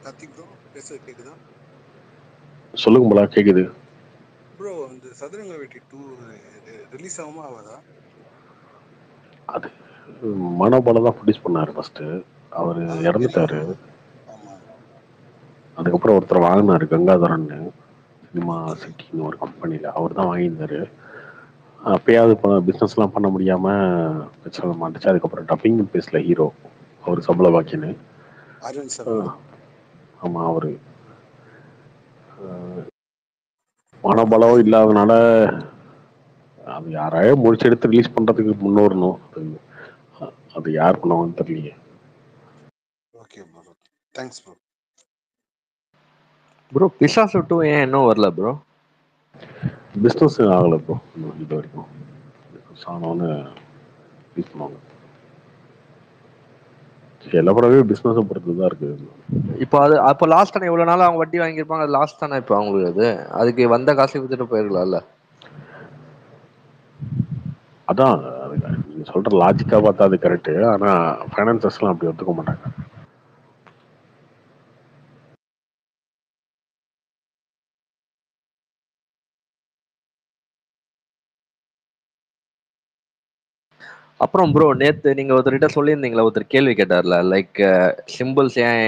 Karthik bro பேசுறது கேக்குதா? சொல்லுங்க போல கேக்குது ப்ரோ. அந்த சதுரங்க வேட்டி 2 ரிலீஸ் ஆகுமா ஆகாதா? அது மனோபால தான் ப்ரொடியூஸ் பண்ணாரு ஃபர்ஸ்ட். அவர் இறந்துட்டாரு. தெரியும். ஆமா. அதுக்கப்புறம் ஒருத்தர் வாங்கினாரு, கங்காதரன் சினிமா சிட்டின்னு ஒரு கம்பெனியில். அவர் தான் வாங்கியிருந்தாரு. அப்பயாவது இப்போ பிஸ்னஸ்லாம் பண்ண முடியாமல் பிரச்சனை மாட்டுச்சு. அதுக்கப்புறம் டப்பிங் பேசல ஹீரோ, அவர் சம்பள பாக்கின்னு. ஆமாம், அவர் மனபலம் இல்லாதனால அது யாராவது முடிச்சு எடுத்து ரிலீஸ் பண்ணுறதுக்கு முன்னோரணும். அது யார் பண்ணுவாங்கன்னு தெரியலையே. Okay bro, thanks bro. Bro பிசாசு 2 ஏன் இன்னும் வரல ப்ரோ? பிஸ்னஸ் ஆகலை ப்ரோ இது வரைக்கும். பிஸ்னஸ் ஆனோன்னு ரிலீஸ் பண்ணுவாங்க. எல்லா படமே பிஸ்னஸை பொறுத்து தான் இருக்கு. இப்போ அது அப்போ லாஸ்ட் தானே, இவ்வளோ நாள் அவங்க வட்டி வாங்கியிருப்பாங்க, அது லாஸ்ட் தானே இப்போ அவங்களுக்கு. அதுக்கு வந்த காசை வித்துட்டு போயிருக்கலாம்ல. அதான் நீங்க சொல்ற லாஜிக்கா பார்த்தா அது கரெக்டு. ஆனா ஃபைனான்சர்ஸ்லாம் அப்படி ஒத்துக்க மாட்டாங்க. அப்புறம் ப்ரோ நேத்து நீங்க ஒருத்தர்கிட்ட சொல்லியிருந்தீங்களா, ஒருத்தர் கேள்வி கேட்டார்ல, லைக் சிம்பிள்ஸ் ஏன்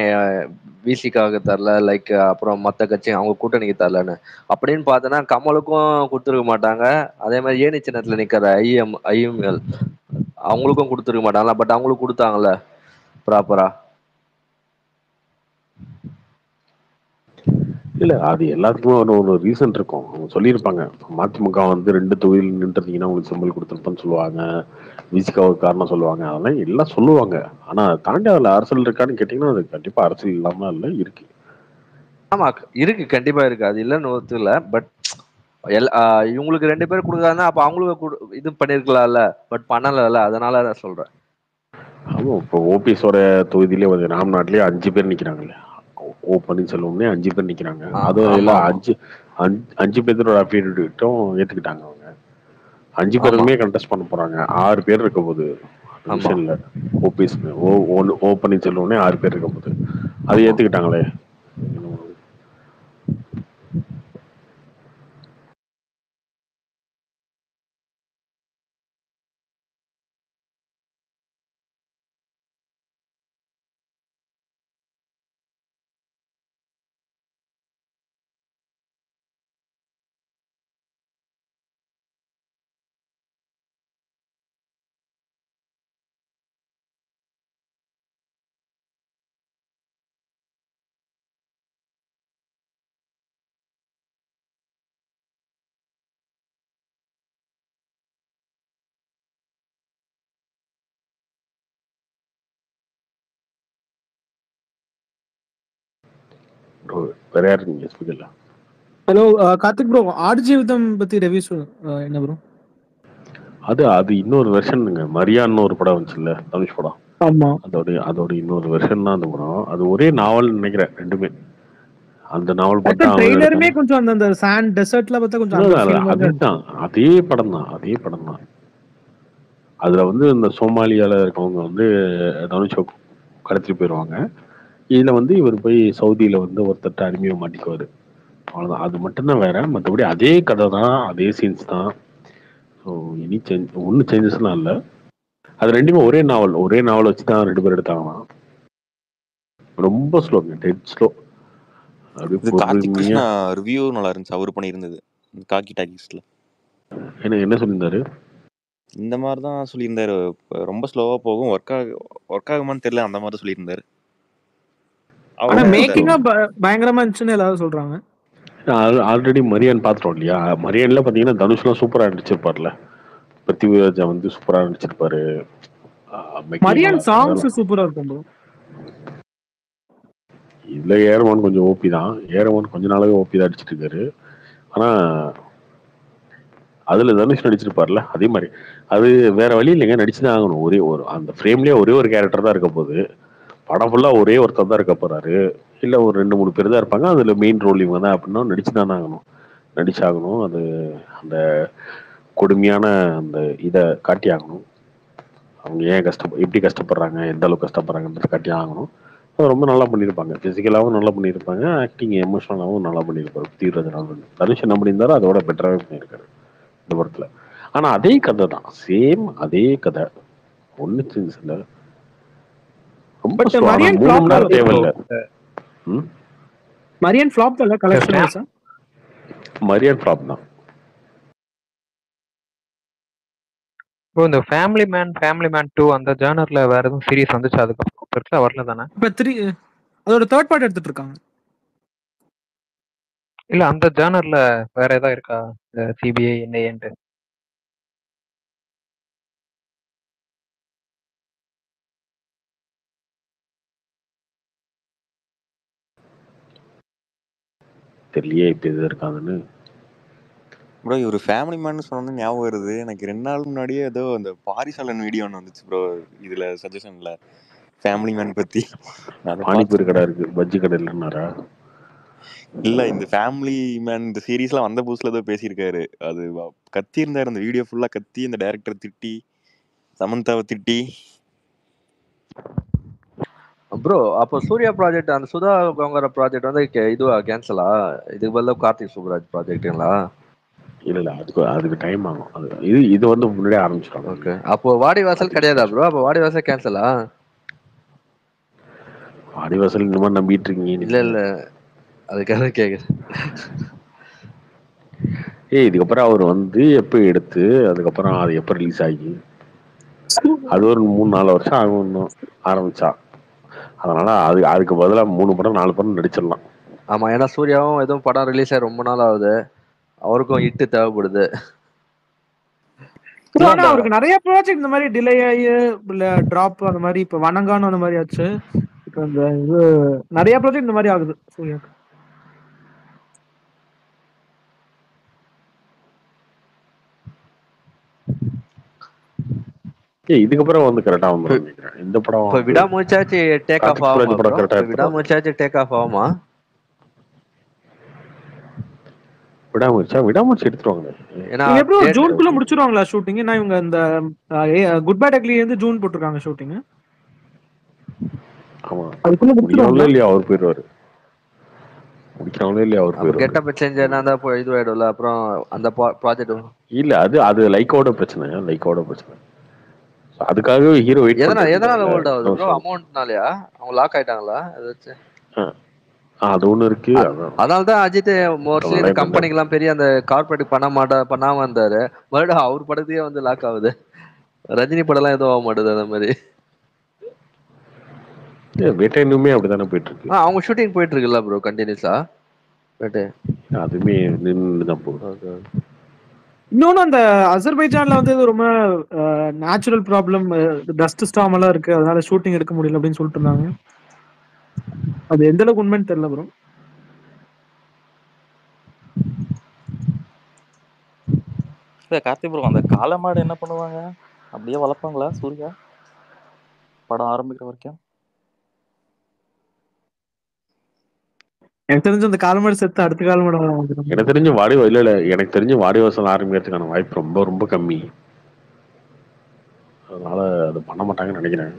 விசிக்காக தரல, லைக் அப்புறம் மற்ற கட்சி அவங்க கூட்டணிக்கு தரலன்னு. அப்படின்னு பார்த்தோன்னா கமலுக்கும் கொடுத்துருக்க மாட்டாங்க, அதே மாதிரி ஏனி சின்னத்துல நிக்கிற ஐஎம்எல் அவங்களுக்கும் கொடுத்துருக்க மாட்டாங்களா, பட் அவங்களுக்கு கொடுத்தாங்கல்ல ப்ராப்பரா. இல்ல அது எல்லாத்துக்குமே ஒரு ரீசன் இருக்கும். அவங்க சொல்லியிருப்பாங்க, மதிமுக வந்து 2 தொகுதியில் நின்றுருந்தீங்கன்னா உங்களுக்கு சிம்பிள் கொடுத்துருப்பேன்னு சொல்லுவாங்க, விசிகாவுக்கு காரணம் சொல்லுவாங்க, அதெல்லாம் எல்லாம் சொல்லுவாங்க. ஆனா தாண்டி அதில் அரசியல் இருக்கான்னு கேட்டீங்கன்னா அது கண்டிப்பா அரசியல் இல்லாம இல்லை, இருக்கு. ஆமா இருக்கு, கண்டிப்பா இருக்கு, அது இல்லைன்னு ஒருத்தர். பட் இவங்களுக்கு 2 பேர் கொடுக்காதுன்னா அப்ப அவங்களுக்கு இது பண்ணிருக்கலாம்ல, பட் பண்ணல, அதனால தான் சொல்றேன். ஆமா, இப்போ ஓபிஎஸோட தொகுதியிலே வந்து ராம்நாட்லயே 5 பேர் நிக்கிறாங்கல்ல. ஓ பன்னீர்செல்வம்னே 5 பேர் நிக்கிறாங்க. அது எல்லாம் 5 பேரோட அஃபிடேவிட்டும் ஏத்துக்கிட்டாங்க. அவங்க 5 பேருமே கண்டெஸ்ட் பண்ண போறாங்க. 6 பேர் இருக்க போது மிஷன்ல. ஓபிஎஸ் ஓ பன்னீர்செல்வம்னே 6 பேர் இருக்க போது அது ஏத்துக்கிட்டாங்களே. வேற யாரு நீங்க ஸ்பீக்கர்ல? ஹலோ கார்த்திக் ப்ரோ, ஆடுஜீவிதம் பத்தி ரிவ்யூஸ் என்ன ப்ரோ? அது இன்னொரு வெர்ஷனுங்க. மரியான்னு ஒரு படம் வந்துச்சுல்ல, தனுஷ் படம். ஆமா, அதோட இன்னொரு வெர்ஷன் தான் அந்த படம். அது ஒரே நாவல் நினைக்கிறேன் ரெண்டுமே. அந்த நாவல் பார்த்தா ட்ரெய்லருமே கொஞ்சம் அந்த சாண்ட் டெசர்ட்ல பார்த்தா கொஞ்சம் அந்த ஃபீல் அதுதான், அதே படம் தான். அதுல வந்து இந்த சோமாலியால இருக்கவங்க வந்து தனுஷை கடத்திட்டு போயிடுவாங்க. இதுல வந்து இவர் போய் சவுதியில வந்து ஒருத்தட்ட அடிமையை மாட்டிக்குவாரு. அவ்வளவுதான், அது மட்டும்தான் வேற. மற்றபடி அதே கதை தான், அதே சீன்ஸ் தான். ஸோ இனி ஒன்றும் சேஞ்சஸ்லாம் இல்லை. அது ரெண்டுமே ஒரே நாவல் வச்சு தான் 2 பேர் எடுத்தாங்களாம். ரொம்ப ஸ்லோங்க, dead slow. Karthik Krishna review நல்லா இருந்துச்சு அவர் பண்ணியிருந்தது காக்கி டாக்கிஸ்ல. என்ன சொல்லியிருந்தாரு? இந்த மாதிரி தான் சொல்லியிருந்தாரு, ரொம்ப ஸ்லோவா போகும், ஒர்க் ஆகுமான்னு தெரியல, அந்த மாதிரி சொல்லியிருந்தாரு. பயங்கரமா இருந்துச்சுன்னு எல்லாரும் சொல்றாங்க. ஆல்ரெடி மரியான் பாத்துட்டோம் இல்லையா? மரியான்ல பாத்தீங்கன்னா தனுஷ்லாம் சூப்பரா நடிச்சிருப்பார்ல. பிருத்திவிராஜா வந்து சூப்பரா நடிச்சிருப்பாரு. மரியான் சாங்ஸ் சூப்பரா இருக்கும் ப்ரோ. இதுல ஏரமான் கொஞ்சம் ஓபி தான். ஏரமான் கொஞ்ச நாளாவே ஓபி தான் அடிச்சிட்டு இருக்காரு. ஆனா அதுல தனுஷ் நடிச்சிருப்பார்ல, அதே மாதிரி அது வேற வழி இல்லைங்க, நடிச்சுதான் ஆகணும். ஒரே ஒரு அந்த ஃப்ரேம்லயே ஒரே ஒரு கேரக்டர் தான் இருக்க போகுது. படம் ஃபுல்லா ஒரே ஒருத்தர் தான் இருக்க போறாரு, இல்ல ஒரு 2-3 பேர் தான் இருப்பாங்க. அதுல மெயின் ரோல் இவங்க தான் அப்படின்னா நடிச்சுதானே ஆகணும், நடிச்சாகணும். அது அந்த கொடுமையான அந்த இதை காட்டி ஆகணும். அவங்க ஏன் எப்படி கஷ்டப்படுறாங்க, எந்த அளவுக்கு கஷ்டப்படுறாங்கன்றது காட்டி ஆகணும். ரொம்ப நல்லா பண்ணியிருப்பாங்க. பிசிக்கலாவும் நல்லா பண்ணியிருப்பாங்க. ஆக்டிங் எமோஷனலாவும் நல்லா பண்ணியிருப்பாரு தீரஜனாலும். தனுஷ் என்ன பண்ணியிருந்தாரோ அதோட பெட்டராகவே பண்ணியிருக்காரு இந்த படத்துல. ஆனா அதே கதை தான், சேம் அதே கதை, ஒண்ணு சேஞ்ச் இல்ல. ரொம்ப பட் ஸ்லோ. ஆனா மரியன் 3 ஃபிளாப் மணி நேரம் தேவையில்ல. மரியன் ஃபிளாப் இல்ல கலெக்ஷன் வைஸா? மரியன் ஃபிளாப் தான். ப்ரோ இந்த ஃபேமிலி மேன் 2 அந்த ஜானர்ல வேற எதுவும் சீரிஸ் வந்துச்சு அதுக்கப்புறம் பெருசா வரல தானே? இப்ப 3 அதோட தேர்ட் பார்ட் எடுத்துட்டு இருக்காங்க. இல்ல அந்த ஜானர்ல வேற ஏதாவது இருக்கா? சிபிஐ என்ஐஏன்ட்டு. தெரியலையே இப்ப எது இருக்காங்கன்னு. ப்ரோ இவர் ஃபேமிலி மேன் சொன்னோன்னு ஞாபகம் வருது எனக்கு. 2 நாள் முன்னாடியே ஏதோ அந்த பாரிசாலன் வீடியோ ஒன்று வந்துச்சு ப்ரோ இதுல சஜஷன்ல, ஃபேமிலி மேன் பத்தி. அதை பானிபூரி கடை பார்த்துருந்தேன். இருக்கு, பஜ்ஜி கடை இல்லைன்னாரா? இல்ல இந்த ஃபேமிலி மேன் இந்த சீரீஸ்லாம் வந்த புதுசுல ஏதோ பேசியிருக்காரு. அது கத்தி இருந்தாரு அந்த வீடியோ ஃபுல்லா, கத்தி இந்த டைரக்டர் திட்டி, சமந்தாவை திட்டி. ப்ரோ அப்போ சூர்யா ப்ராஜெக்ட், அந்த சுதா கங்கர ப்ராஜெக்ட் வந்து இதுவா கேன்சலா? இதுக்கு பதிலா கார்த்திக் சுப்ராஜ் ப்ராஜெக்ட்டுங்களா? இல்ல அதுக்கு டைம் ஆகும். இது வந்து முன்னாடியே ஆரம்பிச்சிட்டாங்க. ஓகே, அப்போ வாடிவாசல் கிடையாதா ப்ரோ? அப்போ வாடிவாசல் கேன்சலா? வாடிவாசல் இந்த மாதிரி நம்பிட்டு இருக்கீங்க இல்ல நீங்க. இல்ல, அதுக்காக கேக்குறேன். இதுக்கப்புறம் அவர் வந்து எப்ப எடுத்து அதுக்கப்புறம் அது எப்ப ரிலீஸ் ஆகி அது ஒரு 3-4 வருஷம் ஆகும் இன்னும் ஆரம்பிச்சா. அதனால அதுக்கு பதிலா 3 படம் 4 படம் நடிச்சிடலாம். ஆமா, ஏன்னா சூர்யாவும் எதுவும் படம் ரிலீஸ் ஆகி ரொம்ப நாள் ஆகுது, அவருக்கும் ஹிட் தேவைப்படுது. ஆனா அவருக்கு நிறைய ப்ராஜெக்ட் இந்த மாதிரி டிலே ஆகி இல்ல டிராப் அந்த மாதிரி, இப்ப வணங்கான்னு அந்த மாதிரி ஆச்சு. இப்ப இந்த இது நிறைய ப்ராஜெக்ட் இந்த மாதிரி ஆகுது சூர்யாக்கு. இதுக்கப்புறம் வந்து கரெக்டா வந்துடும் நினைக்கிறேன். இந்த படம் இப்ப விடாமுயற்சியாச்சு டேக் ஆஃப் கார்த்திக் ஆகுமா சுப்ராஜ் படம் ப்ரோ? கரெக்டா விடாமுயற்சியாச்சு டேக் ஆஃப் ஆகுமா? விடாமுயற்சி எடுத்துருவாங்க. ஏன்னா எப்படி ஜூன்குள்ள முடிச்சிருவாங்களா ஷூட்டிங்? ஏன்னா இவங்க இந்த குட் பேட் அக்லி வந்து ஜூன் போட்டிருக்காங்க ஷூட்டிங். ஆமா, அதுக்குள்ள முடிச்சிருவாங்களா இல்லையா அவர் போயிடுவாரு. முடிக்கிறாங்களோ இல்லையா அவர் போயிடுவாரு. கெட்டப் சேஞ்ச் ஆனா இது ஆயிடும்ல அப்புறம் அந்த ப்ராஜெக்ட். இல்ல அது லைக்கோட பிரச்சனை, அதுக்காகவே ஹீரோ வெயிட் எதனால ஹோல்ட் ஆகுது ப்ரோ? அமௌண்ட்னாலயா? அவங்க லாக் ஆயிட்டாங்களா ஏதாச்சும்? அது ஒண்ணு இருக்கு. அதனால தான் அஜித் மோஸ்ட்லி இந்த கம்பெனிக்கெல்லாம் பெரிய அந்த கார்பரேட் பண்ணாம இருந்தாரு. மறுபடியும் அவர் படத்தையே வந்து லாக் ஆகுது. ரஜினி படம் எல்லாம் எதுவும் ஆக மாட்டுது அந்த மாதிரி. வேட்டை இன்னுமே அப்படித்தானே போயிட்டு இருக்கு. அவங்க ஷூட்டிங் போயிட்டு இருக்குல்ல ப்ரோ கண்டினியூஸா? வேட்டை அதுமே நின்னுதான் போகுது. இன்னொன்னு அந்த அசர்பைஜான்ல வந்து ரொம்ப நேச்சுரல் ப்ராப்ளம், டஸ்ட் ஸ்டார்ம் எல்லாம் இருக்கு, அதனால ஷூட்டிங் எடுக்க முடியல அப்படின்னு சொல்லிட்டு இருந்தாங்க. அது எந்த அளவுக்கு உண்மைன்னு தெரியல ப்ரோ. கார்த்திக் ப்ரோ அந்த காளமாடு என்ன பண்ணுவாங்க? அப்படியே வளர்ப்பாங்களா சூர்யா படம் ஆரம்பிக்கிற வரைக்கும்? எனக்கு தெரிஞ்சு அந்த காலமாடு செத்து அடுத்த காலமாடு எனக்கு தெரிஞ்சு எனக்கு தெரிஞ்சு வாடிவாசல் ஆரம்பிக்கிறதுக்கான வாய்ப்பு ரொம்ப ரொம்ப கம்மி. அதனால அது பண்ண மாட்டாங்கன்னு நினைக்கிறேன்.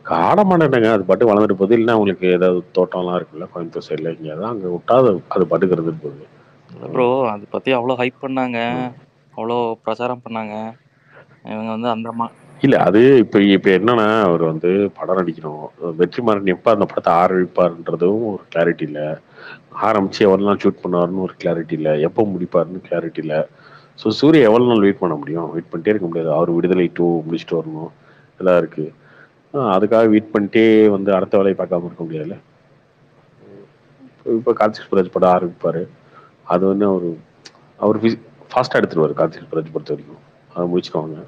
காடமாடு என்னங்க, அது பாட்டு வளர்ந்துட்டு போகுது. இல்லைன்னா அவங்களுக்கு ஏதாவது தோட்டம்லாம் இருக்குல்ல கோயம்புத்தூர் சைட்ல, எங்கேயாவது அங்கே விட்டா அது பாட்டுக்கு இருந்துட்டு போகுது. ப்ரோ அதை பத்தி அவ்வளோ ஹைப் பண்ணாங்க, அவ்வளோ பிரச்சாரம் பண்ணாங்க இவங்க வந்து அந்த இல்ல அது இப்ப என்னன்னா அவர் வந்து படம் நடிக்கணும், வெற்றிமாறன் எப்ப அந்த படத்தை ஆரம்பிப்பாருன்றதும் ஒரு கிளாரிட்டி இல்ல, ஆரம்பிச்சு எவ்வளவு நாள் ஷூட் பண்ணுவாருன்னு ஒரு கிளாரிட்டி இல்ல, எப்போ முடிப்பாருன்னு கிளாரிட்டி இல்ல. ஸோ சூர்யா எவ்வளவு நாள் வெயிட் பண்ண முடியும்? வெயிட் பண்ணிட்டே இருக்க முடியாது. அவர் விடுதலை 2 முடிச்சுட்டு வரணும், எல்லாம் இருக்கு. அதுக்காக வெயிட் பண்ணிட்டே வந்து அடுத்த வேலையை பார்க்காம இருக்க முடியாதுல்ல. இப்போ கார்த்திக் சுப்ராஜ் படம் ஆரம்பிப்பாரு, அது வந்து அவர் ஃபாஸ்டா எடுத்துருவாரு. கார்த்திக் சுப்ராஜ் பொறுத்த வரைக்கும் அதை முடிச்சுக்கோங்க.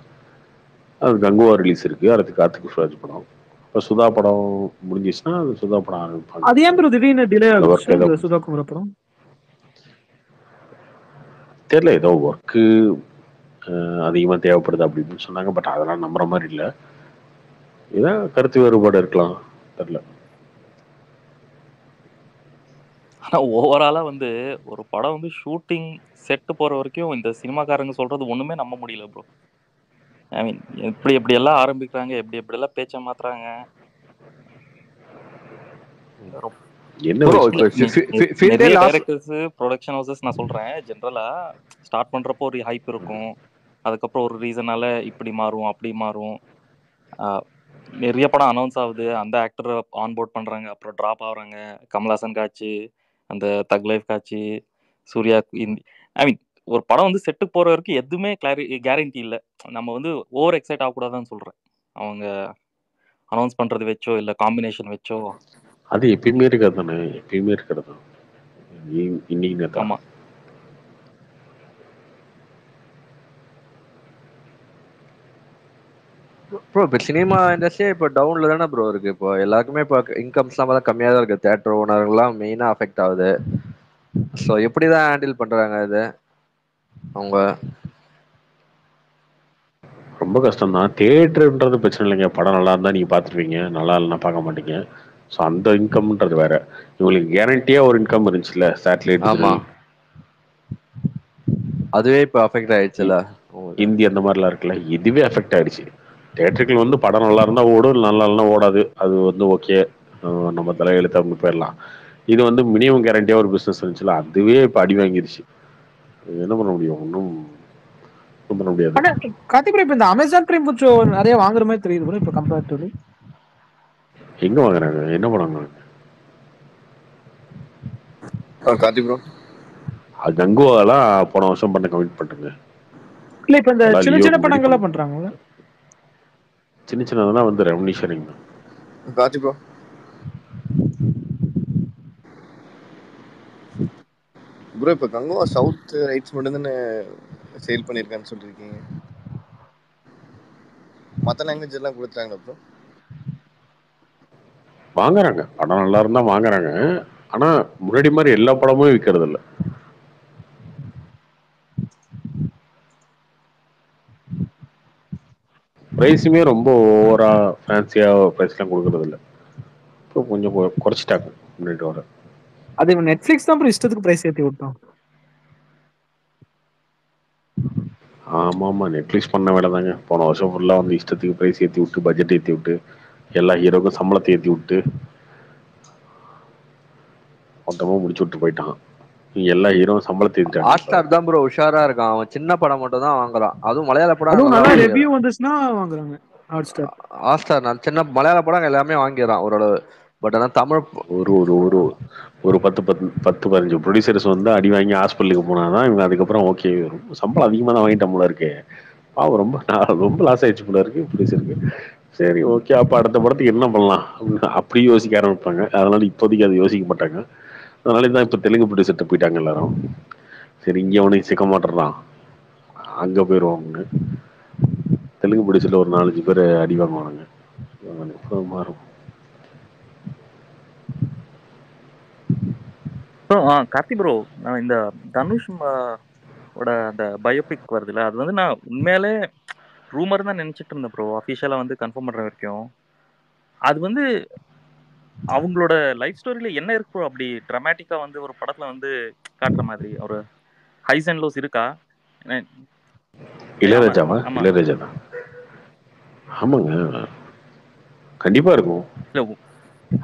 அது கங்குவா ரிலீஸ் இருக்கு, அடுத்து கார்த்திக் சுப்ராஜ் படம். இப்போ சுதா படம் முடிஞ்சிச்சுன்னா அது சுதா படம் ஆரம்பிப்பாங்க. அது ஏன் ப்ரோ திடீர்னு டிலே ஆகுது சுதா குமார் படம்? தெரியல, ஏதோ ஒர்க்கு அதிகமா தேவைப்படுது அப்படின்னு சொன்னாங்க. பட் அதெல்லாம் நம்புற மாதிரி இல்ல. இதான் கருத்து வேறுபாடு இருக்கலாம், தெரியல. ஆனா ஓவராலா வந்து ஒரு படம் வந்து ஷூட்டிங் செட்டு போற வரைக்கும் இந்த சினிமாக்காரங்க சொல்றது ஒண்ணுமே நம்ப முடியல ப்ரோ. ஐ மீன் எப்படி எல்லாம் ஆரம்பிக்கிறாங்க, எப்படி எல்லாம் பேச்ச மாத்துறாங்க. என்ன ப்ரோ வயசு? இப்போ ஃபீல்டே நிறைய லாஸ். டைரக்டர்ஸ் ப்ரொடக்ஷன் ஹவுசஸ் நான் சொல்றேன் ஜென்ரலா ஸ்டார்ட் பண்றப்போ ஒரு ஹைப் இருக்கும், அதுக்கப்புறம் ஒரு ரீசனால இப்படி மாறும் அப்படி மாறும். நிறைய படம் அனௌன்ஸ் ஆகுது, அந்த ஆக்டரை ஆன்போர்ட் பண்றாங்க, அப்புறம் ட்ராப் ஆகுறாங்க. கமல்ஹாசன் காட்சி, அந்த தக் லைஃப் காட்சி, சூர்யா ஐ மீன் ஒரு படம் வந்து செட்டுக்கு போற வரைக்கும் எதுவுமே கேரண்டி இல்லை. நம்ம வந்து ஓவர் எக்ஸைட் ஆகக்கூடாதுன்னு சொல்றேன். அவங்க அனௌன்ஸ் பண்றது வச்சோ இல்ல காம்பினேஷன் வச்சோ. அது எப்பயுமே இருக்காது தானே, எப்பயுமே இருக்கிறது தான். இன்னைக்கு நேத்தா? ஆமா ப்ரோ இப்போ சினிமா இண்டஸ்ட்ரியே இப்போ டவுன்ல தானே ப்ரோ இருக்கு. இப்போ எல்லாருக்குமே இப்போ இன்கம்ஸ்லாம் பார்த்தா கம்மியாக தான் இருக்கு. தேட்டர் ஓனர்லாம் மெயினாக அஃபெக்ட் ஆகுது. ஸோ எப்படி தான் ஹேண்டில் பண்றாங்க இது அவங்க? ரொம்ப கஷ்டம் தான். தியேட்டருன்றது பிரச்சனை இல்லைங்க. படம் நல்லா இருந்தால் நீங்கள் பார்த்துருவீங்க, நல்லா இல்லைன்னா பார்க்க மாட்டீங்க. ஸோ அந்த இன்கம்ன்றது வேற. இவங்களுக்கு கேரண்டியாக ஒரு இன்கம் இருந்துச்சுல்ல, சேட்டலைட் ஆமா, டிஜிட்டல். அதுவே இப்போ அஃபெக்ட் ஆயிடுச்சுல உங்களுக்கு. ஹிந்தி அந்த மாதிரிலாம் இருக்குல்ல, இதுவே அஃபெக்ட் ஆயிடுச்சு. தேட்டருக்கு வந்து படம் நல்லா இருந்தால் ஓடும், நல்லா இல்லைன்னா ஓடாது. அது வந்து ஓகே, நம்ம தலையெழுத்து அப்படின்னு போயிடலாம். இது வந்து மினிமம் கேரண்டியாக ஒரு பிஸ்னஸ் இருந்துச்சுல, அதுவே இப்போ அடி வாங்கிருச்சு. என்ன பண்ண முடியும்? ஒன்றும் பண்ண முடியாது. ஆனா கார்த்திக் ப்ரோ, இப்ப இந்த அமேசான் பிரைம் கொஞ்சம் நிறைய வாங்குற மாதிரி தெரியுது ப்ரோ இப்போ கம்பேரிட்டிவ்லி. எங்க வாங்குறாங்க? என்ன பண்ணாங்க? கார்த்தி ப்ரோ, கங்குவாலாம் போன வருஷம் பண்ண கமிட் பண்ணுங்க. இல்ல இப்ப இந்த அதெல்லாம் சின்ன சின்ன லியோக்கு ரெடி படங்கள்லாம் பண்ணு. பண்றாங்கல்ல. சின்ன சின்னதெல்லாம் வந்து ரெவன்யூ ஷேரிங் தான். கார்த்தி ப்ரோ, ப்ரோ இப்போ கங்குவா சவுத் ரைட்ஸ் மட்டும் தானே சேல் பண்ணியிருக்கான்னு சொல்லியிருக்கீங்க. மற்ற லாங்குவேஜ் எல்லாம் கொடுத்தாங்களா ப்ரோ? வாங்குறாங்க, படம் நல்லா இருந்தா வாங்குறாங்க. ஆனா முன்னாடி மாதிரி எல்லா படமும் விற்கிறது இல்லை. ப்ரைஸுமே ரொம்ப ஓவரா ஃபேன்சியா ப்ரைஸ்லாம் கொடுக்கறது இல்லை. இப்போ கொஞ்சம் குறைச்சிட்டாங்க முன்னாடி வர. அது நெட்ஃபிளிக்ஸ் தான் ப்ரோ இஷ்டத்துக்கு பிரைஸ் ஏற்றி விட்டோம். ஆமா ஆமா, நெட்ஃபிளிக்ஸ் பண்ண வேலை தாங்க. போன வருஷம் ஃபுல்லாக வந்து இஷ்டத்துக்கு ப்ரைஸ் ஏற்றி விட்டு, பட்ஜெட் ஏற்றி விட்டு, எல்லா ஹீரோக்கும் சம்பளத்தை ஏற்றி விட்டு மொத்தமாக முடிச்சு விட்டு போயிட்டான். எல்லா ஹீரோவும் சம்பளத்தை ஏற்றிட்டாங்க. ஹாட் ஸ்டார் தான் ப்ரோ உஷாரா இருக்கான். அவன் சின்ன படம் மட்டும் தான் வாங்குறான். அதுவும் மலையாள படம் அதுவும் நல்லா நல்லா வாங்கிடுறான். ரெவ்யூ வந்துச்சுன்னா வாங்குறாங்க ஹாட் ஸ்டார். ஹாட் ஸ்டார் நான் சின்ன மலையாள படம் எல்லாமே வாங்கிடுறான் ஓரளவு. பட் ஆனால் தமிழ் ஒரு ஒரு ஒரு ஒரு 10-15 ப்ரொடியூசர்ஸ் வந்து அடி வாங்கி ஹாஸ்பிட்டலுக்கு போனாதான் இவங்க அதுக்கப்புறம் ஓகே, ரொம்ப சம்பளம் அதிகமாக தான் வாங்கிட்டோம் போல இருக்கு, பாவம் ரொம்ப லாஸ் ஆயிடுச்சு போல இருக்கு ப்ரொடியூசருக்கு. சரி ஓகே, அப்போ அடுத்த படத்துக்கு என்ன பண்ணலாம் அப்படின்னு அப்படி யோசிக்க ஆரம்பிப்பாங்க. அதனால இப்போதைக்கு அது யோசிக்க மாட்டாங்க. அதனால தான் இப்போ தெலுங்கு ப்ரொடியூசர்கிட்ட போயிட்டாங்க எல்லாரும். சரி, இங்கே அவனுக்கு சிக்க மாட்டுறான், அங்கே போயிடுவாங்கன்னு தெலுங்கு ப்ரொடியூசரில் ஒரு 4-5 பேர் அடி வாங்குவானுங்க. மாறும். கார்த்தி ப்ரோ, நான் இந்த தனுஷ் ஓட அந்த பயோபிக் வருதுல்ல, அது வந்து நான் உண்மையாலே ரூமர் தான் நினைச்சிட்டு இருந்தேன் ப்ரோ. அஃபிஷியலா வந்து கன்ஃபார்ம் பண்ற வரைக்கும் அது வந்து அவங்களோட லைஃப் ஸ்டோரியில என்ன இருக்கு ப்ரோ? அப்படி ட்ராமாட்டிக்கா வந்து ஒரு படத்துல வந்து காட்டுற மாதிரி ஒரு ஹைஸ் அண்ட் லோஸ் இருக்கா? ஆமா இளையராஜாவா? ஆமா இளையராஜா தான். ஆமாங்க, கண்டிப்பா இருக்கும். இல்ல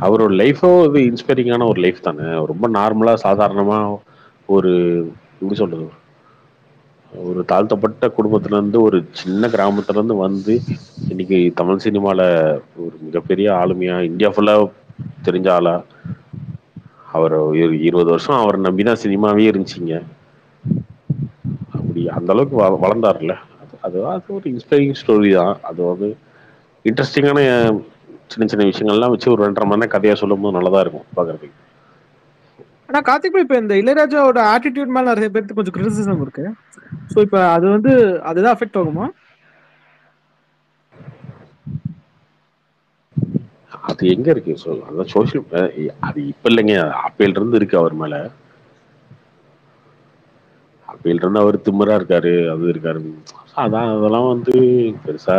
அவரோட லைஃபோ இது இன்ஸ்பைரிங்கான ஒரு லைஃப் தானே. ரொம்ப நார்மலா சாதாரணமா ஒரு, எப்படி சொல்றது, ஒரு தாழ்த்தப்பட்ட குடும்பத்துல இருந்து, ஒரு சின்ன கிராமத்துல இருந்து வந்து இன்னைக்கு தமிழ் சினிமால ஒரு மிகப்பெரிய ஆளுமையா, இந்தியா ஃபுல்லா தெரிஞ்ச ஆளா, அவர் 20 வருஷம் அவரை நம்பிதான் சினிமாவே இருந்துச்சுங்க. அப்படி அந்த அளவுக்கு வளர்ந்தாருல. அது அது ஒரு இன்ஸ்பைரிங் ஸ்டோரி தான். அது வந்து இன்ட்ரெஸ்டிங்கான சின்ன சின்ன விஷயங்கள்லாம் வச்சு ஒரு 2.5 மணி நேரம் கதையா சொல்லும் போது நல்லதா இருக்கும் பாக்குறதுக்கு. ஆனா கார்த்திக் ப்ரோ, இப்ப இந்த இளையராஜாவோட ஆட்டிடியூட் மேல நிறைய பேருக்கு கொஞ்சம் கிரிட்டிசிசம் இருக்கு. ஸோ இப்ப அது வந்து அதுதான் அஃபெக்ட் ஆகுமா? அது எங்க இருக்கு அதான் சோசியல், அது இப்ப இல்லைங்க, அப்பையில இருந்து இருக்கு அவர் மேல. அப்பையில இருந்து அவர் திமிரா இருக்காரு, அது இருக்காரு. அதான் அதெல்லாம் வந்து பெருசா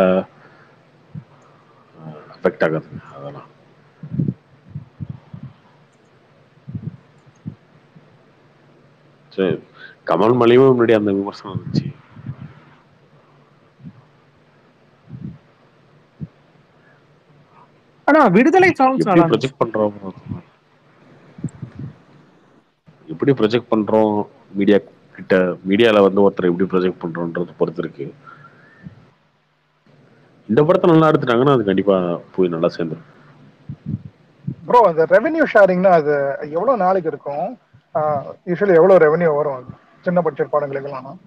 அஃபெக்ட் ஆகாது அதெல்லாம். சரி, கமல் மலையும் முன்னாடி அந்த விமர்சனம் இருந்துச்சு. ஆனா விடுதலை சாங்ஸ் எப்படி நல்லா இருந்துச்சு. ப்ரொஜெக்ட் பண்றோம். எப்படி ப்ரொஜெக்ட் பண்றோம் மீடியா கிட்ட, மீடியால வந்து ஒருத்தர் எப்படி ப்ரொஜெக்ட் பண்றோன்றது பொறுத்து இருக்கு. இந்த படத்தை நல்லா எடுத்துட்டாங்கன்னா அது கண்டிப்பா போய் நல்லா சேர்ந்துடும். ப்ரோ அந்த ரெவென்யூ ஷேரிங்னா அது எவ்வளவு நாளைக்கு இருக்கும்? யூஸ்வலி எவ்வளவு ரெவென்யூ வரும் சின்ன பட்ஜெட் படங்களுக்கெல்லாம்?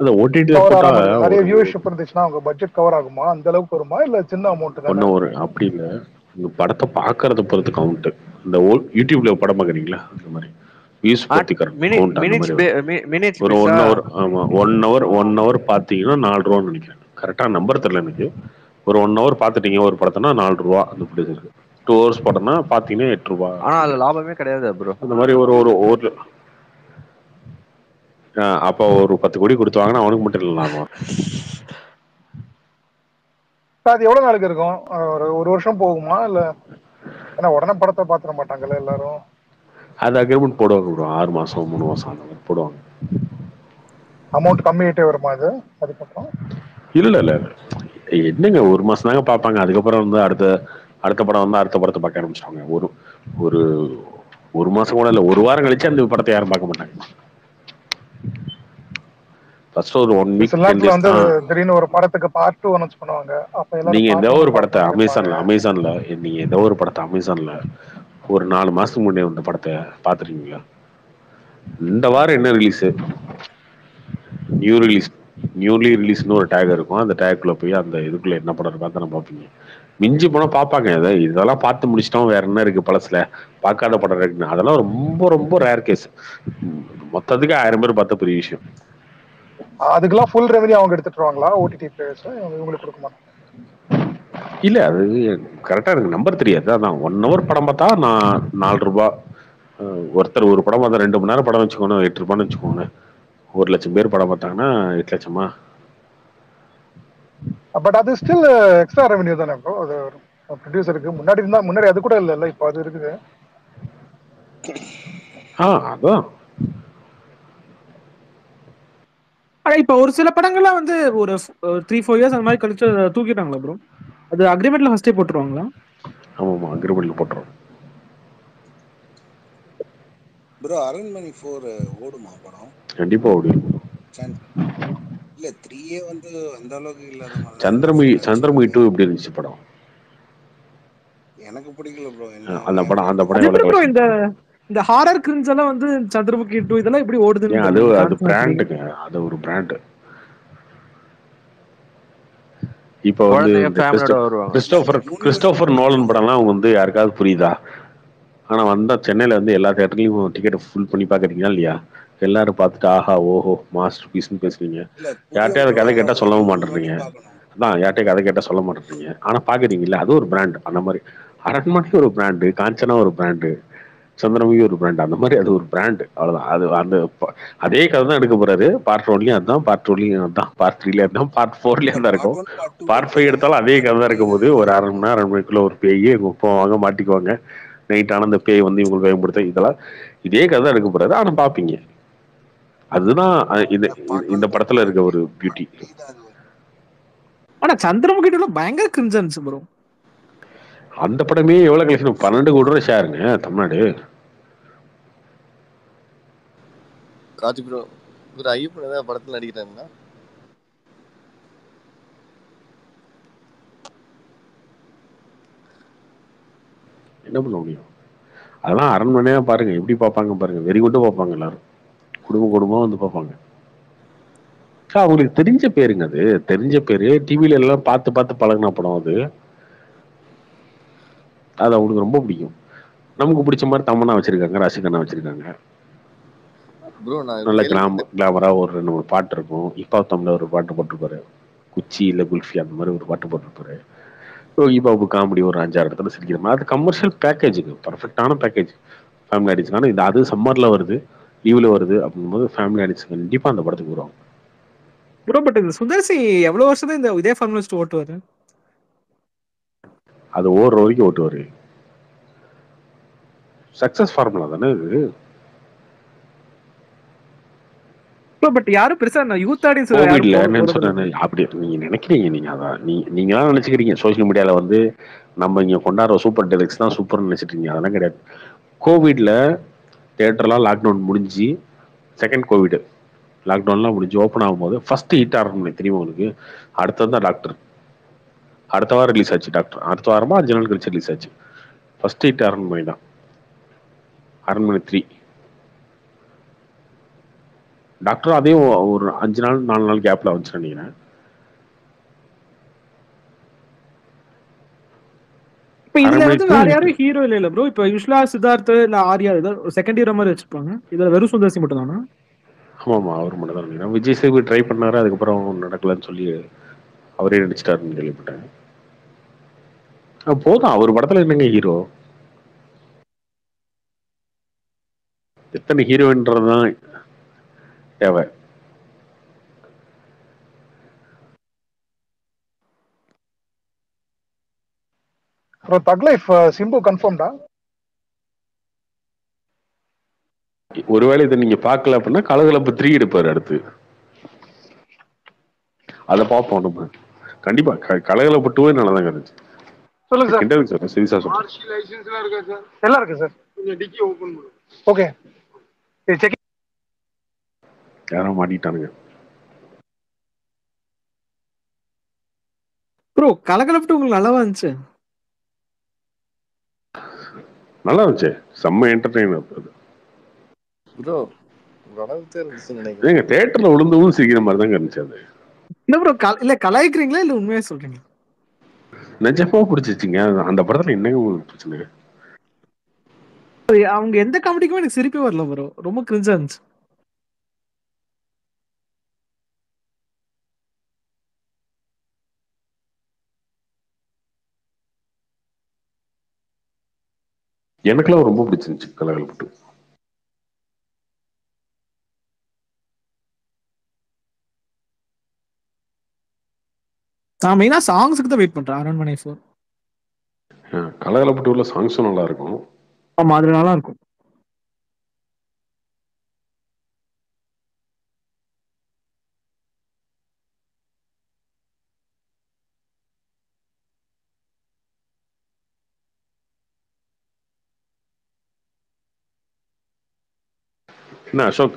அந்த ஓடிடியில் கவர் போட்டா ஆகாம நிறைய ஒரு வியூவர்ஷிப் இருந்துச்சுன்னா அவங்க பட்ஜெட் கவர் ஆகுமா? அந்த அளவுக்கு வருமா இல்ல சின்ன அமௌண்ட் தானே? ஒரு அப்படி இல்லை, இந்த படத்தை பார்க்கறத பொறுத்து கவுண்ட். இந்த யூடியூப்ல படம் பார்க்குறீங்களா அந்த மாதிரி வியூஸ் பத்தி கவுண்ட். அந்த மாதிரி ஒரு 1 hour, ஆமா 1 hour பார்த்தீங்கன்னா 4 ரூபான்னு நினைக்கிறேன். கரெக்டாக நம்பர் தெரியல எனக்கு. ஒரு 1 hour பார்த்துட்டீங்க ஒரு படத்தைனா 4 ரூபா அந்த பிடிச்சி இருக்கு. 2 hours படம்னா பார்த்தீங்கன்னா 8 ரூபா. ஆனா அதுல லாபமே கிடையாது ப்ரோ. அந்த மாதிரி ஒரு அப்போ ஒரு 10 கோடி கொடுத்து வாங்கினா அவனுக்கு மட்டும் இல்லை லாபம். அது எவ்வளவு நாளுக்கு இருக்கும்? ஒரு வருஷம் போகுமா இல்ல? ஏன்னா உடனே படத்தை பாத்திர மாட்டாங்கல்ல எல்லாரும். அது அக்ரிமெண்ட் போடுவாங்க ப்ரோ, 6 மாசம் 3 மாசம் அந்த மாதிரி போடுவாங்க. அமௌண்ட் கம்மியாயிட்டே வருமா அது அதுக்கப்புறம்? இல்ல என்னங்க 1 மாசம் தாங்க பார்ப்பாங்க. அதுக்கப்புறம் வந்து அடுத்த படம் வந்து அடுத்த படத்தை பார்க்க ஆரம்பிச்சிட்டாங்க. ஒரு மாசம் கூட இல்ல, 1 வாரம் கழிச்சு அந்த படத்தை யாரும் பார்க்க மாட்டாங்க. ஃபர்ஸ்ட் ஒரு 1 வீக் வந்து திடீர்னு ஒரு படத்துக்கு பார்ட் 2 அனௌன்ஸ் பண்ணுவாங்க. அப்ப எல்லாரும் நீங்க ஏதோ ஒரு படத்தை அமேசான்ல நீங்க ஏதோ ஒரு படத்தை அமேசான்ல ஒரு 4 மாசத்துக்கு முன்னே வந்த படத்தை பாத்துருக்கீங்களா? இந்த வாரம் என்ன ரிலீஸ், நியூலி ரிலீஸ்னு ஒரு டேக் இருக்கும். அந்த டேக்குள்ள போய் அந்த இதுக்குள்ள என்ன படம் இருக்கா தான் பார்ப்பீங்க. மிஞ்சி போனா பார்ப்பாங்க. இதெல்லாம் பார்த்து முடிச்சிட்டோம், வேற என்ன இருக்கு பழசுல பார்க்காத படம் இருக்குன்னு. அதெல்லாம் ரொம்ப ரொம்ப ரேர் கேஸ். மொத்தத்துக்கு 1000 பேர் பார்த்த பெரிய விஷயம். அதுக்கெல்லாம் ஃபுல் ரெவென்யூ அவங்க எடுத்துட்டுருவாங்களா ஓடிடி பிளேயர்ஸ்? இவங்களுக்கு கொடுக்க மாட்டாங்க. இல்ல அது கரெக்டா எனக்கு நம்பர் தெரியாது. அதான் 1 hour படம் பார்த்தா நான் 4 ரூபாய். ஒருத்தர் ஒரு படம் பார்த்தா 2 மணி நேரம் படம் வச்சுக்கோங்க 8 ரூபான்னு வச்சுக்கோங்க. 1 லட்சம் பேர் படம் பார்த்தாங்கன்னா 8 லட்சமா? பட் அது ஸ்டில் எக்ஸ்ட்ரா ரெவென்யூ தானே ப்ரோ. அது ப்ரொடியூசருக்கு முன்னாடி அது கூட இல்ல, இப்போ அது இருக்குது. அதான். ஆனா இப்ப ஒரு சில படங்கள்லாம் வந்து ஒரு 3-4 years அந்த மாதிரி கழிச்சு தூக்கிட்டாங்களா ப்ரோ? அது அக்ரிமெண்ட்ல ஃபர்ஸ்டே போட்டுருவாங்களா? ஆமாமா அக்ரிமெண்ட்ல போட்டுருவோம். ப்ரோ அரண்மனை 4 ஓடுமா படம்? கண்டிப்பா ஓடும். இல்ல 3 வந்து அந்த அளவுக்கு இல்லாத மாதிரி. சந்திரமுகி 2 எப்படி இருந்துச்சு படம்? எனக்கு பிடிக்கல ப்ரோ. அந்த படம் ப்ரோ இந்த ஹாரர் கிரிம்ஸ் எல்லாம் வந்து சந்திரமுகி 2 இதெல்லாம் எப்படி ஓடுதுன்னு அது பிராண்டுங்க. அது ஒரு பிராண்ட். இப்போ வந்து கிறிஸ்டோபர் நோலன் படம்லாம் அவங்க வந்து யாருக்காவது புரியுதா? ஆனா வந்தா சென்னையில வந்து எல்லா தியேட்டர்லயும் டிக்கெட் ஃபுல் பண்ணி பாக்குறீங்களா இல்லையா? எல்லாரும் பார்த்துட்டு ஆஹா ஓஹோ மாஸ்டர் பீஸ்ன்னு பேசுறீங்க. யார்கிட்டயாவது கதை கேட்டா சொல்லவும் மாட்டேறீங்க. அதான் யார்கிட்டயும் கதை கேட்டா சொல்ல மாட்டேறீங்க. ஆனா பாக்குறீங்களா? அது ஒரு பிராண்ட். அந்த மாதிரி அரண்மனை ஒரு பிராண்டு, காஞ்சனா ஒரு பிராண்டு, சந்திரமுகி ஒரு பிராண்ட். அந்த மாதிரி அது ஒரு பிராண்ட். அவ்வளவுதான். அது அந்த அதே கதை தான் எடுக்க போறாரு. பார்ட் 1லயும் அதுதான், பார்ட் 2லயும் அதுதான், பார்ட் 3லயும் அதுதான், பார்ட் 4லயும் தான் இருக்கும். பார்ட் 5 எடுத்தாலும் அதே கதை தான் இருக்கும் போது ஒரு 1/2 மணி நேரம் 2 மணிக்குள்ள ஒரு பேய் போவாங்க, மாட்டிக்குவாங்க. நைட் ஆன அந்த பேய் வந்து இவங்களுக்கு பயன்படுத்த இதெல்லாம் இதே கதை தான் எடுக்க போறாரு. ஆனா பாப்பீங்க. அதுதான் இந்த படத்துல இருக்க ஒரு பியூட்டி. ஆனா சந்திரமுகி 2 பயங்கர கிரிஞ்சன்ஸ் ப்ரோ. அந்த படமே எவ்வளவு கலெக்ஷன்? 12 கோடி ரூபாய் ஷேருங்க தமிழ்நாடு. கார்த்தி ப்ரோ ஒரு ஐயப்பன் ஏதாவது படத்துல நடிக்கிறாருன்னா என்ன பண்ண முடியும்? அதெல்லாம் அரண்மனையா பாருங்க, எப்படி பார்ப்பாங்க பாருங்க. வெறி கொண்டு பார்ப்பாங்க எல்லாரும். குடும்பம் வந்து பார்ப்பாங்க. அவங்களுக்கு தெரிஞ்ச பேருங்க. அது தெரிஞ்ச பேரு. டிவில எல்லாம் பார்த்து பழகின படம் அது. அது அவங்களுக்கு ரொம்ப பிடிக்கும். நமக்கு பிடிச்ச மாதிரி தமன்னா வச்சிருக்காங்க, ரசிகனா வச்சிருக்காங்க. நல்ல கிளாமரா ஒரு 2-3 பாட்டு இருக்கும். இப்போ தமிழ்ல ஒரு பாட்டு போட்டிருப்பாரு, குச்சி இல்ல குல்ஃபி அந்த மாதிரி ஒரு பாட்டு போட்டிருப்பாரு. யோகி பாபு காமெடி ஒரு 5-6 இடத்துல சிரிக்கிற மாதிரி. அது கமர்ஷியல் பேக்கேஜுக்கு பர்ஃபெக்டான பேக்கேஜ். ஃபேமிலி ஆடியன்ஸ்க்கான இது. அது சம்மர்ல வருது, லீவ்ல வருது அப்படிங்கும்போது ஃபேமிலி ஆடியன்ஸ் கண்டிப்பா அந்த படத்துக்கு வருவாங்க. ப்ரோ பட் இந்த சுந்தர்சி எவ்வளவு வருஷம் இந்த இதே ஃபார்முலா வச்சு ஓட்டுவாரு? அது ஓடுற வரைக்கும் ஓட்டுவாரு. சக்சஸ் ஃபார்முலா தானே இது. பட் யாரும் பெருசா யூத் ஆடியன்ஸ் கோவிட்ல என்னன்னு சொன்னேன். அப்படி நீங்க நினைக்கிறீங்க. நீங்க அதான் நீங்க தான் நினைச்சுக்கிறீங்க. சோசியல் மீடியால வந்து நம்ம இங்க கொண்டாடுற சூப்பர் டெலக்ஸ் தான் சூப்பர்னு நினைச்சிட்டு இருக்கீங்க. அதெல்லாம் கிடையாது. கோவிட்ல தியேட்டர்லாம் லாக்டவுன் முடிஞ்சு, செகண்ட் கோவிட் லாக்டவுன்லாம் முடிஞ்சு ஓப்பன் ஆகும்போது ஃபர்ஸ்ட் ஹிட் அரண்மனை தெரியுமா உங்களுக்கு? அடுத்தது தான் டாக்டர். அடுத்த வாரம் ரிலீஸ் ஆச்சு டாக்டர். அடுத்த வாரமா 5 நாள் கழிச்சு ரிலீஸ் ஆச்சு. ஃபர்ஸ்ட் ஹிட் அரண்மனை தான். அரண்மனை 3. டாக்டர் அதே ஒரு 5 நாள் 4 நாள் கேப்ல வந்துச்சு நினைக்கிறேன். இப்ப இதுல அரண்மனை வந்து 2 வேற ஹிட். யாரும் ஹீரோ இல்ல ப்ரோ. இப்ப யூஸ்வலா சித்தார்த் இல்ல ஆர்யா ஏதாவது செகண்ட் ஹீரோ மாதிரி வச்சிருப்பாங்க. இதுல வெறும் சுந்தர்சி மட்டும் தானா? ஆமாமா, அவர் மட்டும் தான் நினைக்கிறேன். விஜய் சேதுபதி ட்ரை பண்ணாரு, அதுக்கப்புறம் நடக்கலன்னு சொல்லி அவரே நடிச்சிட்டாருன்னு கேள்விப்பட்டேன். போதும், அவர் படத்துல என்னங்க ஹீரோ? எத்தனை ஹீரோயின்றதுதான் தேவை. ப்ரோ தக் லைஃப் சிம்பு கன்ஃபார்ம்டா? ஒருவேளை இதை நீங்க பார்க்கல அப்படின்னா கலகலப்பு 3 எடுப்பாரு அடுத்து. அதை பார்ப்போம் நம்ம கண்டிப்பா. கலகலப்பு 2 நல்லதாங்க இருந்துச்சு. சொல்லுங்க சார். கிண்டல் சார், சீரியஸா சொல்றேன். ஆர்சி லைசென்ஸ்லாம் இருக்கா சார்? எல்லாம் இருக்கு சார். கொஞ்சம் டிக்கி ஓபன் பண்ணுங்க. ஓகே. செக். யாரோ மாட்டிட்டானுங்க. ப்ரோ கலகலப்பு உங்களுக்கு நல்லாவா இருந்துச்சு? நல்லா இருந்துச்சு, செம்ம என்டர்டெயினர் அது. ப்ரோ உடம்பு இருந்துச்சுன்னு நினைக்கிறேன். ஏங்க தியேட்டர்ல விழுந்தவும் சிரிக்கிற மாதிரி தாங்க இருந்துச்சு அது. இல்ல ப்ரோ, இல்ல கலாய்க்கிறீங்களா இல்ல உண்மையா சொல்றீங்க? நிஜமா பிடிச்சிச்சுங்க அந்த படத்துல. என்னங்க உங்களுக்கு பிரச்சனை? அவங்க எந்த காமெடிக்குமே எனக்கு சிரிப்பே வரல ப்ரோ. ரொம்ப கிரிஞ்சா இருந்துச்சு. எனக்குலாம் ரொம்ப பிடிச்சிருந்துச்சு கலகலப்பு 2. நான் மெயினா சாங்ஸ்க்கு தான் வெயிட் பண்றேன். அரண்மனை 4. கலகலப்பு 2ல சாங்ஸும் நல்லா இருக்கும். ஆமா, அது நல்லா இருக்கும். என்ன அசோக்,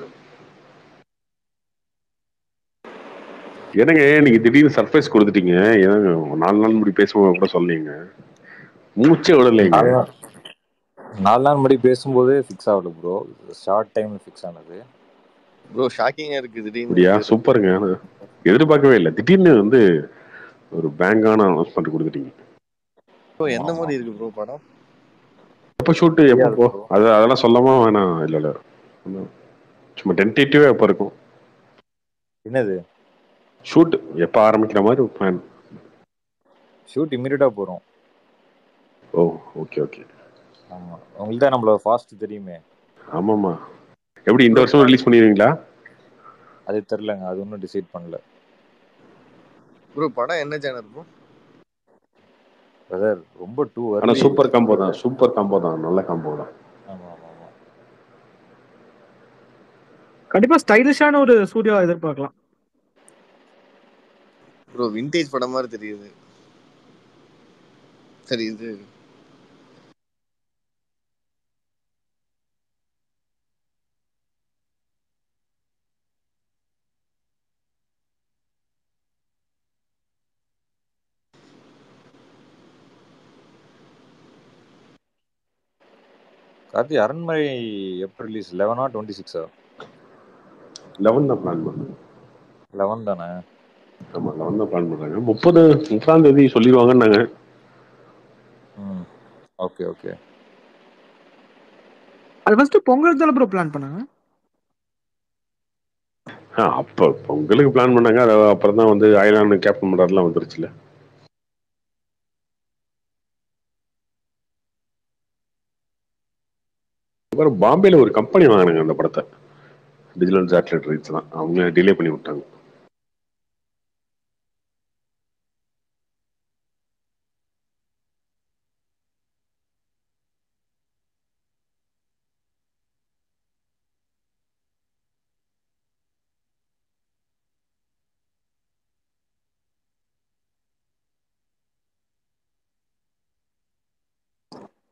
என்னங்க நீங்க திடீர்னு சர்ப்ரைஸ் கொடுத்துட்டீங்க? ஏன்னா 4 நாள் முடி பேசும்போது கூட சொல்லீங்க, மூச்சே விடலைங்க. 4 நாள் முன்னாடி பேசும்போதே ஃபிக்ஸ் ஆகல ப்ரோ. ஷார்ட் டைம்ல ஃபிக்ஸ் ஆனது. ப்ரோ ஷாக்கிங்கா இருக்கு திடீர்னு. அப்படியா? சூப்பருங்க. எதிர்பார்க்கவே இல்லை, திடீர்னு வந்து ஒரு பேங்கான அனௌன்ஸ்மெண்ட் கொடுத்துட்டீங்க. ப்ரோ எந்த மாதிரி இருக்கு ப்ரோ படம்? எப்போ ஷூட்டு, எப்போ அதெல்லாம் சொல்லாமா வேணாம்? இல்லை இல்லை, சும்மா டென்டேட்டிவா எப்போ இருக்கும்? என்னது ஷூட் எப்போ ஆரம்பிக்கிற மாதிரி ஒரு பிளான்? ஷூட் இமீடியட்டா போறோம். ஓ ஓகே ஓகே. ஆமா, உங்களுக்கு தான் நம்மள ஃபாஸ்ட் தெரியுமே. ஆமாமா. எப்படி இந்த வருஷம் ரிலீஸ் பண்ணிடுவீங்களா? அது தெரியலங்க, அது ஒன்றும் டிசைட் பண்ணல. ப்ரோ படம் என்ன ஜானர் ப்ரோ? பிரதர் ரொம்ப டூ ஆனா சூப்பர் காம்போ தான், சூப்பர் காம்போ தான், நல்ல காம்போ தான். ஆமா ஆமா ஆமா. கண்டிப்பா ஸ்டைலிஷான ஒரு சூர்யா எதிர்பார்க்கலாம். ப்ரோ விண்டேஜ் படம் மாதிரி தெரியுது. சரி இது கார்த்தி, அரண்மனை எப்போ ரிலீஸ்? 11 26? 11 தான் பிளான் பண்ணுங்க. 11 தானே? ஆமா 11 தான் பிளான் பண்றாங்க. 30ஆம் தேதி சொல்லிடுவாங்கன்னாங்க. ம் ஓகே ஓகே. அது ஃபர்ஸ்ட் பொங்கல் தான ப்ரோ பிளான் பண்ணாங்க. அப்போ பொங்கலுக்கு பிளான் பண்ணாங்க, அது அப்புறம் தான் வந்து அயலான் கேப்டன் மடார்லாம் வந்துருச்சுல. அப்புறம் பாம்பேல ஒரு கம்பெனி வாங்கினாங்க அந்த படத்தை, டிஜிட்டல் சேட்டலைட் ரைட்ஸ் தான், அவங்க டிலே பண்ணி விட்டாங்க.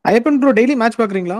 ஐயப்பன் ப்ரோ டெய்லி மேட்ச் பாக்குறீங்களா?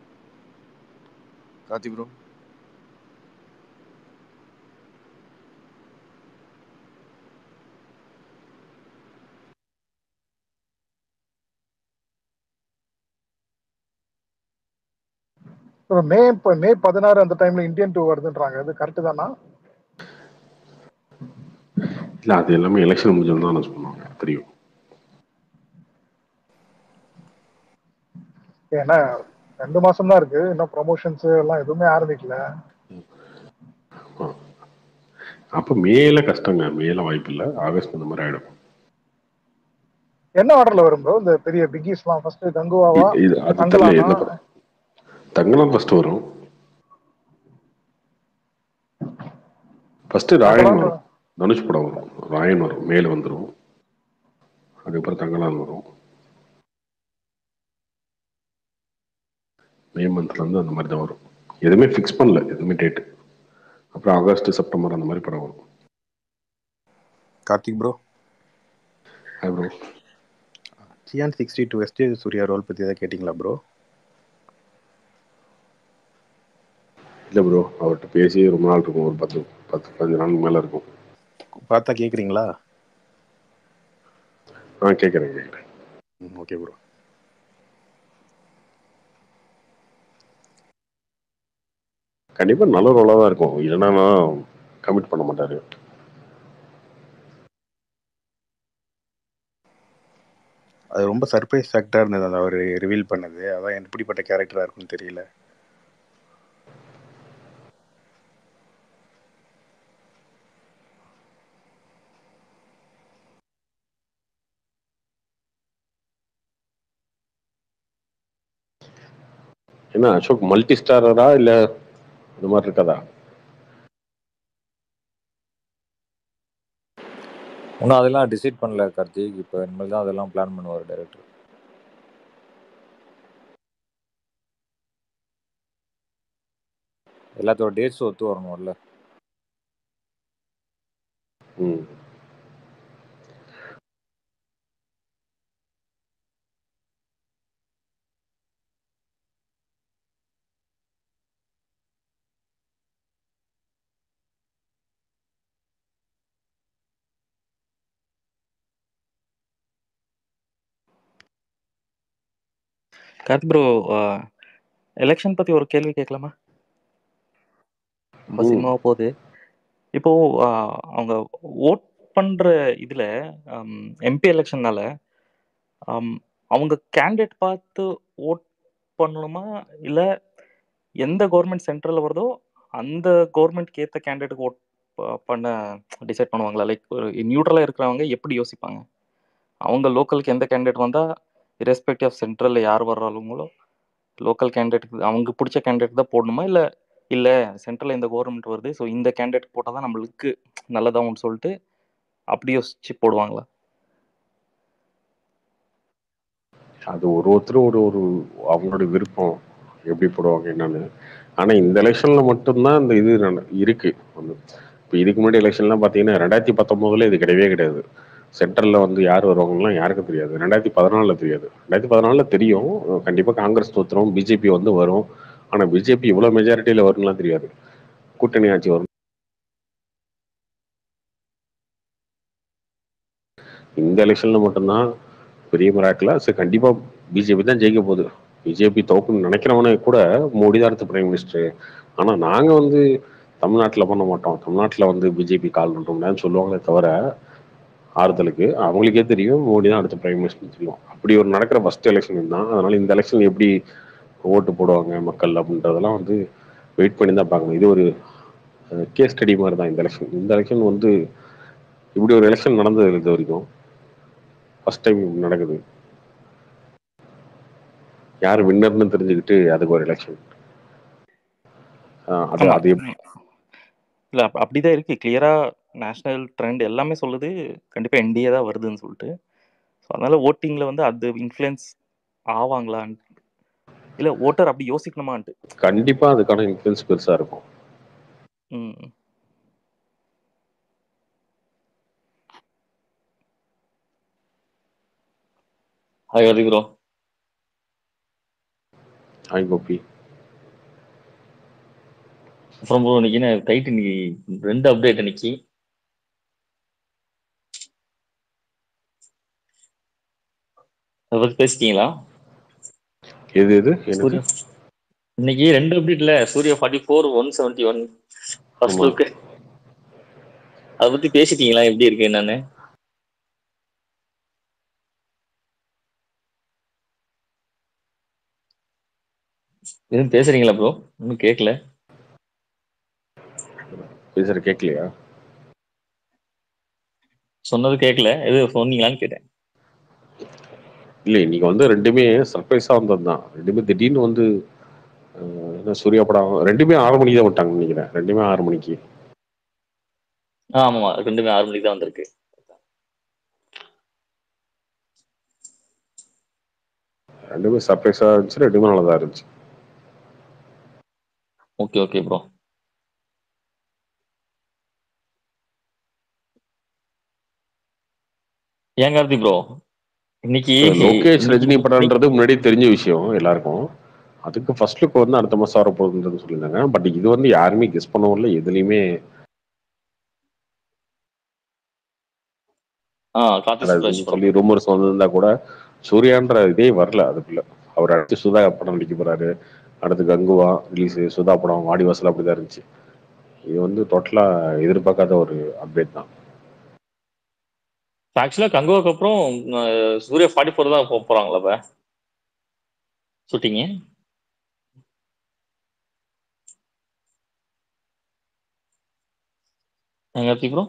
கார்த்தி ப்ரோ. மே 16 அந்த டைம்ல இந்தியன் 2 வருதுன்றாங்க, அது கரெக்ட் தானா? இல்லை, அது எல்லாமே எலெக்ஷன் முடிஞ்சோன்னு தான் சொன்னாங்க, தெரியும். ஏன்னா 2 மாசம் தான் இருக்கு, இன்னும் ப்ரொமோஷன்ஸ் எல்லாம் எதுவுமே ஆரம்பிக்கல. அப்போ மேல கஷ்டங்க, மேல வாய்ப்பு இல்லை, ஆகஸ்ட் அந்த மாதிரி ஆயிடும். என்ன ஆர்டர்ல வரும் ப்ரோ இந்த பெரிய பிக்கிஸ்லாம்? ஃபர்ஸ்ட் கங்குவாவா, இது அது தெரியல, தங்கலானா? என்ன படம்? தங்கலாம் ஃபர்ஸ்ட் வரும். ஃபர்ஸ்ட் ராயன் தங்கலான் வரும், தனுஷ் படம் வரும், ராயன் வரும், மேல வந்துடும். அதுக்கப்புறம் தங்கலான் வரும். மே மந்த்லேருந்து அந்த மாதிரி தான் வரும். எதுவுமே ஃபிக்ஸ் பண்ணல, எதுவுமே டேட்டு. அப்புறம் ஆகஸ்ட் செப்டம்பர் அந்த மாதிரி படம் வரும். Karthik bro, hi bro. Chiyaan 62 SJ Suryah role பற்றி எதாவது கேட்டிங்களா ப்ரோ? இல்லை ப்ரோ, அவர்கிட்ட பேசி ரொம்ப நாள் இருக்கும், ஒரு 10-15 நாளுக்கு மேலே இருக்கும். பார்த்தா கேட்குறீங்களா? கேட்குறேன். Okay bro. கண்டிப்பாக நல்ல ரோலாக தான் இருக்கும், இல்லைன்னா கமிட் பண்ண மாட்டார். அது ரொம்ப சர்ப்ரைஸ் ஃபேக்டராக இருந்தது அது அவர் ரிவீல் பண்ணது. அதான் எப்படிப்பட்ட கேரக்டராக இருக்குன்னு தெரியல. என்ன அசோக் மல்டி ஸ்டாரரா இல்லை இந்த மாதிரி இருக்காதா? இன்னும் அதெல்லாம் டிசைட் பண்ணல கார்த்திக். இப்போ இனிமேல் தான் அதெல்லாம் பிளான் பண்ணுவார் டைரக்டர். எல்லாத்தோட டேட்ஸ் ஒத்து வரணும்ல. ம். கார்த்தி ப்ரோ, எலெக்ஷன் பத்தி ஒரு கேள்வி கேட்கலாமா? ரொம்ப சினிமாவா போகுது. இப்போ அவங்க ஓட் பண்ற இதுல எம்பி எலெக்ஷன்னால அவங்க கேண்டிடேட் பார்த்து ஓட் பண்ணணுமா, இல்ல எந்த கவர்மெண்ட் சென்ட்ரல்ல வருதோ அந்த கவர்மெண்ட்க்கு ஏத்த கேண்டிடேட்டுக்கு ஓட் பண்ண டிசைட் பண்ணுவாங்களா? லைக் ஒரு நியூட்ரலா இருக்கிறவங்க எப்படி யோசிப்பாங்க? அவங்க லோக்கலுக்கு எந்த கேண்டிடேட் வந்தா இரஸ்பெக்டிவ் ஆஃப் சென்ட்ரல்ல யார் வர்றாங்களோ லோக்கல் கேண்டிடேட் அவங்க பிடிச்ச கேண்டிடேட் தான் போடணுமா, இல்ல இல்ல சென்ட்ரல்ல இந்த கவர்மெண்ட் வருது ஸோ இந்த கேண்டிடேட் போட்டால் தான் நம்மளுக்கு நல்லதாகும்னு சொல்லிட்டு அப்படி யோசிச்சு போடுவாங்களா? அது ஒருத்தரும் ஒரு அவங்களோட விருப்பம், எப்படி போடுவாங்க என்னன்னு. ஆனால் இந்த எலெக்ஷனில் மட்டும்தான் இந்த இது இருக்கு. இப்போ இதுக்கு முன்னாடி எலெக்ஷன்லாம் பார்த்தீங்கன்னா 2019 இது கிடையவே கிடையாது. சென்ட்ரலில் வந்து யார் வருவாங்கலாம் யாருக்கும் தெரியாது. 2014 தெரியாது. 2014 தெரியும், கண்டிப்பாக காங்கிரஸ் தோத்துரும், பிஜேபி வந்து வரும். ஆனால் பிஜேபி இவ்வளோ மெஜாரிட்டியில் வரும்லாம் தெரியாது. கூட்டணி ஆட்சி வரும். இந்த எலெக்ஷனில் மட்டும்தான் பெரிய மிராக்கில் சரி கண்டிப்பாக பிஜேபி தான் ஜெயிக்க போகுது. பிஜேபி தோக்குன்னு நினைக்கிறவனே கூட மோடி தான் அடுத்த பிரைம் மினிஸ்டர். ஆனால் நாங்கள் வந்து தமிழ்நாட்டில் பண்ண மாட்டோம், தமிழ்நாட்டில் வந்து பிஜேபி கால் பண்ணுறோம்னு சொல்லுவாங்களே தவிர ஆறுதலுக்கு அவங்களுக்கே தெரியும் மோடி தான் அடுத்த பிரைம் மினிஸ்டர்னு சொல்லுவோம். அப்படி ஒரு நடக்கிற ஃபர்ஸ்ட் எலெக்ஷன் தான். அதனால இந்த எலெக்ஷன் எப்படி ஓட்டு போடுவாங்க மக்கள் அப்படின்றதெல்லாம் வந்து வெயிட் பண்ணி தான் பார்க்கணும். இது ஒரு கேஸ் ஸ்டடி மாதிரி தான் இந்த எலெக்ஷன். இந்த எலெக்ஷன் வந்து இப்படி ஒரு எலெக்ஷன் நடந்தது இது வரைக்கும் ஃபர்ஸ்ட் டைம் நடக்குது. யார் வின்னர்னு தெரிஞ்சுக்கிட்டு அதுக்கு ஒரு எலெக்ஷன். அது ஆமா. அது இல்ல அப்படிதான் இருக்கு. கிளியரா நேஷனல் ட்ரெண்ட் எல்லாமே சொல்லுது கண்டிப்பா என்டிஏ தான் வருதுன்னு சொல்லிட்டு. ஸோ அதனால ஓட்டிங்ல வந்து அது இன்ஃப்ளூயன்ஸ் ஆவாங்களான்னு, இல்ல ஓட்டர் அப்படி யோசிக்கணுமான்ட்டு. கண்டிப்பா அதுக்கான இன்ஃப்ளூயன்ஸ் பெருசா இருக்கும். ம். Hi Hari bro. Hi Gopi. அப்புறம் ப்ரோ இன்னைக்கு என்ன டைட் இன்னைக்கு 2 அப்டேட் இன்னைக்கு. அதை பத்தி பேசிட்டீங்களா? எது எது எனக்கு சூர்யா இன்னைக்கு 2 அப்டேட்ல சூர்யா 44 171 ஃபர்ஸ்ட் ஆமா லுக். அதை பத்தி பேசிட்டீங்களா எப்படி இருக்கு என்னன்னு? எதுவும் பேசுறீங்களா ப்ரோ? இன்னும் கேட்கல. பேசுற கேட்கலையா? சொன்னது கேட்கல, எது சொன்னீங்களான்னு கேட்டேன். இல்லை இன்னைக்கு வந்து ரெண்டுமே சர்ப்ரைஸா வந்தது தான். ரெண்டுமே திடீர்னு வந்து என்ன சூர்யா படம் ரெண்டுமே 6 மணிக்கு தான் விட்டாங்கன்னு நினைக்கிறேன். ரெண்டுமே 6 மணிக்கு. ஆமாமா, 2மே 6 மணிக்கு தான் வந்திருக்கு. ரெண்டுமே சர்ப்ரைஸா இருந்துச்சு, ரெண்டுமே நல்லதா இருந்துச்சு. Okay okay bro. ஏன் கார்த்தி ப்ரோ இன்னைக்கு லோகேஷ் இன்னைக்கு ரஜினி இன்னைக்கு படம்ன்றது முன்னாடியே தெரிஞ்ச விஷயம் எல்லாருக்கும். அதுக்கு ஃபர்ஸ்ட் லுக் வந்து அடுத்த மாசம் வரப்போகுதுன்றது சொல்லியிருந்தாங்க. பட் இது வந்து யாருமே கெஸ் பண்ணவும் இல்லை, எதுலையுமே கார்த்தி சுப்ராஜ் படம். சொல்லி ரூமர்ஸ் வந்திருந்தா கூட சூர்யான்ற இதே வரல அதுக்குள்ள. அவர் அடுத்து சுதா படம் நடிக்க போறாரு, அடுத்து கங்குவா ரிலீஸ், சுதா படம் வாடி வாசல் அப்படிதான் இருந்துச்சு. இது வந்து டோட்டலா எதிர்பார்க்காத ஒரு அப்டேட் தான். ஆக்சுவலா கங்குவாக்கு அப்புறம் சூர்யா 44 தான் போறாங்களா இப்ப ஷூட்டிங்கு? கார்த்தி ப்ரோ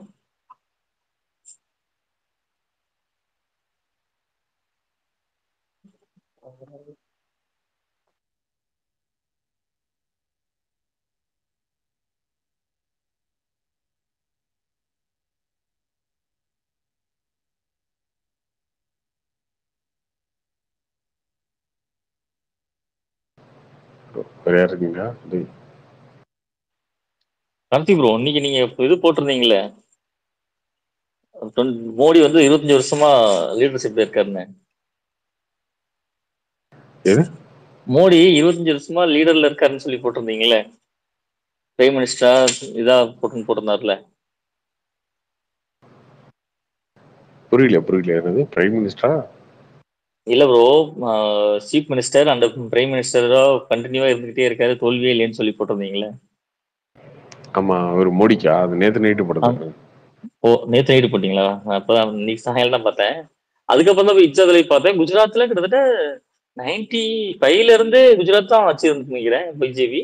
வேற யார் இருக்கீங்களா? கார்த்தி ப்ரோ இன்னைக்கு நீங்க இது போட்டிருந்தீங்கல்ல, மோடி வந்து 25 வருஷமா லீடர்ஷிப்ல இருக்காருன்னு. எது மோடி 25 வருஷமா லீடர்ல இருக்காருன்னு சொல்லி போட்டிருந்தீங்கல்ல, பிரைம் மினிஸ்டரா இதா போட்டிருந்தாருல. புரியல என்னது பிரைம் மினிஸ்டரா? இல்ல bro, chief minister and prime மினிஸ்டரா கண்டினியூவா இருந்துகிட்டே இருக்காரு, தோல்வியே இல்லைன்னு சொல்லி போட்டிருந்தீங்களே. ஆமா அவர் மோடிக்கா? அது நேத்து நைட்டு படுத்தாரு. ஓ நேற்று நைட்டு போட்டீங்களா? நான் இப்பதான் இன்னைக்கு சாயங்காலம் தான் பார்த்தேன். அதுக்கப்புறம் தான் போய் இச்சாதலை பார்த்தேன். குஜராத்ல கிட்டத்தட்ட 95ல இருந்து குஜராத் தான் ஆட்சி இருந்து நினைக்கிறேன் பிஜேபி.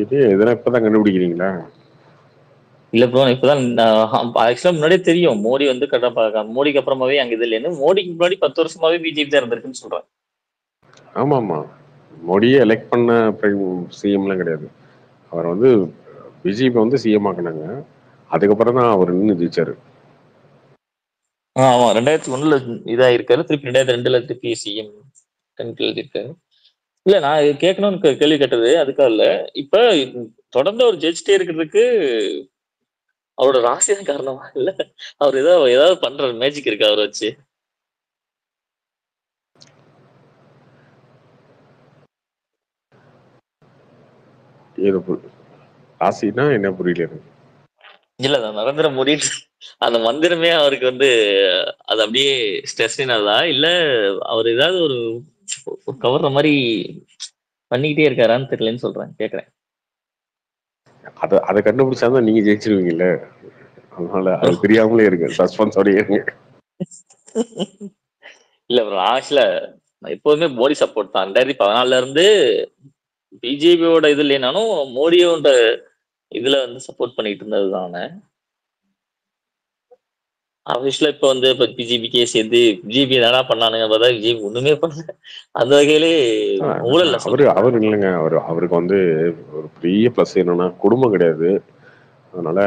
இது இதெல்லாம் இப்பதான் கண்டுபிடிக்கிறீங்களா? இல்ல ப்ரோ, இப்பதான் ஆக்சுவலா முன்னாடியே தெரியும் மோடி வந்து மோடிக்கு அப்புறமாவே அங்க இது இல்லைன்னு. மோடிக்கு முன்னாடி 10 வருஷமாவே பிஜேபி தான் இருந்திருக்குன்னு சொல்றேன். ஆமா மோடியே எலெக்ட் பண்ண சிஎம்லாம் கிடையாது. அவர் வந்து பிஜேபி வந்து சிஎம் ஆக்குனாங்க, அதுக்கப்புறம் தான் அவர் நின்று ஜெயிச்சாரு. ஆமா 2001ல இதா இருக்காரு, திருப்பி 2002ல திருப்பி சிஎம் இருக்காரு. இல்ல நான் கேட்கணும்னு கேள்வி கேட்டது அதுக்காக இல்ல. இப்ப தொடர்ந்து அவர் ஜெயிச்சுட்டே இருக்கிறதுக்கு அவரோட ராசிதான் காரணமா இல்ல அவர் ஏதாவது பண்ற மேஜிக் இருக்கு அவரை வச்சு? ராசினா என்ன புரியல எனக்கு. இல்ல நரேந்திர மோடி அந்த மந்திரமே அவருக்கு வந்து அது அப்படியே ஸ்ட்ரெஸ்ஸா இல்ல அவர் ஏதாவது ஒரு கவர்ற மாதிரி பண்ணிக்கிட்டே இருக்காரான்னு தெரியலன்னு சொல்றேன், கேக்குறேன். அதை கண்டுபிடிச்சாதான் நீங்க ஜெயிச்சிருவீங்கல்ல, அதனால அது தெரியாமலே இருக்கு, சஸ்பென்ஸோடய இருங்க. இல்ல ப்ரோ, ஆக்சுவலா நான் எப்போதுமே மோடி சப்போர்ட் தான். 2014ல இருந்து பிஜேபியோட இது இல்லைனாலும் மோடியோட இதுல வந்து சப்போர்ட் பண்ணிட்டு இருந்தது தானே. ஆப்வியஸ்லா இப்ப வந்து இப்ப பிஜேபிக்கே சேர்ந்து பிஜேபி என்னடா பண்ணானுங்க பார்த்தா பிஜேபி ஒண்ணுமே பண்ணல. அந்த வகையிலே ஊழல்ல அவர் இல்லைங்க, அவருக்கு வந்து ஒரு பெரிய பிளஸ் என்னன்னா குடும்பம் கிடையாது. அதனால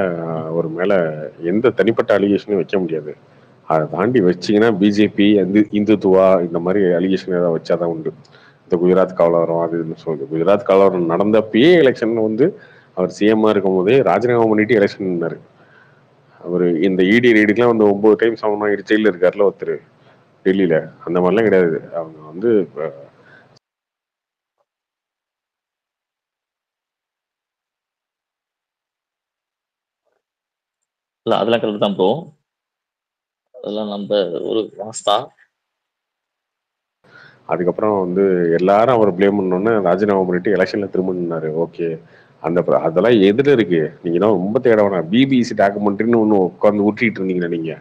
அவர் மேல எந்த தனிப்பட்ட அலிகேஷனும் வைக்க முடியாது. அதை தாண்டி வச்சிங்கன்னா பிஜேபி இந்துத்துவா இந்த மாதிரி அலிகேஷன் ஏதாவது வச்சாதான் உண்டு. இந்த குஜராத் கலவரம் அது இதுன்னு சொல்லுது. குஜராத் கலவரம் நடந்தப்பயே எலெக்ஷன்ல வந்து அவர் சிஎம்மா இருக்கும் போதே ராஜினாமா பண்ணிட்டு எலெக்ஷன் நின்னாரு. அவர் இந்த இடி ரெய்டுக்கெல்லாம் வந்து 9 டைம் சமமாயிட்டு ஜெயிலில் இருக்காருல ஒருத்தர் டெல்லியில, அந்த மாதிரிலாம் கிடையாது. அவங்க வந்து இல்ல அதெல்லாம் கரெக்ட் தான் ப்ரோ. அதெல்லாம் நம்ம ஒரு வாஸ்தா. அதுக்கப்புறம் வந்து எல்லாரும் அவர் ப்ளேம் பண்ணோன்னே ராஜினாமா பண்ணிட்டு எலெக்ஷன்ல திரும்ப நின்னாரு. ஓகே, அதெல்லாம் எதிர இருக்கு. நீங்க தான் ரொம்ப தேட வேணாம். பிபிசி டாக்குமெண்ட்ரின்னு ஒன்று உட்காந்து ஊற்றிட்டு இருந்தீங்களா நீங்க?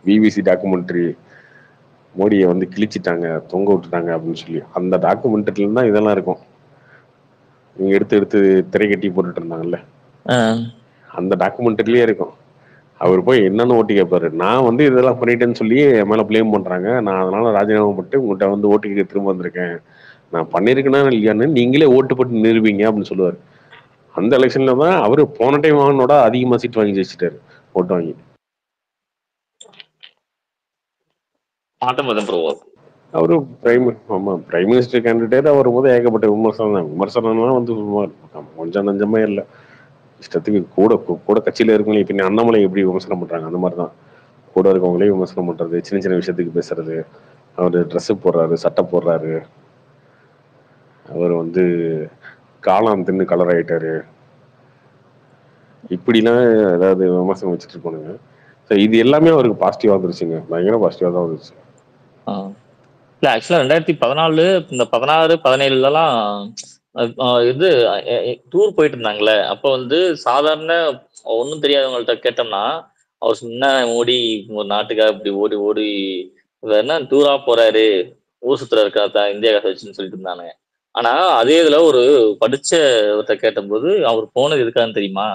பிபிசி டாக்குமெண்ட்ரி மோடியை வந்து கிழிச்சிட்டாங்க, தொங்க விட்டுட்டாங்க அப்படின்னு சொல்லி, அந்த டாக்குமெண்ட்ரில தான் இதெல்லாம் இருக்கும். நீங்க எடுத்து எடுத்து திரை கட்டி போட்டுட்டு இருந்தாங்கல்ல, அந்த டாக்குமெண்ட்ரிலேயே இருக்கும். அவர் போய் என்னன்னு ஓட்டு கேட்பாரு. நான் வந்து இதெல்லாம் பண்ணிட்டேன்னு சொல்லி என் மேல பிளேம் பண்றாங்க, நான் அதனால ராஜினாமா பண்ணிட்டு உங்கள்கிட்ட வந்து ஓட்டு கேட்க திரும்ப வந்திருக்கேன், நான் பண்ணிருக்கேன்னா இல்லையான்னு நீங்களே ஓட்டு போட்டு நிறுவீங்க அப்படின்னு சொல்லுவாரு. அந்த எலெக்ஷன்ல தான் அவரு போன டைம் வாங்கினோட அதிகமா சீட் வாங்கி ஜெயிச்சிட்டாரு, ஓட்டு வாங்கி. அவரு பிரைம் மினிஸ்டர் கேண்டிடேட் வரும்போது ஏகப்பட்ட விமர்சனம் தான். விமர்சனம்லாம் வந்து கொஞ்சம் நஞ்சமே இல்லை. இஷ்டத்துக்கு கூட கூட கட்சியில இருக்கவங்க இப்ப அண்ணாமலை எப்படி விமர்சனம் பண்றாங்க அந்த மாதிரிதான் கூட இருக்கவங்களே விமர்சனம் பண்றது, சின்ன சின்ன விஷயத்துக்கு பேசுறது. அவரு ட்ரெஸ் போடுறாரு, சட்டை போடுறாரு, அவர் வந்து காளான் தின்னு கலர் ஆயிட்டாரு, இப்படிலாம் ஏதாவது விமர்சனம் வச்சுட்டு இருப்பானுங்க. இது எல்லாமே அவருக்கு பாசிட்டிவா வந்துருச்சுங்க, பயங்கர பாசிட்டிவா தான் வந்துருச்சு. இல்ல ஆக்சுவலா 2014 இந்த 16 17 இது டூர் போயிட்டு இருந்தாங்கல்ல, அப்ப வந்து சாதாரண ஒன்றும் தெரியாதவங்கள்ட்ட கேட்டோம்னா அவர் சொன்ன மோடி ஒரு நாட்டுக்காக இப்படி ஓடி ஓடி என்ன டூரா போறாரு, ஊர் சுத்துறா இருக்கா இந்தியா காசை வச்சுன்னு சொல்லிட்டு இருந்தாங்க. ஆனா அதே இதுல ஒரு படிச்சவர்கிட்ட கேட்டபோது அவர் போனது எதுக்கான்னு தெரியுமா?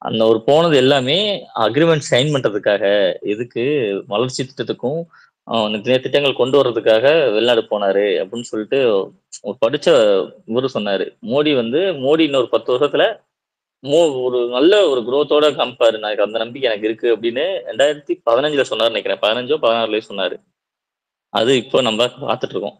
அந்த ஒரு போனது எல்லாமே அக்ரிமெண்ட் சைன் பண்றதுக்காக, எதுக்கு வளர்ச்சி திட்டத்துக்கும் நிறைய திட்டங்கள் கொண்டு வர்றதுக்காக வெளிநாடு போனாரு அப்படின்னு சொல்லிட்டு ஒரு படிச்ச இவரு சொன்னாரு. மோடி இன்னொரு 10 வருஷத்துல ஒரு நல்ல ஒரு குரோத்தோட காமிப்பாரு, எனக்கு அந்த நம்பிக்கை எனக்கு இருக்கு அப்படின்னு 2015 சொன்னாரு நினைக்கிறேன். 15 16 சொன்னாரு. அது இப்போ நம்ம பார்த்துட்டு இருக்கோம்.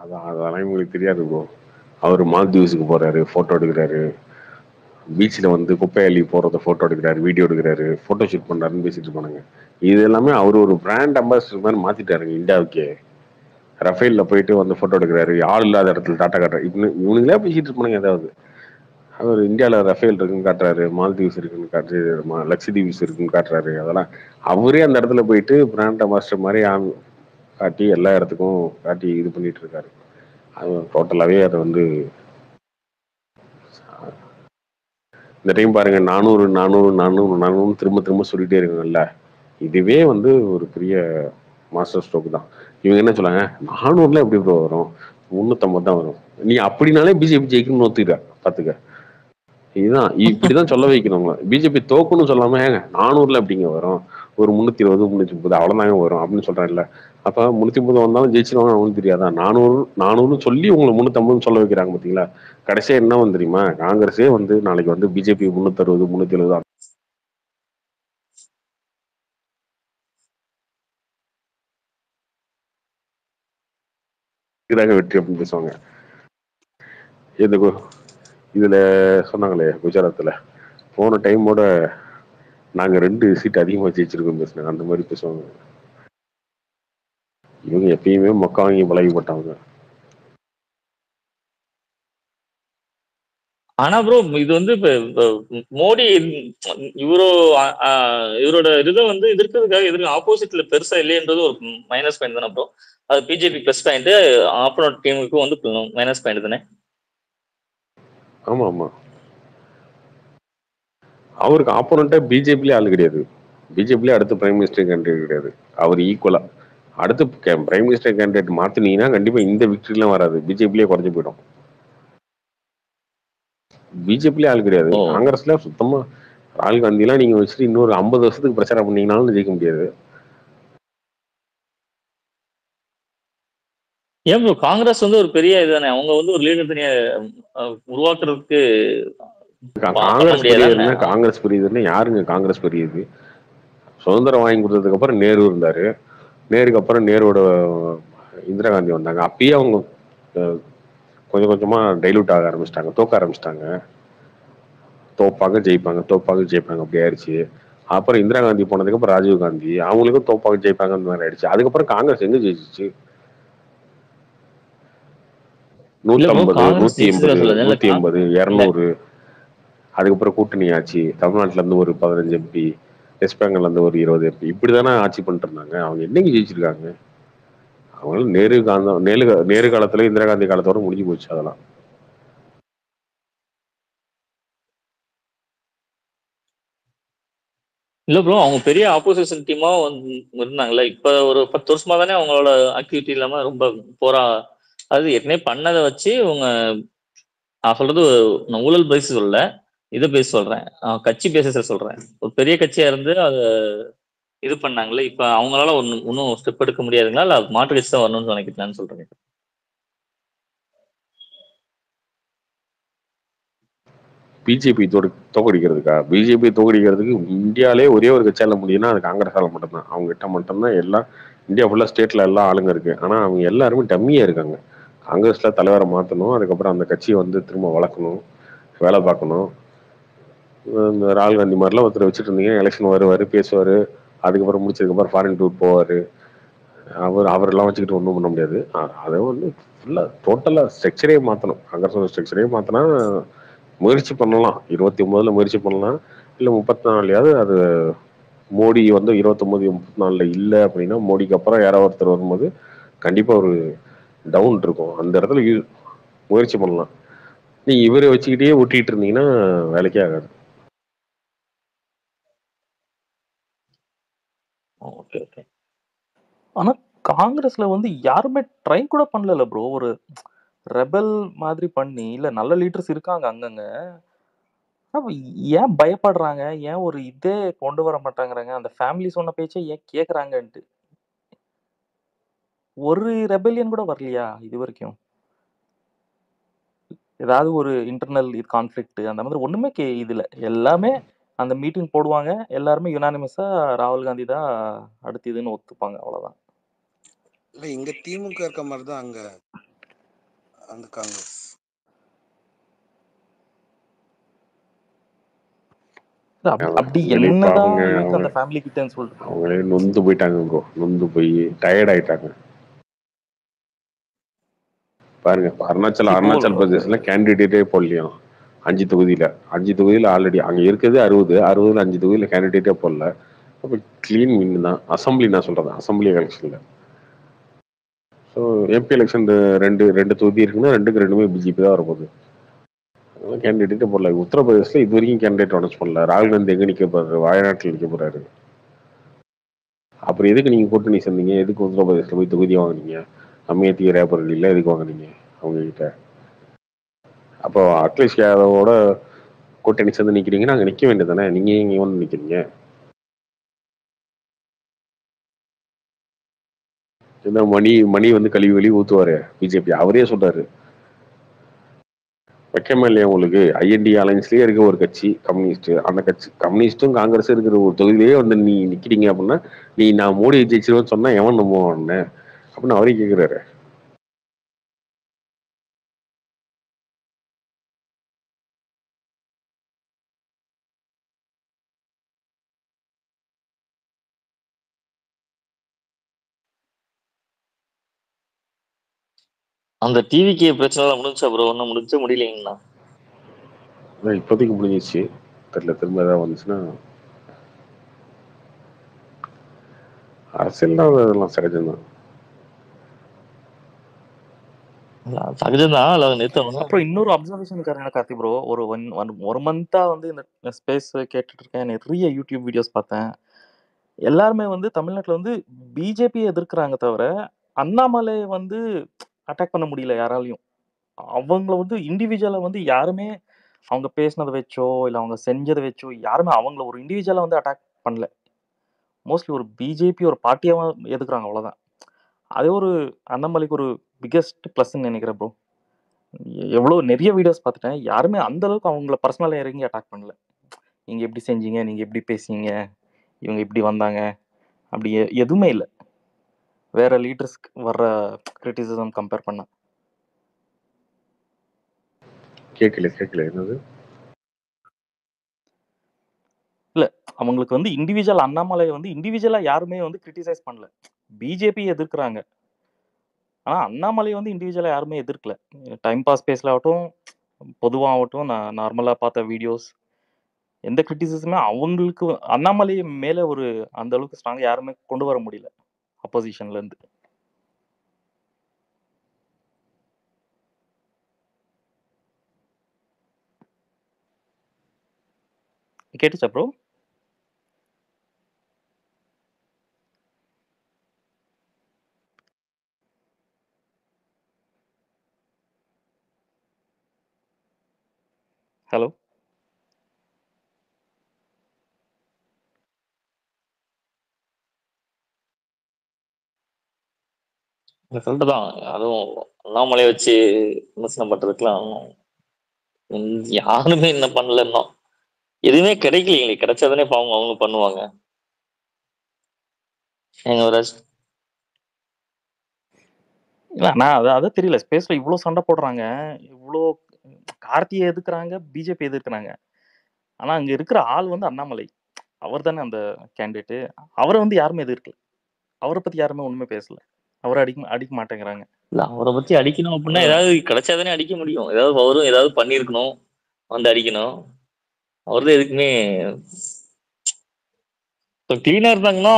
அதெல்லாம் உங்களுக்கு தெரியாது ப்ரோ. அவர் மால்தீவ்ஸுக்கு போறாரு, போட்டோ எடுக்கிறாரு, பீச்சில் வந்து குப்பை அள்ளி போறத போட்டோ எடுக்கிறாரு, வீடியோ எடுக்கிறாரு, போட்டோ ஷூட் பண்றாருன்னு பேசிட்டு இருப்பானுங்க. இது எல்லாமே அவர் ஒரு பிராண்ட் அம்பாசிடர் மாதிரி மாத்திட்டாருங்க இந்தியாவுக்கே. ரஃபேல்ல போயிட்டு வந்து போட்டோ எடுக்கிறாரு, ஆள் இல்லாத இடத்துல டாட்டா காட்டுறாரு, இவனுங்களே பேசிட்டு இருப்பானுங்க. ஏதாவது அவர் இந்தியாவில் ரஃபேல் இருக்குன்னு காட்டுறாரு, மால்தீவ்ஸ் இருக்குன்னு காட்டுறாரு, லட்சதீவ்ஸ் இருக்குன்னு காட்டுறாரு. அதெல்லாம் அவரே அந்த இடத்துல போயிட்டு பிராண்ட் அம்பாசிடர் மாதிரி காட்டி எல்லா இடத்துக்கும் காட்டி இது பண்ணிட்டு இருக்காரு. அது டோட்டலாவே அதை வந்து இந்த டைம் பாருங்க 400 400 400 400 திரும்ப திரும்ப சொல்லிட்டே இருக்காங்கல்ல, இதுவே வந்து ஒரு பெரிய மாஸ்டர் ஸ்ட்ரோக் தான். இவங்க என்ன சொல்லாங்க, 400ல எப்படி ப்ரோ வரும், 350 தான் வரும், நீ அப்படினாலே பிஜேபி ஜெயிக்கணும்னு ஒத்துக்க பாத்துக்க. இதுதான் இப்படிதான் சொல்ல வைக்கணும். பிஜேபி தோக்குன்னு சொல்லாம 400ல எப்படிங்க வரும், ஒரு 320 330 அவ்வளவுதாங்க வரும் அப்படின்னு சொல்றேன்ல. அப்ப 330 வந்தாலும் ஜெயிச்சிருவாங்க அவங்களுக்கு தெரியாதா? 400 சொல்லி உங்களை 350 சொல்ல வைக்கிறாங்க பாத்தீங்களா. கடைசியா என்ன வந்து தெரியுமா, காங்கிரஸே வந்து நாளைக்கு வந்து பிஜேபி 360 370 வெற்றி அப்படின்னு பேசுவாங்க. இதுல சொன்னாங்களே குஜராத்ல போன டைமோட நாங்க 2 சீட் அதிகமா ஜெயிச்சிருக்கோம் பேசுனாங்க, அந்த மாதிரி பேசுவாங்க. இவங்க எப்பயுமே மொக்க வாங்கி பழகிப்பட்டவங்க. ஆனா ப்ரோ இது வந்து இப்ப மோடி இவரோட இது வந்து எதிர்க்கிறதுக்காக எதிர்க்க ஆப்போசிட்ல பெருசா இல்லைன்றது ஒரு மைனஸ் பாயிண்ட் தானே ப்ரோ? அது பிஜேபி பிளஸ் பாயிண்ட், ஆப்போனன்ட் டீமுக்கு வந்து மைனஸ் பாயிண்ட் தானே? ஆமா ஆமா, அவருக்கு ஆப்போனண்டா பிஜேபிலே ஆளு கிடையாது. பிஜேபிலே அடுத்த பிரைம் மினிஸ்டர் கேண்டிடேட் கிடையாது. அவர் ஈக்குவலா அடுத்து பிரைம் மினிஸ்டர் கேண்டிடேட் மாத்தினீங்கன்னா கண்டிப்பா இந்த விக்டரிலாம் வராது, பிஜேபிலே குறைஞ்சு போயிடும். பிஜேபிலே ஆள் கிடையாது. காங்கிரஸ்ல சுத்தமா ராகுல் காந்தி எல்லாம் நீங்க வச்சுட்டு இன்னொரு 50 வருஷத்துக்கு பிரச்சாரம் பண்ணீங்கன்னாலும் ஜெயிக்க முடியாது. ஏன் ப்ரோ காங்கிரஸ் வந்து ஒரு பெரிய இதுதானே, அவங்க வந்து ஒரு லீடர் தனியா உருவாக்குறதுக்கு காங்கிரஸ் பெரியதுன்னா காங்கிரஸ் பெரியதுன்னா யாருங்க காங்கிரஸ் பெரியது? சுதந்திரம் வாங்கி கொடுத்ததுக்கு அப்புறம் நேரு இருந்தாரு, நேருக்கு அப்புறம் நேருவோட இந்திரா காந்தி வந்தாங்க. அப்பயே அவங்க கொஞ்சம் கொஞ்சமா டைலூட் ஆக ஆரம்பிச்சிட்டாங்க, தோக்க ஆரம்பிச்சிட்டாங்க. தோப்பாக ஜெயிப்பாங்க தோப்பாக ஜெயிப்பாங்க அப்படி ஆயிடுச்சு. அப்புறம் இந்திரா காந்தி போனதுக்கு அப்புறம் ராஜீவ் காந்தி, அவங்களுக்கும் தோப்பாங்க ஜெயிப்பாங்க அந்த மாதிரி ஆயிடுச்சு. அதுக்கப்புறம் காங்கிரஸ் எங்க ஜெயிச்சிச்சு? இல்ல ப்ரோ 150, காங்கிரஸ் ஜெயிச்சதுக்காக 180, சொல்லுது இல்ல 180, இல்ல 200. அதுக்கப்புறம் கூட்டணி ஆட்சி. தமிழ்நாட்டுல இருந்து ஒரு 15 எம்பி, வெஸ்ட் பெங்கால்ல இருந்து ஒரு 20 எம்பி, இப்படிதானே ஆட்சி பண்ணிட்டு இருந்தாங்க. அவங்க என்னைக்கு ஜெயிச்சிருக்காங்க? அவங்களும் நேரு காலத்துல இந்திரா காந்தி காலத்தோட முடிஞ்சு போச்சு அதெல்லாம். இல்ல ப்ரோ அவங்க பெரிய ஆப்போசிஷன் டீமா வந்து இருந்தாங்கல்ல. இப்ப ஒரு 10 வருஷமா தானே அவங்களோட ஆக்டிவிட்டி இல்லாம ரொம்ப போரா. அது ஏற்கனவே பண்ணதை வச்சு உங்க நான் சொல்றது நான் ஊழல் பேசி சொல்லல, இதை பேசி சொல்றேன், கட்சி பேச சொல்றேன். ஒரு பெரிய கட்சியா இருந்து அதை இது பண்ணாங்களே, இப்ப அவங்களால இன்னும் ஸ்டெப் எடுக்க முடியாதுங்களா, இல்ல மாற்று கட்சி தான் வரணும்னு நினைக்கிறேன்னு சொல்றேன். பிஜேபி தோக்கடிக்கிறதுக்கா? பிஜேபி தோக்கடிக்கிறதுக்கு இந்தியாவிலே ஒரே ஒரு கட்சியால முடியும்னா அது காங்கிரஸால மட்டும்தான். அவங்க கிட்ட மட்டும்தான் எல்லாம் இந்தியா ஃபுல்லா ஸ்டேட்ல எல்லாம் ஆளுங்க இருக்கு. ஆனா அவங்க எல்லாருமே டம்மியா இருக்காங்க. காங்கிரஸ்ல தலைவரை மாற்றணும், அதுக்கப்புறம் அந்த கட்சியை வந்து திரும்ப வளர்க்கணும், வேலை பார்க்கணும். இந்த ராகுல் காந்தி மாதிரிலாம் ஒருத்தர் வச்சுட்டு இருந்தீங்க, எலெக்ஷன் வருவார், பேசுவார், அதுக்கப்புறம் முடிச்சதுக்கப்புறம் ஃபாரின் டூர் போவார். அவரெல்லாம் வச்சுக்கிட்டு ஒன்றும் பண்ண முடியாது. அதை வந்து ஃபுல்லாக டோட்டலாக ஸ்ட்ரக்சரே மாற்றணும். காங்கிரஸோட ஸ்ட்ரக்சரே மாற்றினா முயற்சி பண்ணலாம். 29ல் முயற்சி பண்ணலாம், இல்லை 34லையாவது. அது மோடி வந்து 29, 34ல் இல்லை அப்படின்னா மோடிக்கு அப்புறம் யாராவது ஒருத்தர் வரும்போது கண்டிப்பாக ஒரு டவுன் இருக்கும். அந்த இடத்துல முயற்சி பண்ணலாம். நீ இவரை வச்சுக்கிட்டே ஒட்டிட்டு இருந்தீங்கன்னா வேலைக்கே ஆகாது. Okay okay. ஆனா காங்கிரஸ்ல வந்து யாருமே ட்ரை கூட பண்ணல ப்ரோ. ஒரு ரெபல் மாதிரி பண்ணி, இல்ல நல்ல லீடர்ஸ் இருக்காங்க அங்கங்க. ஏன் பயப்படுறாங்க? ஏன் ஒரு இதே கொண்டு வர மாட்டாங்கறாங்க? அந்த ஃபேமிலி சொன்ன பேச்சை ஏன் கேக்குறாங்கன்ட்டு. ஒரு ரெபெல்லியன் கூட வரலையா இது வரைக்கும்? ஏதாவது ஒரு இன்டர்னல் கான்ஃப்ளிக்ட் அந்த மாதிரி ஒண்ணுமே இதுல எல்லாமே அந்த மீட்டிங் போடுவாங்க, எல்லாருமே யுனானிமஸா ராகுல் காந்தி தான் அடுத்து இதுன்னு ஒத்துப்பாங்க, அவ்வளவுதான். இல்ல இங்க திமுக இருக்க மாதிரி தான் அங்க அந்த காங்கிரஸ். அப்படி என்னதான் இருக்கு அந்த ஃபேமிலி கிட்டன்னு சொல்லிட்டு அவங்களே நொந்து போயிட்டாங்க ப்ரோ. நொந்து போய் டயர்ட் ஆயிட்டாங்க. பாருங்க, அருணாச்சல் பிரதேசல கேண்டிடேட்டே போடலையும் 5 தொகுதியில ஆல்ரெடி அங்க இருக்கிறது 60, 5 தொகுதியில கேண்டிடேட்டே போடல. அப்ப கிளீன் வின் தான். அசம்பிளி நான் சொல்றேன், அசம்பிளி எலெக்ஷன்ல. ஸோ எம்பி எலெக்ஷன் ரெண்டு தொகுதி இருக்குன்னா 2மே பிஜேபி தான் வரப்போகுது. கேண்டிடேட்டே போடல. உத்தரப்பிரதேசல இது வரைக்கும் கேண்டிடேட் அனௌன்ஸ் பண்ணல. ராகுல் காந்தி எங்க நிக்க போறாரு? வயநாட்டில் நிக்க போறாரு. அப்புறம் எதுக்கு நீங்க கூட்டணி சேர்ந்தீங்க? எதுக்கு உத்தரப்பிரதேசல போய் தொகுதி வாங்குனீங்க? அமேத்தி ரேபரேலியில் எதுக்கு வாங்குனீங்க அவங்க கிட்ட? அப்போ அகிலேஷ் யாதவோட கூட்டணி சேர்ந்து நிக்கிறீங்கன்னா அங்க நிக்க வேண்டியது தானே. நீங்க இங்க வந்து நிக்கிறீங்க. இந்த மணி வந்து கழுவி ஊத்துவாரு பிஜேபி. அவரே சொல்றாரு, வைக்கமே இல்லையா உங்களுக்கு? ஐஎன்டி அலைன்ஸ்லயே இருக்க ஒரு கட்சி கம்யூனிஸ்ட், அந்த கட்சி கம்யூனிஸ்டும் காங்கிரஸும் இருக்கிற ஒரு தொகுதியிலேயே வந்து நீ நிக்கிறீங்க அப்படின்னா நான் மோடி ஜெயிச்சிருவேன்னு சொன்னா எவன் நம்புவான் அப்படின்னு அவரே கேட்கிறாரு. அந்த டிவிக்கு பிரச்சனை முடிஞ்சா ப்ரோ? ஒன்னும் முடியலைங்களா? இப்போதைக்கு முடிஞ்சிச்சு. தெரியல, திரும்ப ஏதாவது வந்துச்சுன்னா. அரசியல் அதெல்லாம் சகஜம்தான். அப்புறம் இன்னொரு அப்சர்வேஷன் இருக்காரு கார்த்தி ப்ரோ. ஒரு மந்தா வந்து இந்த ஸ்பேஸ் கேட்டுட்டு இருக்கேன். நிறைய யூடியூப் வீடியோஸ் பார்த்தேன். எல்லாருமே வந்து தமிழ்நாட்டுல வந்து பிஜேபியை எதிர்க்கிறாங்க தவிர அண்ணாமலை வந்து அட்டாக் பண்ண முடியல யாராலையும். அவங்கள வந்து இண்டிவிஜுவலா வந்து யாருமே அவங்க பேசினதை வச்சோ இல்ல அவங்க செஞ்சதை வச்சோ யாருமே அவங்கள ஒரு இண்டிவிஜுவலா வந்து அட்டாக் பண்ணல. மோஸ்ட்லி ஒரு பிஜேபி ஒரு பார்ட்டியாவா எதுக்குறாங்க, அவ்வளவுதான். அதே ஒரு அண்ணாமலைக்கு ஒரு பிகெஸ்ட் பிளஸ்ன்னு நினைக்கிறேன் ப்ரோ. எவ்வளவு நிறைய வீடியோஸ் பார்த்துட்டேன். யாருமே அந்த அளவுக்கு அவங்கள பர்சனலா இறங்கி அட்டாக் பண்ணல. நீங்க எப்படி செஞ்சீங்க, நீங்க எப்படி பேசுனீங்க, இவங்க இப்படி வந்தாங்க, அப்படி எதுவுமே இல்லை. வேற லீடர்ஸ்க்கு வர்ற கிரிட்டிசிசம் கம்பேர் பண்ண கேட்கல என்னது? இல்ல அவங்களுக்கு வந்து இண்டிவிஜுவல் அண்ணாமலை வந்து இண்டிவிஜுவலா யாருமே வந்து கிரிட்டிசைஸ் பண்ணல. பிஜேபி எதிர்க்கிறாங்க. ஆனா அண்ணாமலை வந்து இண்டிவிஜுவலா யாருமே எதிர்க்கல. டைம் பாஸ் பேஸ்ல ஆகட்டும், பொதுவாகட்டும், நான் நார்மலா பார்த்த வீடியோஸ் எந்த கிரிட்டிசிசமே அவங்களுக்கு அண்ணாமலை மேல ஒரு அந்த அளவுக்கு ஸ்ட்ராங்கா யாருமே கொண்டு வர முடியல அப்போசிஷன்ல இருந்து. கேட்டுச்சா ப்ரோ? ஹலோ? சொல்லிட்டு தான் அதுவும் அண்ணாமலையை வச்சு விமர்சனம் பண்றதுக்குலாம் யாருமே என்ன பண்ணல இன்னும். எதுவுமே கிடைக்கலைங்களே, கிடைச்சாதானே பாவம் அவங்க பண்ணுவாங்க. எங்க ஒரு இல்ல நான் அதான் தெரியல. ஸ்பேஸ்ல இவ்ளோ சண்டை போடுறாங்க. இவ்ளோ கார்த்தியை எதிர்க்கிறாங்க, பிஜேபி எதிர்க்கிறாங்க. ஆனா அங்க இருக்கிற ஆள் வந்து அண்ணாமலை. அவர் தானே அந்த கேண்டிடேட். அவரை வந்து யாருமே எதிர்க்கல. அவரை பத்தி யாருமே ஒண்ணுமே பேசல. அவரை அடிக்க மாட்டேங்கிறாங்க. இல்ல அவரை பத்தி அடிக்கணும் அப்படின்னா அதான். ஏதாவது கிடைச்சாதானே அடிக்க முடியும். ஏதாவது அவரும் ஏதாவது பண்ணியிருக்கணும், வந்து அடிக்கணும். அவர்தான் எதுக்குமே கிளீனா இருந்தாங்கன்னா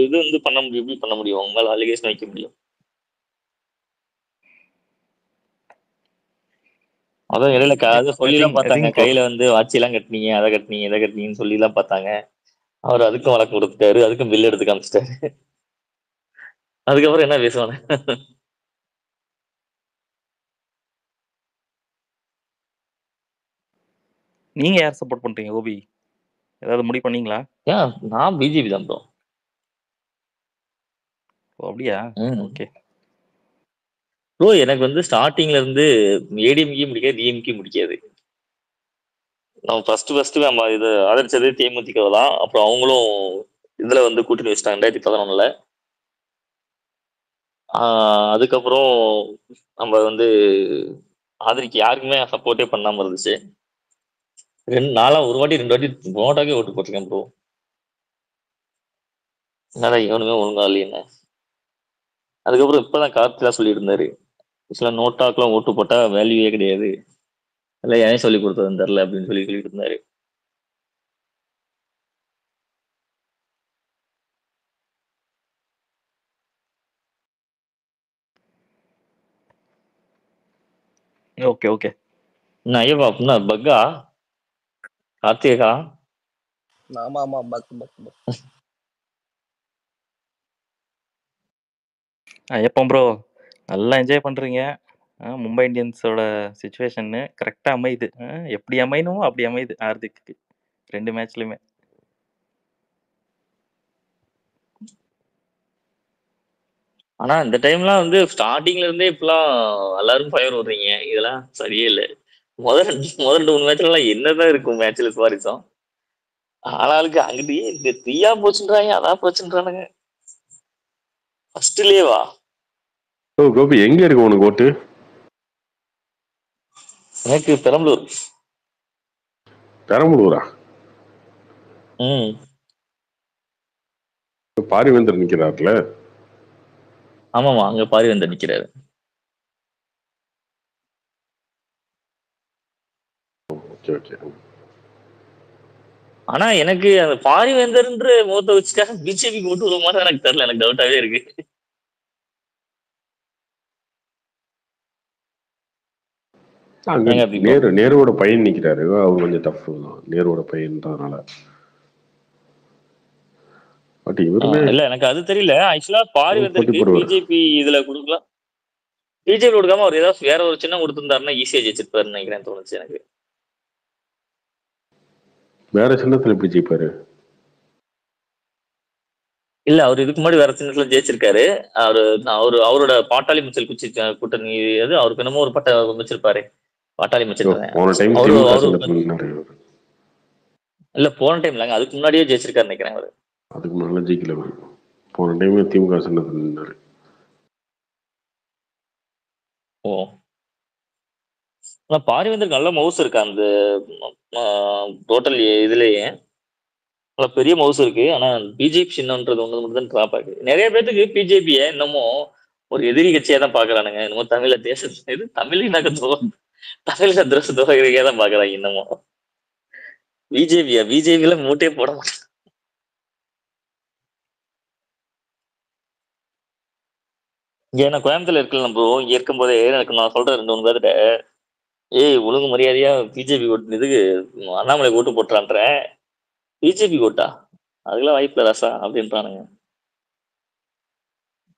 இது வந்து பண்ண முடியும். எப்படி பண்ண முடியும்? அவங்க மேல அலிகேஷன் வைக்க முடியும். அதான் இடையில சொல்லி எல்லாம் பார்த்தாங்க. கையில வந்து வாட்சி எல்லாம் கட்டினீங்க, அதை கட்டினீங்க, இதை கட்டினீங்கன்னு சொல்லி எல்லாம் பார்த்தாங்க. அவர் அதுக்கும் வழக்கு கொடுத்துட்டாரு, அதுக்கும் பில் எடுத்து காமிச்சிட்டாரு. அதுக்கப்புறம் என்ன பேசுவாங்க? நீங்க யார் சப்போர்ட் பண்றீங்க ஓபி? ஏதாவது முடிவு பண்ணீங்களா? ஏன் நான் பிஜேபி தான் ப்ரோ. அப்படியா? ஓகே ப்ரோ எனக்கு வந்து ஸ்டார்டிங்ல இருந்து ஏடிஎம்கே முடிக்காது, டிஎம்கே முடிக்காது. நம்ம ஃபர்ஸ்ட் நம்ம இது ஆதரிச்சது தேமுதிக தான். அப்புறம் அவங்களும் இதுல வந்து கூட்டணி வச்சிட்டாங்க 2011. அதுக்கப்புறம் நம்ம வந்து ஆதரிக்கு யாருக்குமே சப்போர்ட்டே பண்ணாம இருந்துச்சு. ஒரு வாட்டி 2 வாட்டி நோட்டாக்கே ஓட்டு போட்டிருக்கேன் ப்ரோ. என்னடா இவனுமே ஒழுங்கா இல்லையே. அதுக்கப்புறம் இப்பதான் கார்த்திலாம் சொல்லி இருந்தாரு, சில நோட்டாக்கெல்லாம் ஓட்டு போட்டா வேல்யூவே கிடையாது, இல்லை ஏன் சொல்லி கொடுத்ததுன்னு தெரியல அப்படின்னு சொல்லிட்டு இருந்தாரு. Okay okay. ஐயப்பா அப்படின்னா பக்கா கார்த்திகா? ஆமா ஆமா பக் பக் பக். எப்போ ப்ரோ நல்லா என்ஜாய் பண்றீங்க. மும்பை இந்தியன்ஸோட சுச்சுவேஷன் கரெக்டா அமையுது. எப்படி அமையணுமோ அப்படி அமையுது ஹார்திக்கு 2 மேட்ச்லயுமே. ஆனா இந்த டைம்லாம் வந்து ஸ்டார்டிங்ல இருந்தே இப்பெல்லாம் எல்லாரும் ஃபயர் விடுறீங்க, இதெல்லாம் சரியே இல்லை. முதல் 2-3 மேட்ச்ல எல்லாம் என்னதான் இருக்கும் மேட்ச்ல சுவாரிசம். ஆளாளுக்கு அங்கிட்டே இந்த தீயா போச்சுன்றாங்க, அதான் போச்சுன்றானுங்க. ஃபர்ஸ்ட்லயே கோபி எங்க இருக்கு உனக்கு ஓட்டு? எனக்கு பெரம்பலூர். பெரம்பலூரா? பாரிவேந்தர் நிக்கிறாருல. ஆமாமா, அங்க பாரிவேந்தர் நிக்கிறாரு. ஆனா எனக்கு அந்த பாரிவேந்தர்ன்ற முகத்தை வச்சுட்டாங்க பிஜேபிக்கு ஓட்டு விட மாதிரி எனக்கு தெரியல, எனக்கு டவுட்டாவே இருக்கு. நேருவோட பையன் நிக்கிறாரு, அவர் கொஞ்சம் டஃப் தான் நேருவோட பையன்றதுனால. பட் இவருமே இல்ல எனக்கு அது தெரியல. ஆக்சுவலா பாரிவேந்தருக்கு பிஜேபி இதுல கொடுக்கலாம், பிஜேபி கொடுக்காம அவர் ஏதாவது வேற ஒரு சின்னம் கொடுத்திருந்தாருன்னா ஈஸியா ஜெயிச்சிருப்பாருன்னு நினைக்கிறேன், தோணுச்சு எனக்கு. வேற சின்னத்துல எப்படி ஜெயிப்பாரு? இல்ல அவர் இதுக்கு முன்னாடி வேற சின்னத்துல ஜெயிச்சிருக்காரு. அவரோட பாட்டாளி மக்கள் கட்சி கூட்டணி அவருக்கு என்னமோ ஒரு பட்ட வச்சிருப்பாரு, பாட்டாளி மக்கள். இல்ல போன டைம் இல்லங்க, அதுக்கு முன்னாடியே ஜெயிச்சிருக்காரு நினைக்கிறேன் அவரு. அதுக்கு முன்னாடி ஜெயிக்கல, போன டைம் திமுக சின்னத்துல நின்னாரு. ஓ, ஆனா பாரிவேந்தருக்கு நல்ல மவுஸ் இருக்கு அந்த டோட்டல் இதுலயே. நல்லா பெரிய மவுஸ் இருக்கு. ஆனா பிஜேபி சின்னம்ன்றது ஒண்ணு மட்டும் தான் டிராப் ஆகுது. நிறைய பேத்துக்கு பிஜேபியை இன்னமும் ஒரு எதிரி கட்சியா தான் பாக்குறானுங்க. இன்னமும் தமிழ தேச இது தமிழினக தமிழக துரோகியா தான் பாக்குறாங்க இன்னமும். பிஜேபியில மூட்டே போட மாட்டாங்க. இங்க நான் கோயம்புத்தூர்ல இருக்கலாம் ப்ரோ. இங்க இருக்கும் போதே எனக்கு நான் சொல்றேன் 2 3 பேர்கிட்ட, ஏய் ஒழுங்கு மரியாதையா பிஜேபி ஓட்டு இதுக்கு அண்ணாமலை ஓட்டு போட்டுறான்றேன். பிஜேபி ஓட்டா அதுக்கெல்லாம் வாய்ப்பு இல்ல ராசா அப்படின்றானுங்க.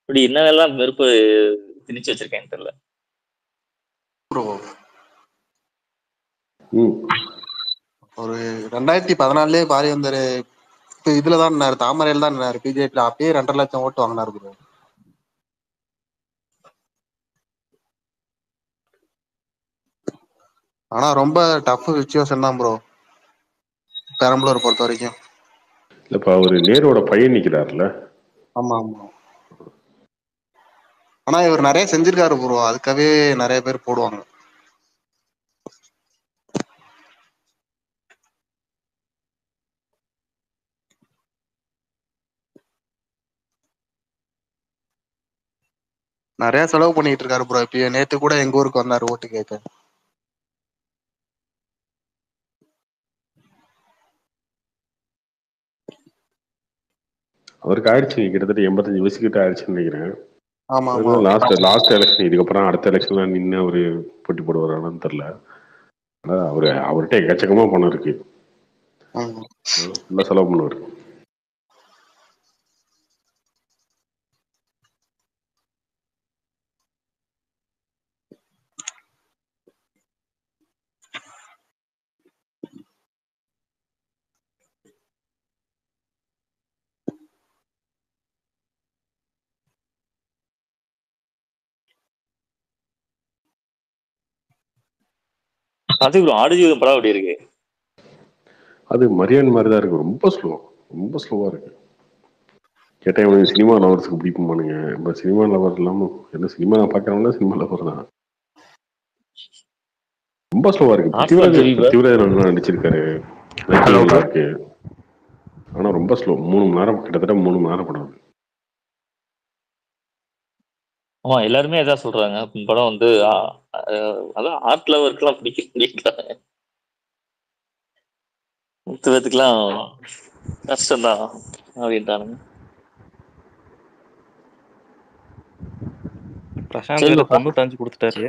இப்படி என்னவெல்லாம் வெறுப்பு திணிச்சு வச்சிருக்கேன்னு தெரியல ப்ரோ. ம் ஒரு 2014 பாரி வந்தாரு. இப்ப இதுலதான் இருந்தாரு, தாமரையில் தான் இருந்தாரு பிஜேபியில. அப்பயே 2.5 லட்சம் ஓட்டு வாங்கினாரு ப்ரோ. ஆனா ரொம்ப டஃப் சுச்சுவேஷன் தான் ப்ரோ பெரம்பலூர் பொறுத்த வரைக்கும். இல்லப்பா அவரு நேரோட பையன் நிக்கிறாருல்ல. ஆமா ஆமா. ஆனா இவர் நிறைய செஞ்சிருக்காரு ப்ரோ, அதுக்காகவே நிறைய பேர் போடுவாங்க. நிறைய செலவு பண்ணிட்டு இருக்காரு ப்ரோ. இப்ப நேத்து கூட எங்க ஊருக்கு வந்தாரு ஓட்டு கேட்க. அவருக்கு ஆயிடுச்சு கிட்டத்தட்ட 85 வயசு கிட்ட ஆயிடுச்சுன்னு நினைக்கிறேன். ஆமா ஆமா. லாஸ்ட் எலெக்ஷன், இதுக்கப்புறம் அடுத்த எலெக்ஷன்ல நின்று அவரு போட்டி போடுவாரான்னு தெரியல. அவர்கிட்ட எக்கச்சக்கமா பணம் இருக்கு, நல்லா செலவு பண்ணுவாரு. அது ஆடுஜீவிதம் படம் அப்படி இருக்கு. அது மரியான் மாதிரி தான் இருக்கு, ரொம்ப ஸ்லோவா இருக்கு. கேட்டா இவனுக்கு சினிமா லவர்ஸுக்கு பிடிக்குமானுங்க. இப்போ சினிமா லவர் இல்லாம என்ன சினிமா நான் பார்க்கறவங்க சினிமா லவர் தான். ரொம்ப ஸ்லோவா இருக்கு. பிருத்திவிராஜ் நல்லா நடிச்சிருக்காரு, நல்லா இருக்கு. ஆனா ரொம்ப ஸ்லோ. 3 மணி நேரம், கிட்டத்தட்ட 3 மணி நேரம் படம். ஆமா எல்லாருமே எதா சொல்றாங்க படம் வந்து அதான் ஆர்ட் லவருக்குலாம் பிடிக்கிறாங்க. பேத்துக்குலாம் கஷ்டம்தான் அப்படின்றானுங்க. பிரசாந்த் வேற 95 கொடுத்துட்டாரு.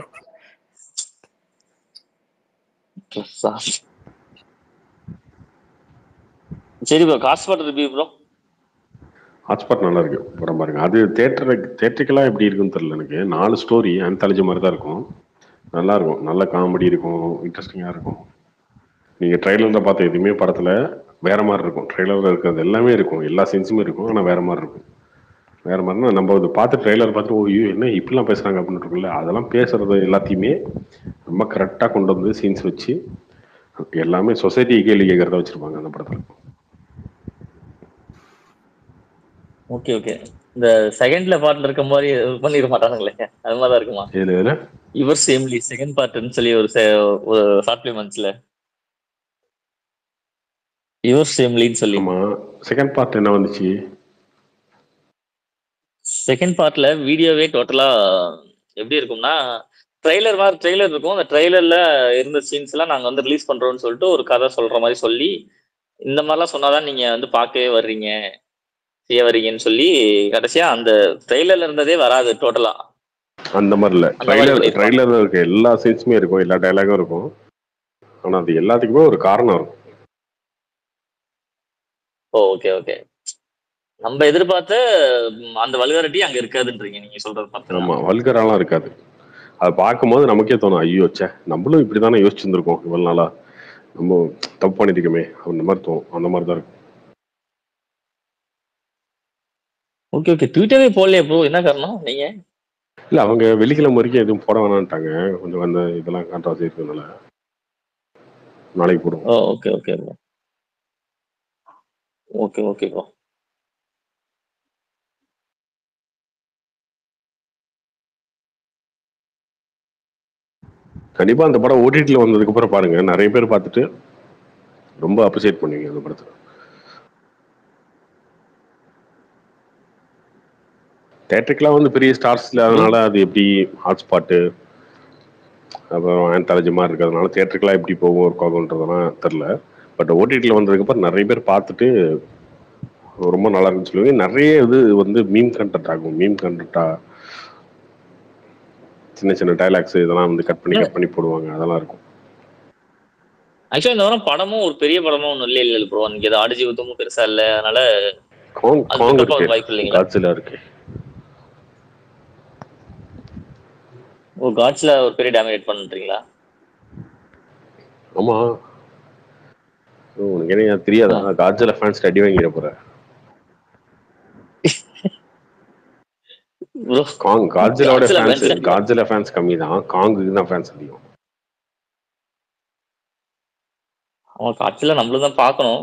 சரி bro, hotspot review bro. Hotspot நல்லா இருக்கு படம், பாருங்க. அது தேட்டருக்கெல்லாம் எப்படி இருக்குன்னு தெரியல எனக்கு. 4 ஸ்டோரி ஆந்தாலஜி மாதிரி தான் இருக்கும், நல்லா இருக்கும். நல்ல காமெடி இருக்கும், இன்ட்ரெஸ்டிங்காக இருக்கும். நீங்கள் ட்ரெய்லரில் பார்த்த எதுவுமே படத்தில் வேற மாதிரி இருக்கும். ட்ரெய்லரில் இருக்கிறது எல்லாமே இருக்கும், எல்லா சீன்ஸுமே இருக்கும், ஆனால் வேற மாதிரி இருக்கும். வேற மாதிரினா நம்ம அது பார்த்து ட்ரெய்லர் பார்த்துட்டு ஓ என்ன இப்படிலாம் பேசுகிறாங்க அப்படின்னு இருக்குல்ல, அதெல்லாம் பேசுறது எல்லாத்தையுமே ரொம்ப கரெக்டாக கொண்டு வந்து சீன்ஸ் வச்சு எல்லாமே சொசைட்டி கேள்வி கேட்கறத வச்சிருப்பாங்க அந்த படத்தில். Okay okay. இந்த செகண்ட்ல பார்ட்ல இருக்க மாதிரி பண்ணிட மாட்டானுங்களே, அது மாதிரி தான் இருக்குமா? இதுல யுவர் சேம்லி செகண்ட் பார்ட்னு சொல்லி ஒரு ஷார்ட் ஃபிலிம் வந்துச்சுல, யுவர் சேம்லின்னு சொல்லி. ஆமா, செகண்ட் பார்ட் என்ன வந்துச்சு? செகண்ட் பார்ட்ல வீடியோவே டோட்டலா எப்படி இருக்கும்னா ட்ரெய்லர் இருக்கும். அந்த ட்ரெய்லர்ல இருந்த சீன்ஸ் எல்லாம் நாங்க வந்து ரிலீஸ் பண்றோம்னு சொல்லிட்டு ஒரு கதை சொல்ற மாதிரி சொல்லி, இந்த மாதிரிலாம் சொன்னாதான் நீங்க வந்து பார்க்கவே வர்றீங்க செய்ய வர்றீங்கன்னு சொல்லி கடைசியா அந்த ட்ரெய்லர்ல இருந்ததே வராது டோட்டலா. அந்த மாதிரி இல்ல, ட்ரெய்லர்ல இருக்க எல்லா சீன்ஸுமே இருக்கும், எல்லா டயலாகும் இருக்கும். ஆனா அது எல்லாத்துக்குமே ஒரு காரணம் இருக்கும். Okay okay. நம்ம எதிர்பார்த்த அந்த வல்காரிட்டி அங்க இருக்காதுன்றீங்க நீங்க சொல்றது பார்த்தா. ஆமா, வல்கராலாம் இருக்காது. அதை பார்க்கும்போது நமக்கே தோணும், ஐயோ சே நம்மளும் இப்படிதானே யோசிச்சிருந்திருக்கோம் இவ்வளவு நாளா, நம்ம தப்பு பண்ணிருக்கோமே அந்த மாதிரி தோணும். அந்த மாதிரி தான் இருக்கும். Okay okay. ட்விட்டரே போடலையே ப்ரோ, என்ன காரணம்? நீங்க இல்ல அவங்க வெள்ளிக்கிழமை வரைக்கும் எதுவும் போட வேணான்ட்டாங்க, கொஞ்சம் அந்த இதெல்லாம் கான்ட்ராவர்சி இருக்கிறதுனால. நாளைக்கு போடுவோம். Okay okay bro. Okay okay bro. கண்டிப்பா அந்த படம் ஓடிடில வந்ததுக்கு அப்புறம் பாருங்க, நிறைய பேர் பார்த்துட்டு ரொம்ப அப்ரிசியேட் பண்ணுவீங்க அந்த படத்தை. தேட்டருக்குலாம் வந்து பெரிய ஸ்டார்ஸ் ப்ரோ இல்லாதனால அது எப்படி ஹாட்ஸ்பாட்டு அப்புறம் ஆந்தாலஜி மாதிரி இருக்கிறதுனால தேட்டருக்குலாம் எப்படி போகும் ஒர்க் ஆகுன்றதெல்லாம் தெரில. பட் ஓடிடியில் வந்ததுக்கப்புறம் நிறைய பேர் பார்த்துட்டு ரொம்ப நல்லா இருக்குன்னு சொல்லுவாங்க. நிறைய இது வந்து மீம் கண்டென்ட் ஆகும். மீம் கண்டென்ட்டாக சின்ன சின்ன டைலாக்ஸ் இதெல்லாம் வந்து கட் பண்ணி போடுவாங்க. அதெல்லாம் இருக்கும். ஆக்சுவலா இந்த வாரம் படமும் ஒரு பெரிய படமும் ஒன்றும் இல்லை ப்ரோ. அன்னைக்கு அது ஆடு ஜீவிதமும் பெருசா இல்லை, அதனால காங் அது காங் பிக்கப் இருக்கு, ஆக வாய்ப்பு இல்லைங்களா? காட்சிலா இருக்கு. ஓ, காட்ஸ்ல ஒரு பெரிய டேமேஜ் பண்ணுறீங்களா? ஆமா, உனக்கு என்ன தெரியாதா? காட்சில ஃபேன்ஸ் அடி வாங்கிட போற. ப்ரோ காங் காட்சிலாவோட ஃபேன்ஸ் ஃபேன்ஸ் காட்சிலா ஃபேன்ஸ் கம்மி தான், காங்குக்கு தான் ஃபேன்ஸ் அதிகம். அவன் காட்சில நம்மளும் தான் பார்க்கணும்.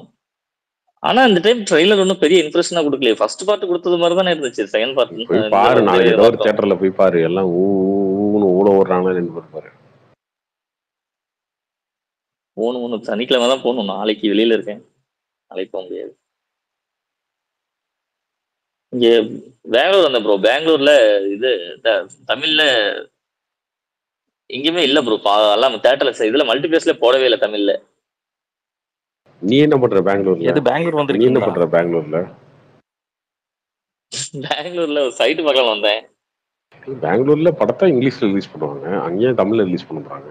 ஆனா இந்த டைம் ட்ரெய்லர் ஒன்றும் பெரிய இம்ப்ரெஷனா கொடுக்கலையே. ஃபர்ஸ்ட் பார்ட் கொடுத்தது மாதிரி தானே இருந்துச்சு. செகண்ட் பார்ட் போய் பாரு, நாளைக்கு ஏதோ ஒரு தியேட்டர்ல போய் பாரு. எல்லாம் ஊன்னு ஊட ஓடுறாங்களே பாரு. 3 சனிக்கிழமை தான் போகணும். நாளைக்கு வெளியில இருக்கேன், நாளைக்கு போக முடியாது. இங்க பெங்களூர் வந்தேன் ப்ரோ. பெங்களூர்ல இது தமிழ்ல எங்கேயுமே இல்ல ப்ரோ. எல்லாம் தேட்டர்ல இதுல மல்டிபிளேஸ்ல போடவே இல்லை தமிழ்ல. நீ என்ன பண்ற பெங்களூர்ல? எது பெங்களூர் நீ என்ன வந்திருக்கீங்களா? பண்ற பெங்களூர்ல? பெங்களூர்ல ஒரு சைட்டு பார்க்கலாம் வந்தேன். பெங்களூர்ல படத்தை இங்கிலீஷ்ல ரிலீஸ் பண்ணுவாங்க, அங்கேயே தமிழ்ல ரிலீஸ் பண்ண போறாங்க.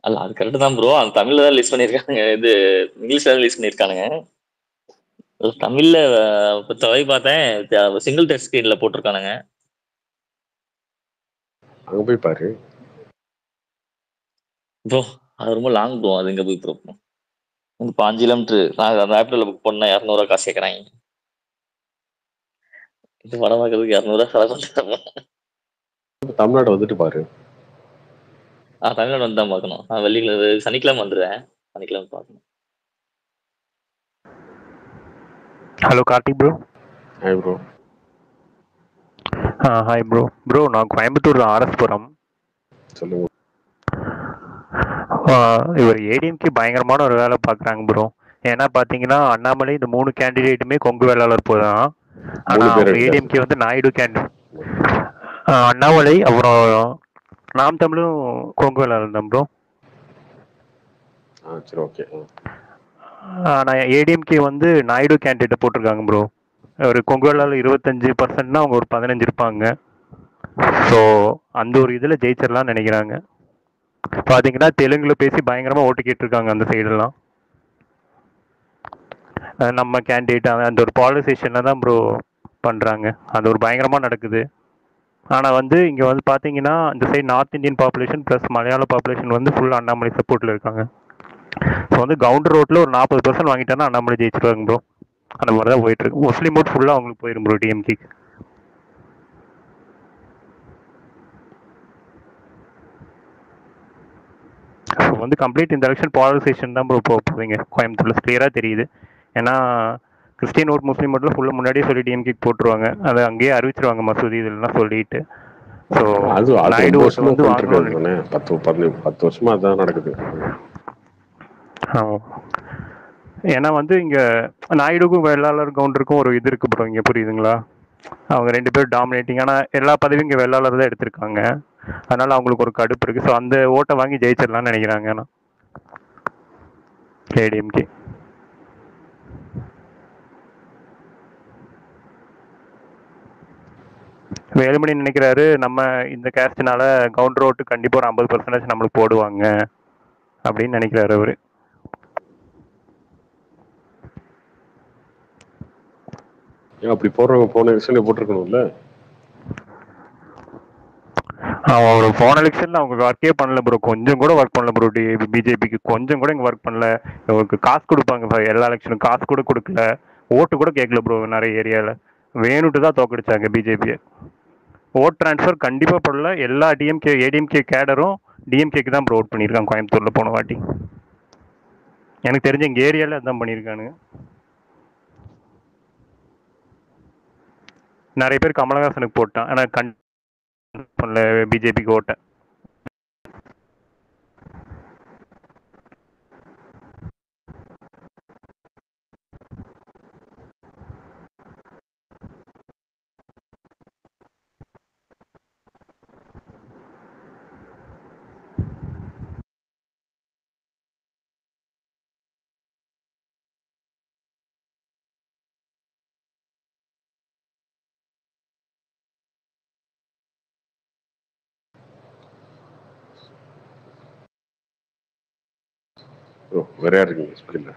அல்ல, அது கரெக்ட் தான் ப்ரோ. அந்த தமிழ்ல தான் ரிலீஸ் பண்ணியிருக்காங்க, இது இங்கிலீஷ்ல ரிலீஸ் பண்ணியிருக்கானுங்க. தமிழ்ல தொகை பார்த்தேன், சிங்கிள் டெஸ்ட் ஸ்கிரீன்ல போட்டிருக்கானுங்க. அங்க போய் பாரு ப்ரோ. அது ரொம்ப லாங் ப்ரோ. அது எங்க போய் ப்ரோ? 5 கிலோமீட்டர். நான் அந்த ஆப்ல புக் பண்ணா 200 காசு கேட்கறாங்க. இது படம் பார்க்கறதுக்கு 200 செலவு பண்ணுறேன். தமிழ்நாடு வந்துட்டு பாரு. தமிழ்நாடு வந்து தான் பார்க்கணும். வெள்ளிக்கிழமை சனிக்கிழமை வந்துடுறேன், சனிக்கிழமை பார்க்கணும். Hello Karthik bro. Hi bro. Hi bro. Bro நான் கோயம்புத்தூர் ஆர்எஸ்புரம். சொல்லுங்க. இவர் ஏடிஎம்கே பயங்கரமான ஒரு வேலை பார்க்குறாங்க ப்ரோ. ஏன்னா பார்த்தீங்கன்னா அண்ணாமலை இந்த 3 கேண்டிடேட்டுமே கொங்கு வேளாளர் போதான். ஆனால் அவங்க ஏடிஎம்கே வந்து நாயுடு அண்ணாமலை அப்புறம் நாம் தமிழும் கொங்கு வேளாளர் தான் ப்ரோ. சரி, ஓகே. ஆனால் ஏடிஎம்கே வந்து நாயுடு கேண்டிடேட்டை போட்டிருக்காங்க ப்ரோ. ஒரு கொங்கு வேளாளர் 25%னா அவங்க ஒரு 15 இருப்பாங்க. ஸோ அந்த ஒரு இதில் ஜெயிச்சிடலாம்னு நினைக்கிறாங்க. பார்த்தீங்கன்னா தெலுங்குல பேசி பயங்கரமாக ஓட்டு கேட்டிருக்காங்க அந்த சைடெல்லாம். நம்ம கேண்டிடேட் அந்த ஒரு பாலிசேஷனில் தான் ப்ரோ பண்ணுறாங்க. அது ஒரு பயங்கரமாக நடக்குது. ஆனால் வந்து இங்கே வந்து பார்த்தீங்கன்னா இந்த side north Indian population plus மலையாள பாப்புலேஷன் வந்து ஃபுல்லாக அண்ணாமலை சப்போர்ட்டில் இருக்காங்க. ஸோ வந்து கவுண்டர் ரோட்டில் ஒரு 40% வாங்கிட்டாங்கன்னா அண்ணாமலை ஜெயிச்சிருவாங்க ப்ரோ. அந்த மாதிரி தான் போயிட்டுருக்கு. முஸ்லீம் ஓட் ஃபுல்லாக அவங்களுக்கு போயிடும் ப்ரோ டிஎம்கேக்கு. ஸோ வந்து கம்ப்ளீட் இந்த எலெக்ஷன் பாலரைசேஷன் தான் ப்ரோ போவீங்க கோயம்புத்தூரில் கிளியராக தெரியுது. ஏன்னா கிறிஸ்டின் ஓட் முஸ்லீம் ஓட்டில் ஃபுல்லாக முன்னாடியே சொல்லி டிஎம்கேக்கு போட்டுருவாங்க. அதை அங்கேயே அறிவிச்சிருவாங்க மசூதி இதெல்லாம் சொல்லிட்டு. ஸோ அது நாயுடு ஓட்டு வந்து வாங்கணும்னு 10 வருஷமா அதான் நடக்குது. ஏன்னா வந்து இங்கே நாயுடுக்கும் வெள்ளாளர் கவுண்டருக்கும் ஒரு இது இருக்கு ப்ரோ. இங்கே புரியுதுங்களா? அவங்க 2 பேரும் டாமினேட்டிங். ஆனால் எல்லா பதவியும் இங்கே வெள்ளாளர் தான் எடுத்திருக்காங்க. அதனால அவங்களுக்கு ஒரு கடுப்பு இருக்கு. ஸோ அந்த ஓட்டை வாங்கி ஜெயிச்சிடலாம்னு நினைக்கிறாங்க. ஆனால் ஏடிஎம்கே வேலுமணி நினைக்கிறாரு நம்ம இந்த கேஸ்ட்னால கவுண்டர் ஓட்டு கண்டிப்பாக ஒரு 50% நம்மளுக்கு போடுவாங்க அப்படின்னு நினைக்கிறாரு அவரு. அப்படி போடுறவங்க போன எலெக்ஷன்ல போட்டிருக்கணும்ல. ஒரு போன எலெக்ஷன்ல அவங்க ஒர்க்கே பண்ணல ப்ரோ. கொஞ்சம் கூட ஒர்க் பண்ணல ப்ரோ. பிஜேபிக்கு கொஞ்சம் கூட இங்கே ஒர்க் பண்ணல. அவருக்கு காசு கொடுப்பாங்க எல்லா எலெக்ஷனும், காசு கூட கொடுக்கல. ஓட்டு கூட கேட்கல ப்ரோ. நிறைய ஏரியாவில் வேணுட்டு தான் தோக்கடிச்சாங்க பிஜேபியை. ஓட் ட்ரான்ஸ்ஃபர் கண்டிப்பாக பண்ணல. எல்லா ஏடிஎம்கே கேடரும் டிஎம்கேக்கு தான் ப்ரோ ஓட் பண்ணியிருக்காங்க கோயம்புத்தூரில் போன வாட்டி. எனக்கு தெரிஞ்ச எங்கள் ஏரியாவில் அதான் பண்ணியிருக்கானுங்க. நிறைய பேர் கமலஹாசனுக்கு போட்டான். ஆனால் பண்ணல பிஜேபிக்கு ஓட்டை. ப்ரோ வேற யார் இருக்கீங்க சொல்லுங்க.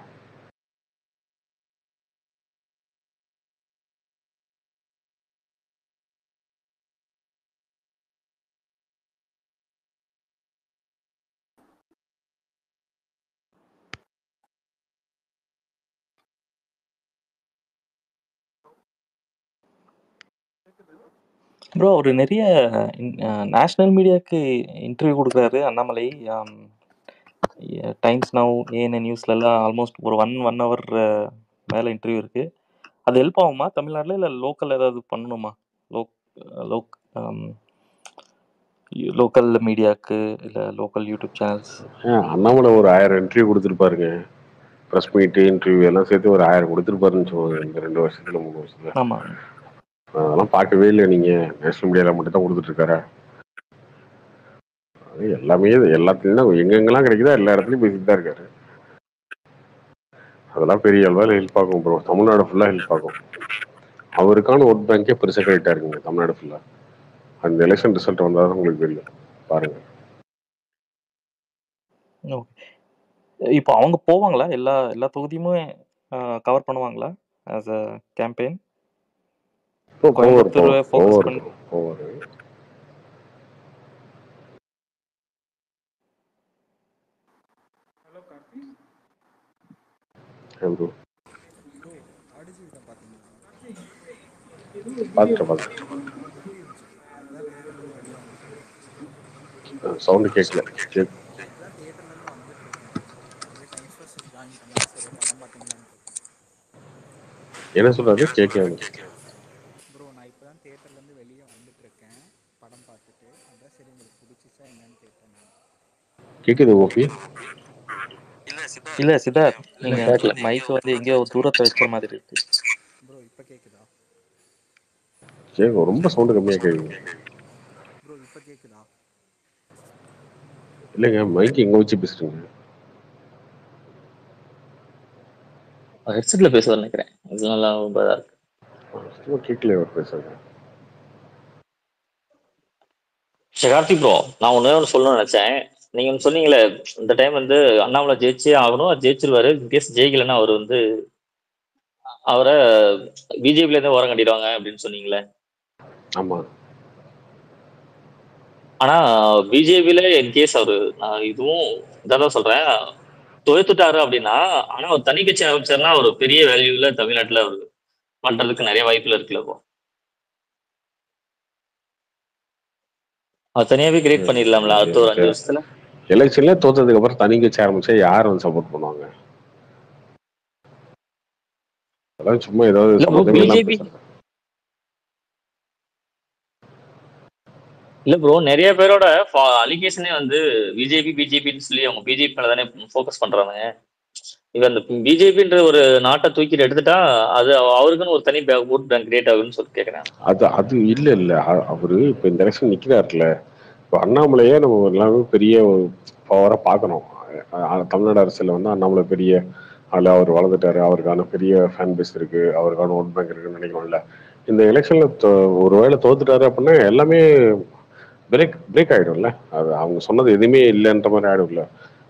ப்ரோ அவர் நிறைய நேஷனல் மீடியாவுக்கு இன்டர்வியூ கொடுக்குறாரு அண்ணாமலை. டைம்ஸ் நவ், ஏஎன்என் நியூஸ்லலாம் ஆல்மோஸ்ட் ஒரு ஒன் ஹவர் மேலே இன்டர்வியூ இருக்குது. அது ஹெல்ப் ஆகுமா தமிழ்நாட்டில், இல்லை லோக்கல் ஏதாவது பண்ணணுமா? லோக் லோக்கல் மீடியாவுக்கு இல்லை லோக்கல் யூடியூப் சேனல்ஸ்? அண்ணாமலை ஒரு 1000 இன்டர்வியூ கொடுத்துருப்பாருங்க. ப்ரெஸ் மீட்டு இன்டர்வியூ எல்லாம் சேர்த்து ஒரு 1000 கொடுத்துருப்பாருன்னு சொல்லுவாங்க இந்த 2 வருஷத்துல 3 வருஷத்துல. ஆமாம், அதெல்லாம் பார்க்கவே இல்லை நீங்கள். நேஷனல் மீடியாவில் மட்டும் தான் கொடுத்துட்ருக்காரு. அது எல்லாமே எல்லாத்துலேயும் எங்கெங்கெல்லாம் கிடைக்குதோ எல்லா இடத்துலையும் பேசிட்டு தான் இருக்காரு. அதெல்லாம் பெரிய அளவில் ஹெல்ப் ஆகும் ப்ரோ. தமிழ்நாடு ஃபுல்லாக ஹெல்ப் ஆகும். அவருக்கான ஓட் பேங்கே பெருசாக கரெக்டாக இருக்குங்க தமிழ்நாடு ஃபுல்லாக. அந்த எலெக்ஷன் ரிசல்ட் வந்தால் தான் உங்களுக்கு தெரியும், பாருங்க. இப்போ அவங்க போவாங்களா? எல்லா எல்லா தொகுதியுமே கவர் பண்ணுவாங்களா as a campaign? Coimbatore focus பண்ணி போவார். சவுண்டு கேட்கல. என்ன சொல்றாரு? கேட்கல. ப்ரோ நான் இப்போ தான் தியேட்டர்லேருந்து வெளியே வந்துட்டு இருக்கேன் படம் பார்த்துட்டு. அதான் சரி உங்களுக்கு பிடிச்சிச்சா என்னன்னு கேட்டேன். கேட்குது ஓபி? இல்லை சித்தார்த், நீங்கள் மைக் வந்து எங்கேயோ தூரத்தை வச்ச மாதிரி இருக்கு. ப்ரோ இப்போ கேட்குதா? கேட்கும், ரொம்ப சவுண்டு கம்மியாக கேட்குது. ப்ரோ இப்போ கேட்குதா? இல்லைங்க, மைக் எங்கே வச்சு பேசுறீங்க? ஹெட்செட்ல பேசுவார் நினைக்கிறேன். இது நல்லா ரொம்ப இதா இருக்கு. கேட்கல அவர் பேசுறது. கார்த்தி ப்ரோ, நான் ஒன்று சொல்லணும்னு நினைச்சேன். நீங்க சொன்னீங்களே இந்த டைம் வந்து அண்ணாமலை ஜெயிச்சே ஆகணும், ஜெயிச்சிருவாரு. இன்கேஸ் ஜெயிக்கலன்னா அவர் வந்து அவரை பிஜேபில இருந்து ஓரம் கட்டிடுவாங்க அப்படின்னு சொன்னீங்களே. ஆமா. ஆனா பிஜேபியில இன்கேஸ் அவரு, நான் இதுவும் இதான் சொல்றேன், தோத்துட்டாரு அப்படின்னா, ஆனா ஒரு தனி கட்சி ஆரம்பிச்சாருன்னா ஒரு பெரிய வேல்யூல தமிழ்நாட்டுல அவரு பண்றதுக்கு நிறைய வாய்ப்புல இருக்குல்ல. இப்போ அது தனியாவே கிரியேட் பண்ணிடலாம்ல அடுத்த ஒரு 5 வருஷத்துல. எலெக்ஷன்ல தோத்ததுக்கு அப்புறம் தனி கட்சி ஆரம்பிச்சா யார் வந்து சப்போர்ட் பண்ணுவாங்க? அதெல்லாம் சும்மா ஏதாவது பிஜேபி இல்ல ப்ரோ, நிறைய பேரோட அலிகேஷனே வந்து பிஜேபின்னு சொல்லி அவங்க பிஜேபி மேல தானே ஃபோக்கஸ் பண்றாங்க. இவ அந்த பிஜேபின்ற ஒரு நாட்டை தூக்கிட்டு எடுத்துட்டா அது அவருக்குன்னு ஒரு தனி ஓட் பேங்க் கிரியேட் ஆகுன்னு சொல்லி கேட்கிறேன். அது இல்ல அவரு இப்ப இந்த எலெக்ஷன் நிக்கிறாருல, இப்போ அண்ணாமலையே நம்ம எல்லாமே பெரிய பவரா பார்க்கணும். தமிழ்நாடு அரசியல் வந்து அண்ணாமலை பெரிய ஆளு, அவர் வளர்ந்துட்டாரு, அவருக்கான பெரிய ஃபேன் பேஸ் இருக்கு, அவருக்கான ஓட் பேங்க் இருக்குன்னு நினைக்கிறோம்ல. இந்த எலெக்ஷன்ல ஒருவேளை தோத்துட்டாரு அப்படின்னா எல்லாமே பிரேக் ஆயிடும்ல. அது அவங்க சொன்னது எதுவுமே இல்லைன்ற மாதிரி ஆயிடும்ல.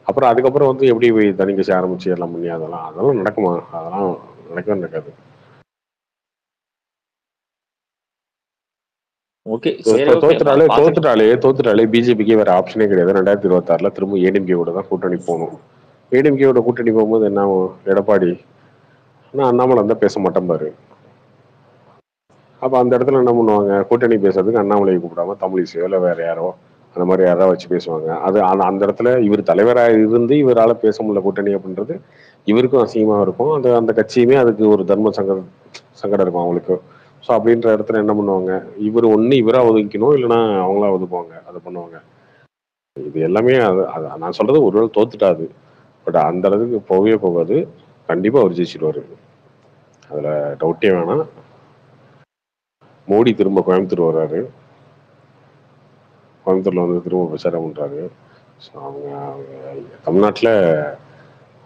அப்புறம் அதுக்கப்புறம் வந்து எப்படி தனி கட்சி ஆரம்பிச்சு எல்லாம் பண்ணி அதெல்லாம் நடக்குமா? அதெல்லாம் நடக்கவே நடக்காது. தோத்துட்டாலே பிஜேபிக்கு வேற ஆப்ஷனே கிடையாது. 2026 திரும்ப ஏடிஎம்கே கூட தான் கூட்டணி போகணும். ஏடிஎம்கேயோட கூட்டணி போகும்போது என்ன ஆகும்? எடப்பாடி அண்ணாமலை தான் பேச மாட்டேன் பாரு. அப்ப அந்த இடத்துல என்ன பண்ணுவாங்க? கூட்டணி பேசுறதுக்கு அண்ணாமலையை கூப்பிடாம தமிழிசையோ இல்லை வேற யாரோ அந்த மாதிரி யாராவது வச்சு பேசுவாங்க. அது அந்த இடத்துல இவர் தலைவராக இருந்து இவரால் பேச முடியல கூட்டணி அப்படின்றது இவருக்கும் அசிங்கமா இருக்கும். அந்த கட்சியுமே அதுக்கு ஒரு தர்ம சங்கடம் இருக்கும் அவங்களுக்கு. ஸோ அப்படின்ற இடத்துல என்ன பண்ணுவாங்க? இவர் ஒன்று இவராக ஒதுக்கணும், இல்லைன்னா அவங்களா ஒதுக்குவாங்க. அதை பண்ணுவாங்க. இது எல்லாமே அது நான் சொல்றது ஒருவேளை தோத்துட்டாது, பட் அந்த அளவுக்கு போகவே போகாது. கண்டிப்பா அவர் ஜெயிச்சிடுவாரு, அதுல டவுட்டே வேணாம். மோடி திரும்ப கோயம்புத்தூர் வர்றாரு, கோயம்புத்தூர்ல வந்து திரும்ப பிரச்சாரம் பண்றாரு. ஸோ அவங்க தமிழ்நாட்டில்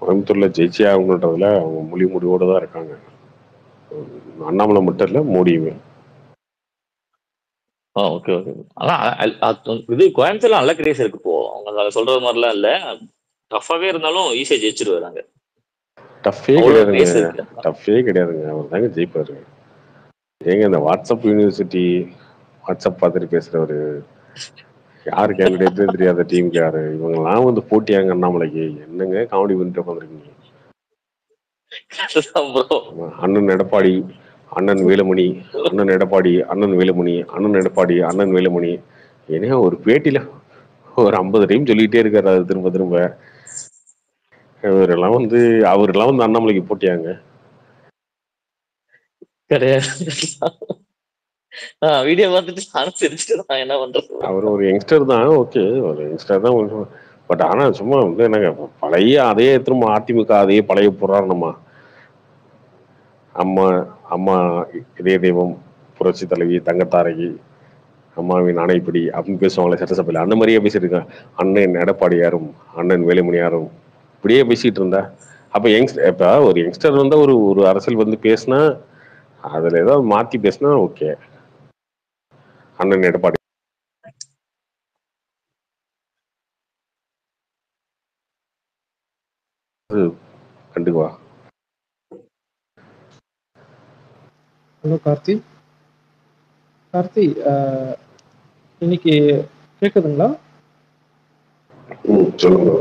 கோயம்புத்தூர்ல ஜெயிச்சே ஆகணுன்றதுல அவங்க முடிவோடு தான் இருக்காங்க. அண்ணாமலை மட்டும் இல்லை, மோடியுமே. Okay okay. அதான் இது கோயம்புத்தூர்ல நல்ல கிரேஸ் இருக்கு. இப்போ அவங்க சொல்றது மாதிரிலாம் இல்லை. டஃபாவே இருந்தாலும் ஈஸியா ஜெயிச்சிருவாரு அங்க. டஃபே அவ்வளவு கிடையாதுங்க, பேஸ் இருக்கு. டஃபே கிடையாதுங்க. அவர் தாங்க ஜெயிப்பாரு. ஏங்க இந்த வாட்ஸ்அப் யூனிவர்சிட்டி வாட்ஸ்அப் பார்த்துட்டு பேசுறவரு, யாரு கேண்டிடேட்னு தெரியாத டீமுக்கு யாரு இவங்கெல்லாம் வந்து போட்டியாங்க அண்ணாமலைக்கு. என்னங்க காமெடி பண்ணிட்டு உட்காந்துருக்கீங்க. அண்ணன் எடப்பாடி, அண்ணன் வேலுமணி, அண்ணன் எடப்பாடி, அண்ணன் வேலுமணி, அண்ணன் எடப்பாடி, அண்ணன் வேலுமணி. ஏன்னா ஒரு பேட்டியில ஒரு 50 டைம் சொல்லிட்டே இருக்காரு அது திரும்ப திரும்ப. அவரெல்லாம் வந்து அண்ணாமலைக்கு போட்டியாங்க? கிடையாது. வீடியோ பார்த்துட்டு நானும் சிரிச்சுட்டு தான் என்ன பண்றது. அவர் ஒரு யங்ஸ்டர் தான், ஓகே, ஒரு யங்ஸ்டர் தான். பட் ஆனா சும்மா வந்து என்னங்க பழைய அதே திரும்ப அதிமுக அதே பழைய புராணமா, அம்மா அம்மா இதய தெய்வம், புரட்சி தலைவி, தங்கத்தாரகி, அம்மாவின் ஆணைப்படி அப்படின்னு பேசுவாங்களே சட்டசபையில், அந்த மாதிரியே பேசியிருக்காங்க. அண்ணன் எடப்பாடியாரும் அண்ணன் வேலுமணியாரும் இப்படியே பேசிட்டு இருந்தா அப்ப இப்ப ஒரு யங்ஸ்டர் வந்து ஒரு அரசியல் வந்து பேசினா அதுல ஏதாவது மாத்தி பேசினா ஓகே. அண்ணன் எடப்பாடி கண்டுக்குவா. ஹலோ கார்த்தி. இன்னைக்கு கேக்குதுங்களா? சொல்லுங்க.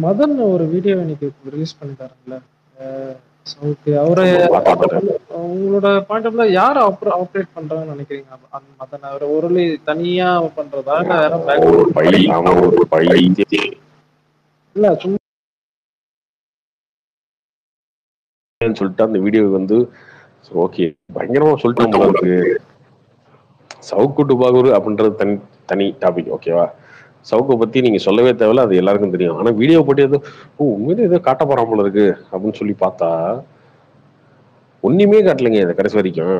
மதன் ஒரு வீடியோ இன்னைக்கு ரிலீஸ் பண்ணிட்டாருங்களா? ஓகே, அவரை உங்களோட பாயிண்ட் ஆஃப் யார் ஆப்ரேட் பண்றாங்கன்னு நினைக்கிறீங்க? அந்த மதன் அவர் ஒரு தனியா பண்றதா இல்ல சும்மா சொல்லிட்டு அந்த வீடியோ வந்து ஓகே பயங்கரமா சொல்லிட்டோம் போல இருக்கு. சவுக்கு டுபாகூர் அப்படின்றது தனி டாபிக், ஓகேவா? சவுக்கை பத்தி நீங்க சொல்லவே தேவையில்ல, அது எல்லாருக்கும் தெரியும். ஆனா வீடியோ போட்டு ஏதோ உண்மையிலே ஏதோ காட்ட போறான் போல இருக்கு அப்படின்னு சொல்லி பார்த்தா ஒண்ணுமே காட்டலைங்க இதை கடைசி வரைக்கும்.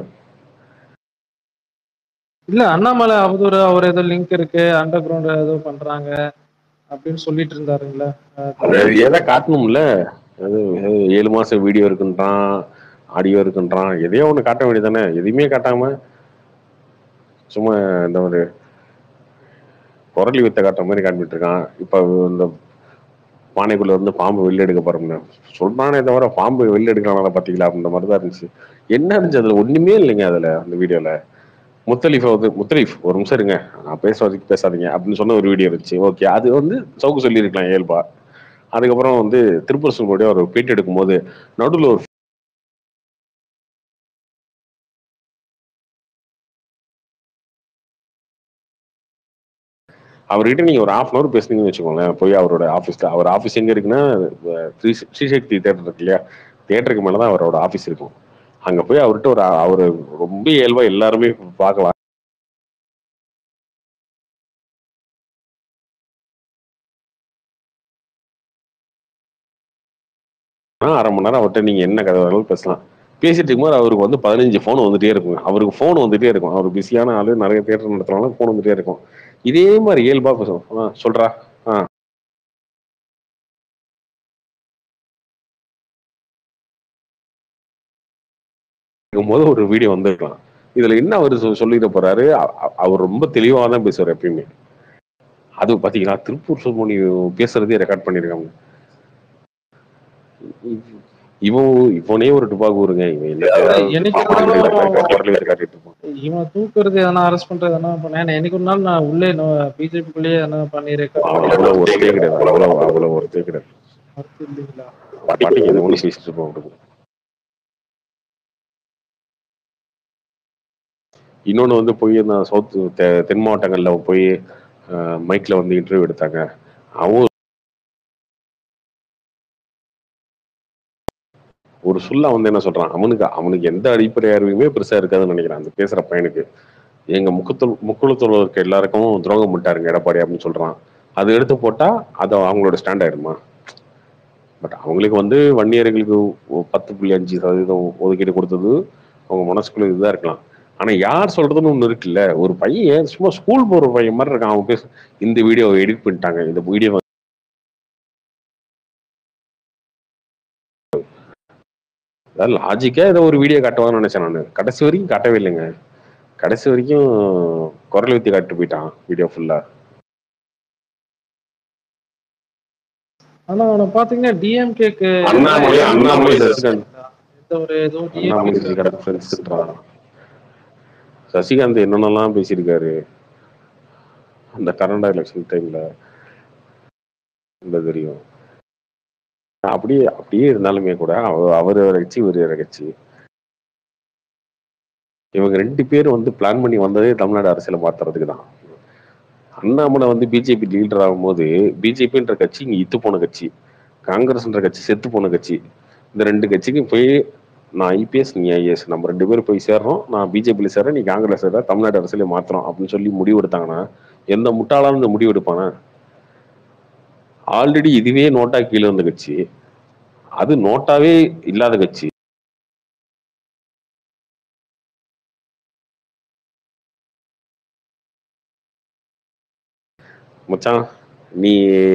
இல்ல அண்ணாமலை அவதூறு, அவர் ஏதோ லிங்க் இருக்கு, அண்டர் கிரவுண்ட் ஏதோ பண்றாங்க அப்படின்னு சொல்லிட்டு இருந்தாருங்களா? ஏதோ காட்டணும்ல. அது 7 மாசம் வீடியோ இருக்குன்றான், ஆடியோ இருக்குன்றான், எதையோ ஒண்ணு காட்ட வேண்டியதானே. எதுவுமே காட்டாம சும்மா இந்த ஒரு குரலி வித்த காட்டுற மாதிரி காட்டிட்டு இருக்கான். இப்ப இந்த பானைக்குள்ள இருந்து பாம்பு வெளில எடுக்க போறோம்னு சொல்றானே தவிர பாம்பு வெளில எடுக்கிறாங்களா பாத்தீங்களா அப்படின்ற மாதிரி தான் இருந்துச்சு. என்ன இருந்துச்சு அதுல? ஒண்ணுமே இல்லைங்க அதுல. அந்த வீடியோல முத்தலீஃப் ஒரு நிமிஷம் இருங்க, நான் பேசுறதுக்கு பேசாதீங்க அப்படின்னு சொன்ன ஒரு வீடியோ இருந்துச்சு. ஓகே, அது வந்து சவுக்கு சொல்லியிருக்கலாம் இயல்பா. அதுக்கப்புறம் வந்து திருப்பூர் சுல்படியா ஒரு பேட்டி எடுக்கும் போது நடுவில் ஒரு அவர்கிட்ட நீங்க ஒரு 1/2 hour பேசுனீங்கன்னு வச்சுக்கோங்களேன், போய் அவரோட ஆஃபீஸ்ல, அவர் ஆஃபீஸ் எங்க இருக்குன்னா ஸ்ரீசக்தி தேட்டர் இருக்கு இல்லையா, தேட்டருக்கு மேலதான் அவரோட ஆஃபீஸ் இருக்கும். அங்க போய் அவர்கிட்ட அவரு ரொம்ப இயல்பா எல்லாருமே பார்க்கலாம். ஆனா 1/2 மணி நேரம் அவர்கிட்ட நீங்க என்ன கதை வேணாலும் பேசலாம். பேசிட்டு இருக்கும்போது அவருக்கு வந்து 15 போன் வந்துட்டே இருக்கும். அவருக்கு போன் வந்துட்டே இருக்கும். அவர் பிஸியான ஆளு, நிறைய தேட்டர் நடத்துறவங்க போன் வந்துட்டே இருக்கும். இதே மாதிரி இயல்பா பேசுவோம். சொல்றா போது ஒரு வீடியோ வந்திருக்கலாம். இதுல என்ன அவர் சொல்லிட போறாரு? அவர் ரொம்ப தெளிவா தான் பேசுவார் எப்பயுமே. அது பாத்தீங்களா, திருப்பூர் சுமணி பேசுறதே ரெக்கார்ட் பண்ணிருக்காங்க. இவனே ஒரு டுபாகூருங்க. இவன் தூக்குறது எதனா அரெஸ்ட் பண்றது எதனா பண்ண என்னைக்கு ஒரு நாள் நான் உள்ளே பிஜேபிக்குள்ளேயே என்ன பண்ணிருக்கேன். அவ்வளவு ஒருத்தே கிடையாது. அவ்வளவு ஒருத்தே கிடையாது. பாட்டிக்கு எது ஒண்ணு பேசிட்டு இருப்போம். இன்னொன்னு வந்து போய் நான் தென் மாவட்டங்கள்ல போய் மைக்ல வந்து இன்டர்வியூ எடுத்தாங்க. அவங்க ஒரு சொல்ல வந்து என்ன சொல்றான், அவனுக்கு எந்த அடிப்படை அறிவுமே பெருசா இருக்காதுன்னு நினைக்கிறான் அந்த பேசுற பையனுக்கு. எங்க முக்குளத்தூர்ல இருக்க எல்லாருக்கும் துரோகம் பண்ணிட்டாருங்க எடப்பாடி அப்படின்னு சொல்றான். அது எடுத்து போட்டா அது அவங்களோட ஸ்டாண்ட் ஆயிடுமா? பட் அவங்களுக்கு வந்து வன்னியர்களுக்கு 10.5% ஒதுக்கீடு கொடுத்தது அவங்க மனசுக்குள்ள இதுதான் இருக்கலாம். ஆனா யார் சொல்றதுன்னு ஒண்ணு இருக்குல்ல. ஒரு பையன் சும்மா ஸ்கூல் போற பையன் மாதிரி இருக்கான். அவன் இந்த வீடியோ எடிட் பண்ணிட்டாங்க, இந்த வீடியோ லாஜிக்கா ஏதோ ஒரு வீடியோ காட்டுவான்னு நினைச்சேன் நான். கடைசி வரைக்கும் காட்டவே இல்லைங்க. கடைசி வரைக்கும் குரல் வித்தி காட்டு போயிட்டான் வீடியோ ஃபுல்லா. ஆனா அவனை பாத்தீங்கன்னா டிஎம்கேக்கு அண்ணாமலை சசிகாந்த் எந்த ஒரு எதுவும் அண்ணாமலை சசிகாந்த் ஃப்ரெண்ட்ஸ்ன்றான். சசிகாந்த் என்னென்னலாம் பேசியிருக்காரு அந்த கர்நாடகா எலெக்ஷன் டைம்ல தெரியும். அப்படியே இருந்தாலுமே கூட அவர் கட்சி இவர் கட்சி இவங்க 2 பேரும் வந்து பிளான் பண்ணி வந்ததே தமிழ்நாடு அரசியலை மாத்துறதுக்கு தான். அண்ணாமலை வந்து பிஜேபி லீடர் ஆகும்போது பிஜேபின்ற கட்சி இங்க இத்து போன கட்சி, காங்கிரஸ்ன்ற கட்சி செத்து போன கட்சி. இந்த 2 கட்சிக்கும் போய் நான் ஐபிஎஸ் நீ ஐஏஎஸ் நம்ம 2 பேரும் போய் சேர்றோம், நான் பிஜேபியில் சேர்றேன் நீ காங்கிரஸ் சேர்ற, தமிழ்நாடு அரசியலை மாத்துறோம் அப்படின்னு சொல்லி முடிவு எடுத்தாங்கன்னா எந்த முட்டாளான இந்த முடிவு எடுப்பானா? ஆல்ரெடி இதுவே நோட்டா கீழே வந்த கட்சி, அது நோட்டாவே இல்லாத கட்சி. மச்சான் நீ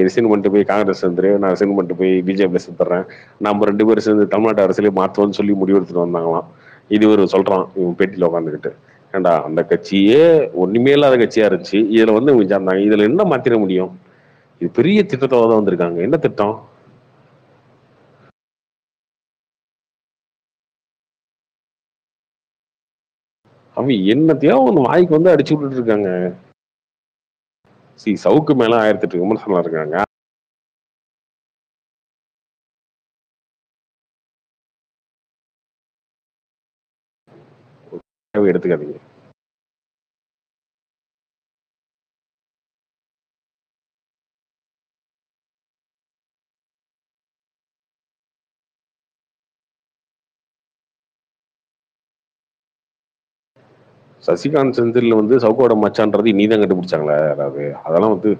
ரிசைன் பண்ணிட்டு போய் காங்கிரஸ் வந்துரு, நான் ரிசைன் பண்ணிட்டு போய் பிஜேபியில் சேர்த்துறேன், நம்ம 2 பேரும் சேர்ந்து தமிழ்நாட்டு அரசியலே மாற்றுவோம்னு சொல்லி முடிவு எடுத்துட்டு வந்தாங்களாம். இது ஒரு சொல்றான் இவன் பேட்டியில் உட்காந்துக்கிட்டு. ஏண்டா அந்த கட்சியே ஒண்ணுமே இல்லாத கட்சியா இருந்துச்சு, இதுல வந்து இவங்க சேர்ந்தாங்க, இதுல என்ன மாத்திர முடியும்? இது பெரிய திட்டத்தோட தான் வந்திருக்காங்க. என்ன திட்டம்? அவன் என்னத்தையோ ஒன்று வாய்க்கு வந்து அடிச்சு விட்டுட்டு இருக்காங்க. சவுக்கு மேல 1008 விமர்சனம் இருக்காங்க. எடுத்துக்காதீங்க. சசிகாந்த் செந்தில் வந்து சவுக்கோட மச்சான்றது நீதான் கண்டுபிடிச்சாங்களா யாராவது? அதெல்லாம் வந்து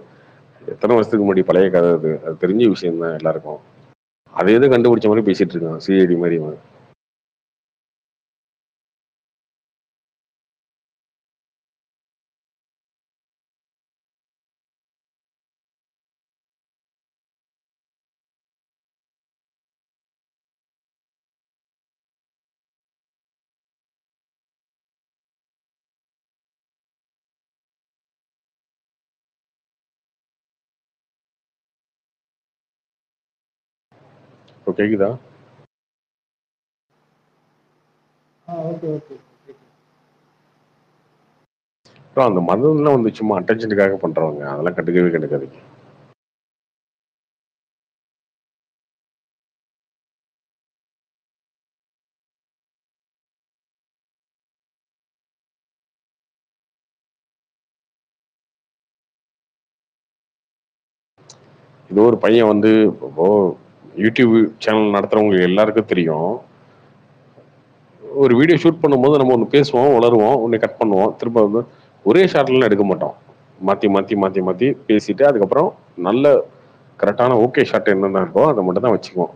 எத்தனை வருஷத்துக்கு முன்னாடி பழைய கதை. அது தெரிஞ்ச விஷயம் தான் எல்லாருக்கும். அதே தான் கண்டுபிடிச்ச மாதிரி பேசிட்டு இருக்கான் சிஐடி மாதிரி. இப்போ கேக்குதா? அப்புறம் அந்த மதம்லாம் வந்து சும்மா அட்டென்ஷனுக்காக பண்றவங்க, அதெல்லாம் கண்டுக்கவே கண்டுக்காதீங்க. ஏதோ ஒரு பையன் வந்து இப்போ யூடியூப் சேனல் நடத்துறவங்க எல்லாருக்கும் தெரியும், ஒரு வீடியோ ஷூட் பண்ணும்போது நம்ம ஒன்று பேசுவோம், வளருவோம், ஒன்று கட் பண்ணுவோம், திரும்ப வந்து ஒரே ஷார்ட்லாம் எடுக்க மாட்டோம். மாற்றி மாற்றி மாற்றி மாற்றி பேசிட்டு அதுக்கப்புறம் நல்ல கரெக்டான ஓகே ஷாட் என்னென்ன இருக்கோ அதை மட்டும் தான் வச்சுக்குவோம்.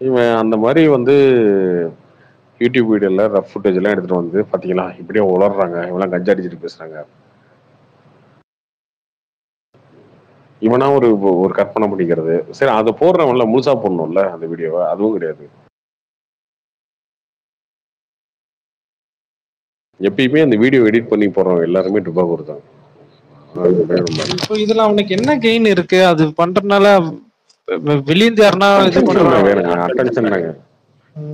இவன் அந்த மாதிரி வந்து யூடியூப் வீடியோவில் ரஃப் ஃபுட்டேஜ் எல்லாம் எடுத்துகிட்டு வந்து பார்த்தீங்களா இப்படியே உளர்றாங்க, இவெல்லாம் கஞ்சா அடிச்சுட்டு பேசுகிறாங்க, இவனா ஒரு கற்பனை பண்ணிக்கிறது. சரி அதை போடுறவன்ல முழுசா போடணும்ல அந்த வீடியோவை, அதுவும் கிடையாது. எப்பயுமே அந்த வீடியோ எடிட் பண்ணி போடுறவங்க எல்லாருமே டுபா கொடுத்தாங்க. இப்போ இதுல அவனுக்கு என்ன கெயின் இருக்கு? அது பண்றதுனால வெளியிருந்து யாருன்னா இது பண்ணுவாங்க.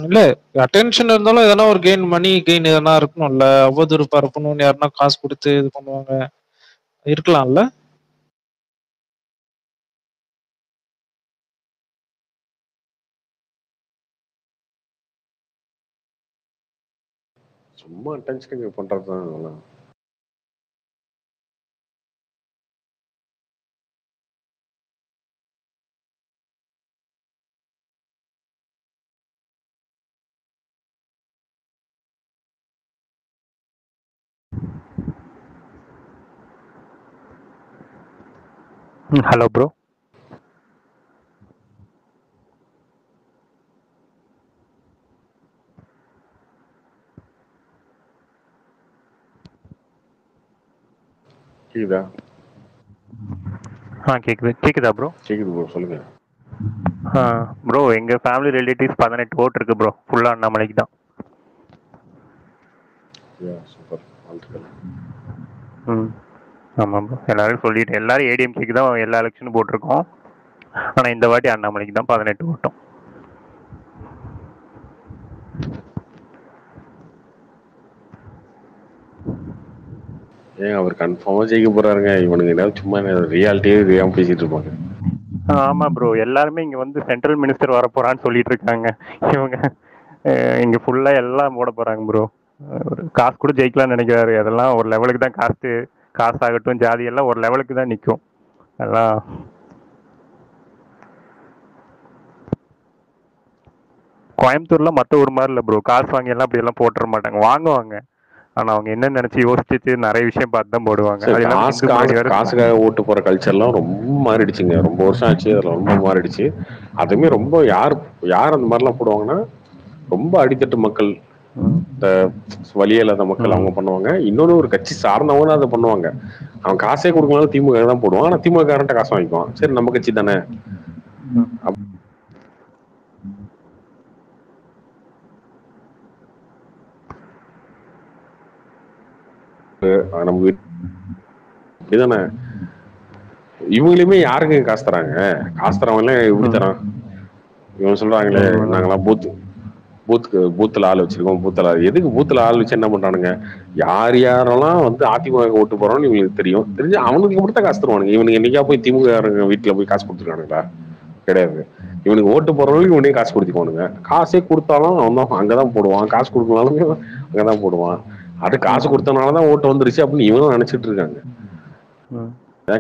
இல்ல அட்டென்ஷன் இருந்தாலும் எதனா ஒரு கெயின், மணி கெயின் எதனா இருக்கணும்ல. அவதூறு பரப்பணும்னு யாருன்னா காசு கொடுத்து இது பண்ணுவாங்க, இருக்கலாம்ல. சும்மா அட்டென்ஷனுக்கு பண்றது தான் அதெல்லாம். Hello bro. கேக்குதா? கேக்குதா ப்ரோ? கேக்குது ப்ரோ, சொல்லுங்க. ப்ரோ எங்க ஃபேமிலி ரிலேட்டிவ்ஸ் 18 ஓட்டு இருக்கு ப்ரோ, ஃபுல்லா அண்ணாமலைக்கு தான். சூப்பர், வாழ்த்துக்கள். ஆமாம் ப்ரோ, எல்லாரும் சொல்லிட்டு எல்லாரும் ஏடிஎம்கேக்கு தான் எல்லா எலெக்ஷனும் போட்டிருக்கோம். ஆனா இந்த வாட்டி அண்ணாமலைக்கு தான் 18 ஓட்டம். ஏன் அவர் கன்ஃபார்மா ஜெயிக்க போறாருங்க. இவனுங்க ஏதாவது சும்மா ரியாலிட்டியே தெரியாம பேசிட்டு இருப்பாங்க. ஆமா ப்ரோ, எல்லாருமே இங்க வந்து சென்ட்ரல் மினிஸ்டர் வர போறான்னு சொல்லிட்டு இருக்காங்க. இவங்க இங்க ஃபுல்லா எல்லாம் போட போறாங்க ப்ரோ. ஒரு காசு கூட ஜெயிக்கலாம்னு நினைக்கிறாரு. அதெல்லாம் ஒரு லெவலுக்கு தான். காசு ஆகட்டும் ஜாதி எல்லாம் ஒரு லெவலுக்கு தான் நிற்கும். அதெல்லாம் கோயம்புத்தூர்ல மற்ற ஒரு மாதிரி இல்லை ப்ரோ. காசு வாங்கி எல்லாம் அப்படி எல்லாம் போட்டுற மாட்டாங்க, வாங்குவாங்க. ஆனா அவங்க என்ன நினைச்சு யோசிச்சு நிறைய விஷயம் பார்த்து தான் போடுவாங்க. அது இல்லாம காசுக்காக ஓட்டு போற கல்ச்சர்லாம் ரொம்ப மாறிடுச்சுங்க. ரொம்ப வருஷம் ஆச்சு, அதில் ரொம்ப மாறிடுச்சு. அதுவுமே ரொம்ப யார் அந்த மாதிரிலாம் போடுவாங்கன்னா ரொம்ப அடித்தட்டு மக்கள், இந்த வழியே இல்லாத மக்கள் அவங்க பண்ணுவாங்க. இன்னொன்று ஒரு கட்சி சார்ந்தவங்க அதை பண்ணுவாங்க. அவன் காசே கொடுக்கலாலும் திமுக தான் போடுவான். ஆனால் திமுக காரன்ட்ட காசு வாங்கிக்குவான். சரி நம்ம கட்சி தானே. நமக்கு இதுதானே. இவங்களுமே யாருங்க காசு தராங்க? காசு தரவங்க எப்படி தரான்? இவன் சொல்றாங்களே நாங்களாம் பூத்துல ஆள் வச்சிருக்கோம். எதுக்கு பூத்துல ஆள் வச்சு என்ன பண்றானுங்க? யாரெல்லாம் வந்து அதிமுக ஓட்டு போறோம்னு இவங்களுக்கு தெரிஞ்சு அவனுக்கு மட்டும் தான் காசு தருவானுங்க. இவனுக்கு என்னைக்கா போய் திமுக வீட்டுல போய் காசு கொடுத்துருக்கானுங்களா? கிடையாது. இவனுக்கு ஓட்டு போறவங்களுக்கு இவனே காசு கொடுத்துக்கோனுங்க. காசே கொடுத்தாலும் அவன் தான் அங்கதான் போடுவான். காசு கொடுக்கலாலும் அங்கதான் போடுவான். அது காசு கொடுத்தனாலதான் ஓட்டு வந்துருச்சு அப்படின்னு இவனும் நினைச்சிட்டு இருக்காங்க.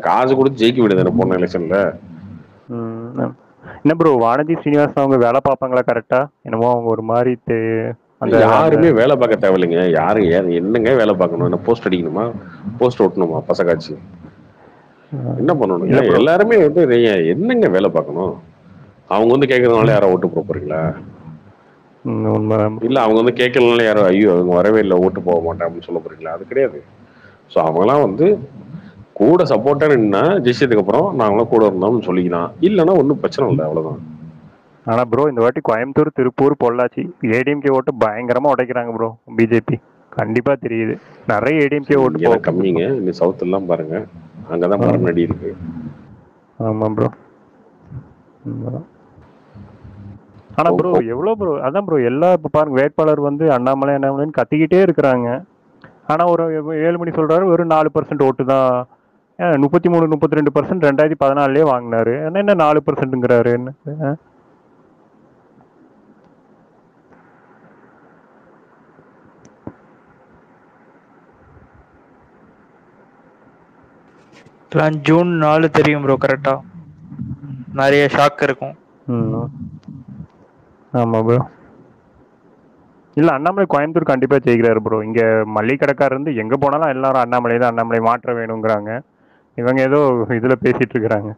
காசு கொடுத்து ஜெயிக்க விடுதானே போன எலெக்ஷன்ல. என்ன ப்ரோ, வானதி ஸ்ரீனிவாசன் அவங்க வேலை பார்ப்பாங்களா கரெக்டா? என்னமோ அவங்க ஒரு மாதிரி யாருமே வேலை பார்க்க தேவையில்லைங்க. என்னங்க வேலை பார்க்கணும்? என்ன போஸ்ட் அடிக்கணுமா? போஸ்ட் ஓட்டணுமா? பசகாட்சி என்ன பண்ணணும்? எல்லாருமே வந்து என்னங்க வேலை பார்க்கணும்? அவங்க வந்து கேட்கறதுனால யாரோ ஓட்டு போட போறீங்களா? இல்ல அவங்க வந்து கேட்கறதுனால யாரோ ஐயோ அவங்க வரவே இல்லை ஓட்டு போக மாட்டேன் அப்படின்னு சொல்ல போறீங்களா? அது கிடையாது. ஸோ அவங்களாம் வந்து கூட சப்போர்ட்டா நின்னா ஜெயிச்சதுக்கு அப்புறம் நாங்களாம் கூட இருந்தோம்னு சொல்லிக்கலாம். இல்லைன்னா ஒன்றும் பிரச்சனை இல்லை, அவ்வளவுதான். ஆனா ப்ரோ இந்த வாட்டி கோயம்புத்தூர், திருப்பூர், பொள்ளாச்சி ஏடிஎம்கே ஓட்டு பயங்கரமா உடைக்கிறாங்க ப்ரோ. பிஜேபி கண்டிப்பா தெரியுது. நிறைய ஏடிஎம்கே ஓட்டு கம்மிங்க. இந்த சவுத் எல்லாம் பாருங்க, அங்கதான் மரணடி இருக்கு. ஆமா ப்ரோ. ஆனா ப்ரோ எவ்வளவு ப்ரோ, அதான் ப்ரோ எல்லா இப்ப பாருங்க வேட்பாளர் வந்து அண்ணாமலைன்னு கத்திக்கிட்டே இருக்கிறாங்க. ஆனா ஒரு 7 மணி சொல்றாரு ஒரு 4% ஓட்டு தான். 33-32% 2014 வாங்கினாரு. என்ன 4%ங்கிறாரு? என்ன ஜூன் 4 தெரியும் ப்ரோ கரெக்டா. நிறைய ஷாக் இருக்கும். ஆமா ப்ரோ. இல்ல அண்ணாமலை கோயம்புத்தூர் கண்டிப்பா ஜெயிக்கிறாரு ப்ரோ. இங்க மளிகை கடைக்காரர் இருந்து எங்க போனாலும் எல்லாரும் அண்ணாமலை மாற்ற வேணுங்கிறாங்க. இவங்க ஏதோ இதுல பேசிட்டு இருக்கிறாங்க.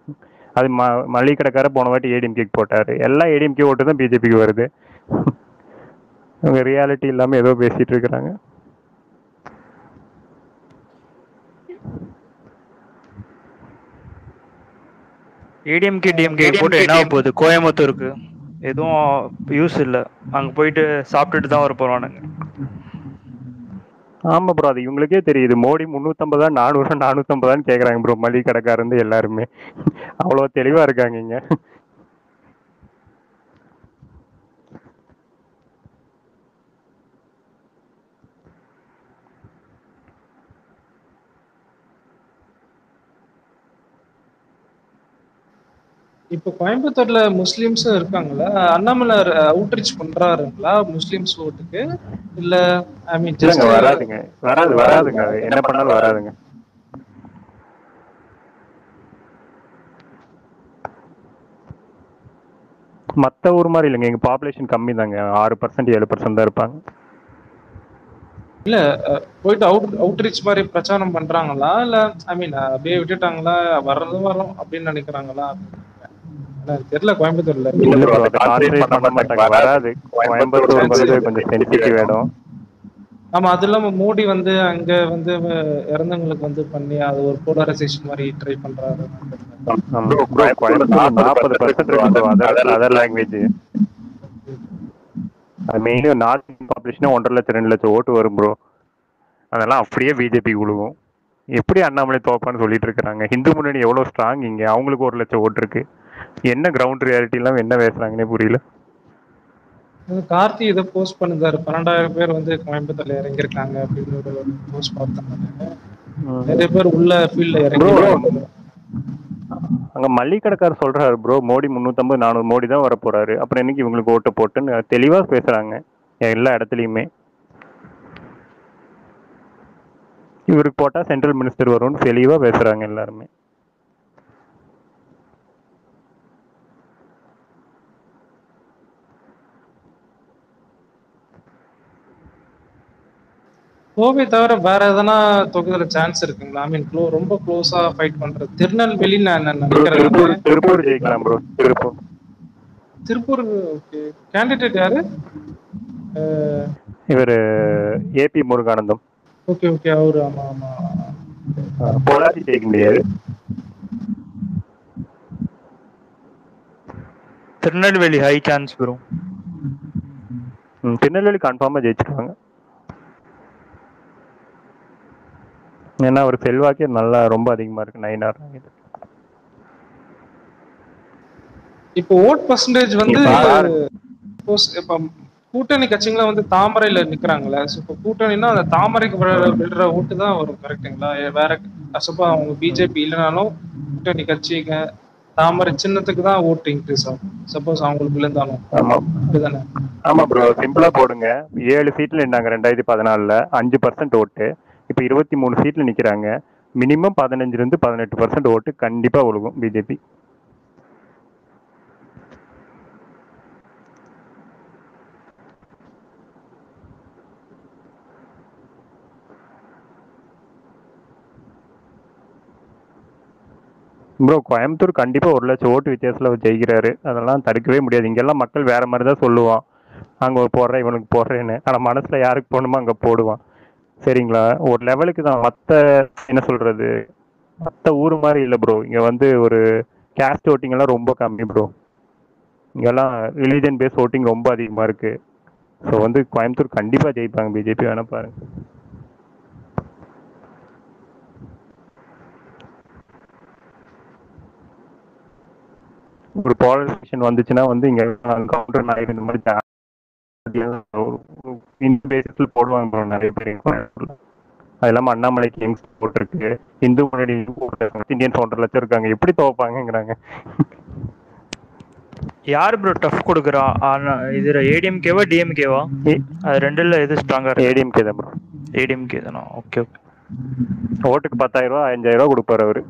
அது மளிகை கடைக்கார போன வாட்டி ஏடிஎம்கே போட்டாரு. எல்லா ஏடிஎம்கே ஓட்டு தான் பிஜேபிக்கு வருது. இவங்க ரியாலிட்டி இல்லாம ஏதோ பேசிட்டு இருக்கிறாங்க. ஏடிஎம்கே டிஎம்கே போட்டு என்ன போகுது? கோயம்புத்தூருக்கு எதுவும் யூஸ் இல்லை. அங்க போயிட்டு சாப்பிட்டுட்டு தான் வர போறானுங்க. ஆமா ப்ரோ, அது இவங்களுக்கே தெரியுது. மோடி 350 450 கேக்குறாங்க ப்ரோ. மளிகை கடைக்காரந்து எல்லாருமே அவ்வளவு தெளிவா இருக்காங்க இங்க. இப்போ கோயம்புத்தூர்ல முஸ்லிம்ஸும் இருக்காங்களா? அண்ணாமலை அவுட்ரீச் பண்றாருங்களா முஸ்லிம்ஸ் ஓட்டுக்கு? இல்ல ஐ மீன் வராதுங்க. என்ன பண்ணாலும் வராதுங்க. மத்த ஊர் மாதிரி இல்லைங்க. எங்க பாப்புலேஷன் கம்மி தாங்க. 6% 7% தான் இருப்பாங்க. இல்ல போயிட்டு அவுட்ரீச் மாதிரி பிரச்சாரம் பண்றாங்களா? இல்ல ஐ மீன் அப்படியே விட்டுட்டாங்களா? வரும் அப்படின்னு நினைக்கிறாங்களா? தெரியல. கோயம்புத்தூர்ல பண்ண மாட்டாங்க, வராது. கோயம்புத்தூர் வந்து கொஞ்சம் சென்சிட்டிவ் இடம். ஆமா, அது இல்லாம மோடி வந்து அங்க வந்து இறந்தவங்களுக்கு வந்து பண்ணி அது ஒரு போலரைசேஷன் மாதிரி ட்ரை பண்றாரு. Coimbatore 40% other language. அது மெயினா நார்த் பாப்புலேஷன் 1.5 லட்சம் 2 லட்சம் ஓட்டு வரும் ப்ரோ. அதெல்லாம் அப்படியே பிஜேபி விழுவும். எப்படி அண்ணாமலை தோப்பான்னு சொல்லிட்டு இருக்காங்க. இந்து முன்னணி எவ்வளவு ஸ்ட்ராங் இங்க. அவங்களுக்கு 1 லட்சம் ஓட்டு இருக்கு. என்ன கிரவுண்ட் ரியாலிட்டிலாம் என்ன பேசுறாங்கன்னே புரியல. கார்த்தி இதை போஸ்ட் பண்ணிருந்தாரு, 12,000 பேர் வந்து கோயம்புத்தூர்ல இறங்கியிருக்காங்க அப்படின்னு ஒரு போஸ்ட் பார்த்தேன் நானு. நிறைய பேர் உள்ள ஃபீல்ட்ல இறங்கிருக்காங்க. அங்க மல்லிகை கடைக்காரர் சொல்றாரு ப்ரோ, மோடி 350-400 மோடி தான் வர போறாரு, அப்புறம் என்னைக்கு இவங்களுக்கு ஓட்டு போட்டுன்னு தெளிவா பேசுறாங்க எல்லா இடத்துலயுமே. இவருக்கு போட்டா சென்ட்ரல் மினிஸ்டர் வரும்னு தெளிவா பேசுறாங்க எல்லாருமே. கோவை தவிர வேற எதனா தொகுதியில சான்ஸ் இருக்குங்களா? ஐ மீன் ரொம்ப க்ளோஸா ஃபைட் பண்றது. திருநெல்வேலி நான் நினைக்கிறேன். திருப்பூர் ஜெயிக்கலாம் ப்ரோ. திருப்பூர் ஓகே. கேண்டிடேட் யாரு? இவரு ஏபி முருகானந்தம். ஓகே ஓகே, அவரு. ஆமா ஆமா. பொள்ளாச்சி ஜெயிக்க முடியாது. Tirunelveli high chance bro. Tirunelveli கன்ஃபார்மா ஜெயிச்சிருவாங்க. ஏன்னா ஒரு செல்வாக்கே நல்லா ரொம்ப அதிகமா இருக்கு. 9 இப்போ ஓட் பர்சன்டேஜ் வந்து இப்போ கூட்டணி கட்சிங்களா வந்து தாமரையில நிக்கிறாங்களே. இப்போ கூட்டணினா அந்த தாமரைக்கு விடுற ஓட்டு தான் வரும், கரெக்டுங்களா? வேற சப்போஸ் அவங்க பிஜேபி இல்லைனாலும் கூட்டணி கட்சிங்க தாமரை சின்னத்துக்கு தான் ஓட்டு இன்க்ரீஸ் ஆகும், சப்போஸ் அவங்களுக்கு இருந்தாலும். அப்படிதானே? ஆமா ப்ரோ, சிம்பிளா போடுங்க. 7 சீட்ல நின்னாங்க 2014ல, 5% ஓட்டு. இப்ப 23 சீட்ல நிக்கிறாங்க. மினிமம் 15-18% ஓட்டு கண்டிப்பா ஒழுகும் பிஜேபி. ப்ரோ கோயம்புத்தூர் கண்டிப்பா 1 லட்சம் ஓட்டு வித்தியாசத்துல ஜெயிக்கிறாரு. அதெல்லாம் தடுக்கவே முடியாது. இங்கெல்லாம் மக்கள் வேற மாதிரி தான் சொல்லுவான், அங்க போடுறேன் இவனுக்கு போடுறேன்னு. ஆனா மனசுல யாருக்கு போடணுமோ அங்க போடுவான். சரிங்களா? ஒரு லெவலுக்கு தான். மற்ற என்ன சொல்றது, மற்ற ஊர் மாதிரி இல்லை ப்ரோ. இங்க வந்து ஒரு கேஸ்ட் ஓட்டிங் எல்லாம் ரொம்ப கம்மி ப்ரோ. இங்கெல்லாம் ரிலீஜன் பேஸ் ஓட்டிங் ரொம்ப அதிகமா இருக்கு. ஸோ வந்து கோயம்புத்தூர் கண்டிப்பா ஜெயிப்பாங்க பிஜேபி. வேணா பாருங்க. ஒரு போலரைசேஷன் வந்துச்சுன்னா வந்து இங்க கவுண்டர் நாயக் இந்த மாதிரி பேசிஸ்ல போடுவாங்க ப்ரோ நிறைய பேர். அது இல்லாம அண்ணாமலைக்கு யங்ஸ் போட்டிருக்கு, இந்து முன்னாடி போட்டிருக்காங்க, இந்தியன்ஸ் 1.5 லட்சம் இருக்காங்க. எப்படி துவப்பாங்கிறாங்க. யார் ப்ரோ டஃப் கொடுக்குறா? இது ஏடிஎம்கேவா டிஎம்கேவா? அது ரெண்டுல எது ஸ்ட்ராங்கா இருக்கு? ஏடிஎம்கே தான் ப்ரோ. ஏடிஎம்கே தானா? Okay okay. ஓட்டுக்கு 10,000 ரூபா 5,000 ரூபா கொடுப்பாரு அவரு.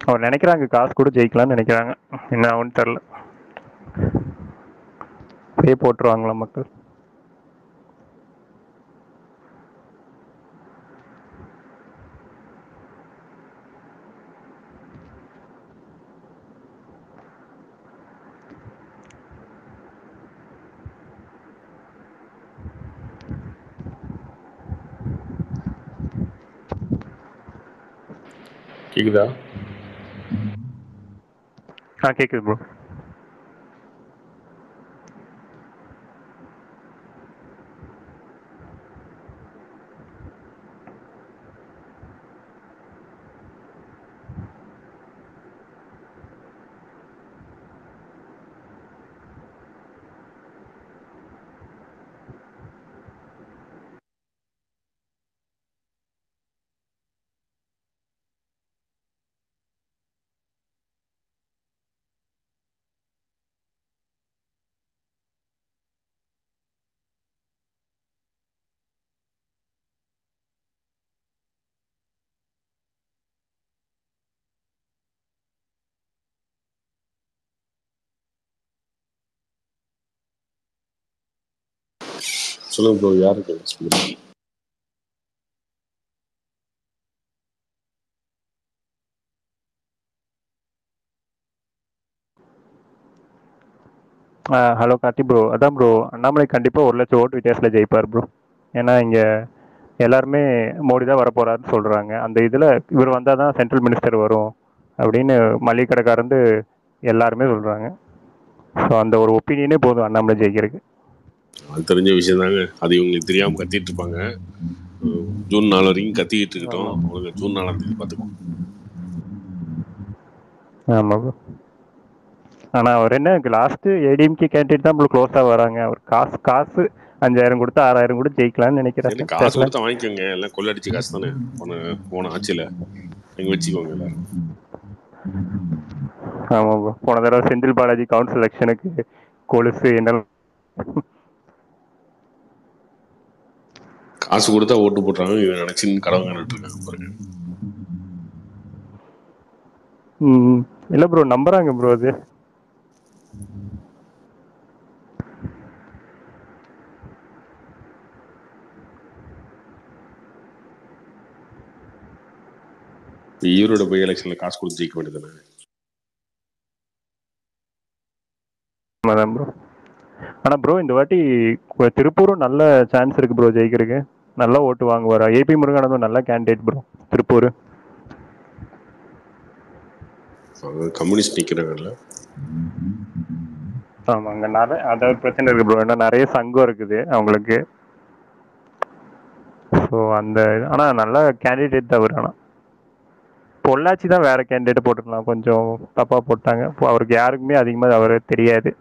அவர் நினைக்கிறாங்க காசு கூட ஜெயிக்கலாம்னு நினைக்கிறாங்க. என்ன ஆகும்னு தெரியல. பே போட்டுருவாங்களா மக்கள்? கேக்குதா? கேக்குது ப்ரோ. சொல்லுங்க ப்ரோ, யாருக்கு சொல்லுங்க. Hello Karthi bro. அதான் ப்ரோ, அண்ணாமலை கண்டிப்பாக 1 லட்சம் ஓட்டு வித்தியாசத்தில் ஜெயிப்பார் ப்ரோ. ஏன்னா இங்கே எல்லாருமே மோடி தான் வரப்போறாருன்னு சொல்கிறாங்க. அந்த இதில் இவர் வந்தால் தான் சென்ட்ரல் மினிஸ்டர் வரும் அப்படின்னு மளிகை கடைக்காரந்து எல்லாருமே சொல்கிறாங்க. ஸோ அந்த ஒரு ஒப்பீனியனே போதும் அண்ணாமலை ஜெயிக்கிறதுக்கு. அது தெரிஞ்ச விஷயம் தாங்க. அது இவங்களுக்கு தெரியாமல் கத்திட்டு இருப்பாங்க. ஜூன் 4 வரைக்கும் கத்திக்கிட்டு இருக்கட்டும். உங்களுக்கு ஜூன் 4ஆம் தேதி பார்த்துக்கோம். ஆமா ப்ரோ. ஆனா அவர் என்ன லாஸ்ட் ஏடிஎம்கே கேண்டிடேட் தான் உங்களுக்கு க்ளோஸா வராங்க. அவர் காசு 5000 கொடுத்து 6000 கூட ஜெயிக்கலாம்னு நினைக்கிறேன். காசு கொடுத்தா வாங்கிக்கோங்க, எல்லாம் கொள்ளடிச்சு காசு தானே போன ஆட்சியில நீங்க வச்சுக்கோங்க எல்லாரும். ஆமா ப்ரோ, போன தடவை செந்தில் பாலாஜி கவுன்சில் எலெக்ஷனுக்கு கொலுசு என்ன காசு கொடுத்தா ஓட்டு போட்டுறாங்க, இவன் நினைச்சு கடவுள் காணிட்டு இருக்காங்க பாருங்க. இல்ல ப்ரோ, நம்புறாங்க ப்ரோ. அது ஈரோட போய் எலெக்ஷன்ல காசு கொடுத்து ஜெயிக்க வேண்டியதானே. ப்ரோ ஆனா ப்ரோ இந்த வாட்டி திருப்பூரும் நல்ல சான்ஸ் இருக்கு ப்ரோ ஜெயிக்கிறதுக்கு. நல்லா ஓட்டு வாங்குவாரா? ஏபி முருகானந்தம் நல்ல கேண்டிடேட் ப்ரோ திருப்பூர். கம்யூனிஸ்ட் நிக்கிறாங்கல்ல. ஆமாங்க, நிறைய அதாவது பிரச்சனை இருக்கு ப்ரோ. ஏன்னா நிறைய சங்கம் இருக்குது அவங்களுக்கு. ஸோ அந்த ஆனா நல்ல கேண்டிடேட் தான் அவர். ஆனால் பொள்ளாச்சி தான் வேற கேண்டிடேட் போட்டுக்கலாம், கொஞ்சம் தப்பா போட்டாங்க. இப்போ அவருக்கு யாருக்குமே அதிகமாக அவரு தெரியாது.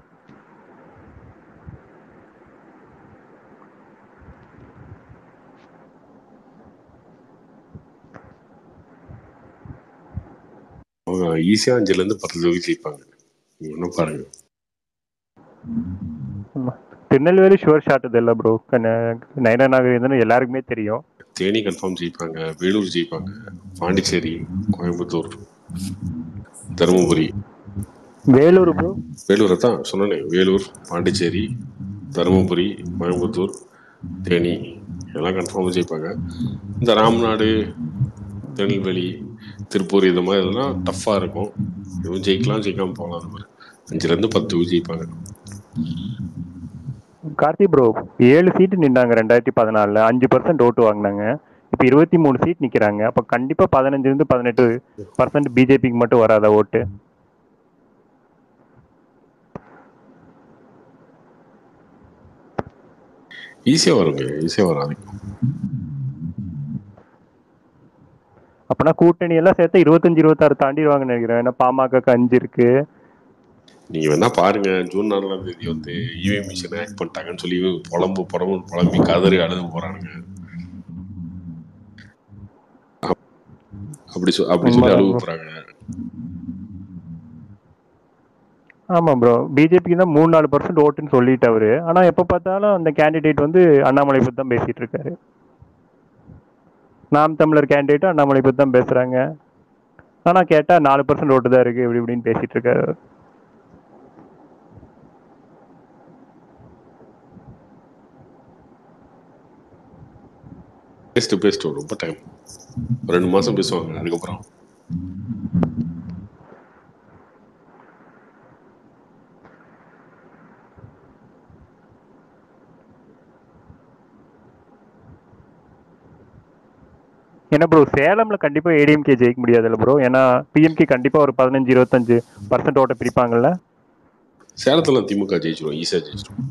அவங்க ஈஸியா 5ல-இருந்து 10 தொகுதி ஜெயிப்பாங்க. இன்னும் பாருங்க. திருநெல்வேலி ஷுவர் ஷாட் இது இல்லை ப்ரோ. நயனா நாகரேந்திரன் எல்லாருக்குமே தெரியும். தேனி கன்ஃபார்ம் ஜெயிப்பாங்க, வேலூர் ஜெயிப்பாங்க, பாண்டிச்சேரி, கோயம்புத்தூர், தருமபுரி. வேலூர் ப்ரோ, வேலூரை தான் சொன்னேன். வேலூர், பாண்டிச்சேரி, தருமபுரி, கோயம்புத்தூர், தேனி எல்லாம் கன்ஃபார்ம் ஜெயிப்பாங்க. இந்த ராம்நாடு, திருநெல்வேலி, திருப்பூர் இது மாதிரி இதெல்லாம் டஃப்பா இருக்கும். இதுவும் ஜெயிக்கலாம், ஜெயிக்காம போகலாம். அந்த மாதிரி 5ல-இருந்து 10 ஜெயிப்பாங்க. கார்த்தி ப்ரோ 7 சீட்டு நின்றாங்க 2014. 5% ஓட்டு வாங்கினாங்க. இப்போ 23 சீட் நிற்கிறாங்க. அப்போ கண்டிப்பாக 15-18% பிஜேபிக்கு மட்டும் வராதா ஓட்டு? ஈஸியா வருங்க, ஈஸியா வராது. அப்பனா கூட்டணி எல்லாம் சேர்த்து 25-26 தாண்டிடுவாங்கன்னு நினைக்கிறேன். ஏன்னா பாமகக்கு 5 இருக்கு. நீங்க வேணா பாருங்க, ஜூன் 4ஆம் தேதி வந்து இவிஎம் மிஷின் ஹேக் பண்ணிட்டாங்கன்னு சொல்லி புலம்பி கதறி அழுது போறானுங்க. அப்படி சொல்லி அழுவு போறாங்க. ஆமா ப்ரோ, பிஜேபிக்கு தான் 3-4% ஓட்டுன்னு சொல்லிட்டு அவரு. ஆனா எப்ப பார்த்தாலும் அந்த கேண்டிடேட் வந்து அண்ணாமலை பத்தி தான் பேசிட்டு இருக்காரு. நாம் தமிழர் கேண்டிடேட்டும் அண்ணாமலை பத்தி தான் பேசுறாங்க. ஆனா கேட்டா 4% ஓட்டு தான் இருக்கு இப்படி இப்படின்னு பேசிட்டு இருக்காரு. பேசிட்டு ரொம்ப டைம் 2 மாசம் பேசுவாங்க. அதுக்கப்புறம் ஏன்னா ப்ரோ சேலம்ல கண்டிப்பா ஏடிஎம்கே ஜெயிக்க முடியாதுல்ல ப்ரோ? ஏன்னா பிஎம்கே கண்டிப்பா ஒரு 15-25% ஓட்ட பிரிப்பாங்கல்ல. சேலத்துல திமுக ஜெயிச்சிருவோம், ஈஸியா ஜெயிச்சிருவோம்.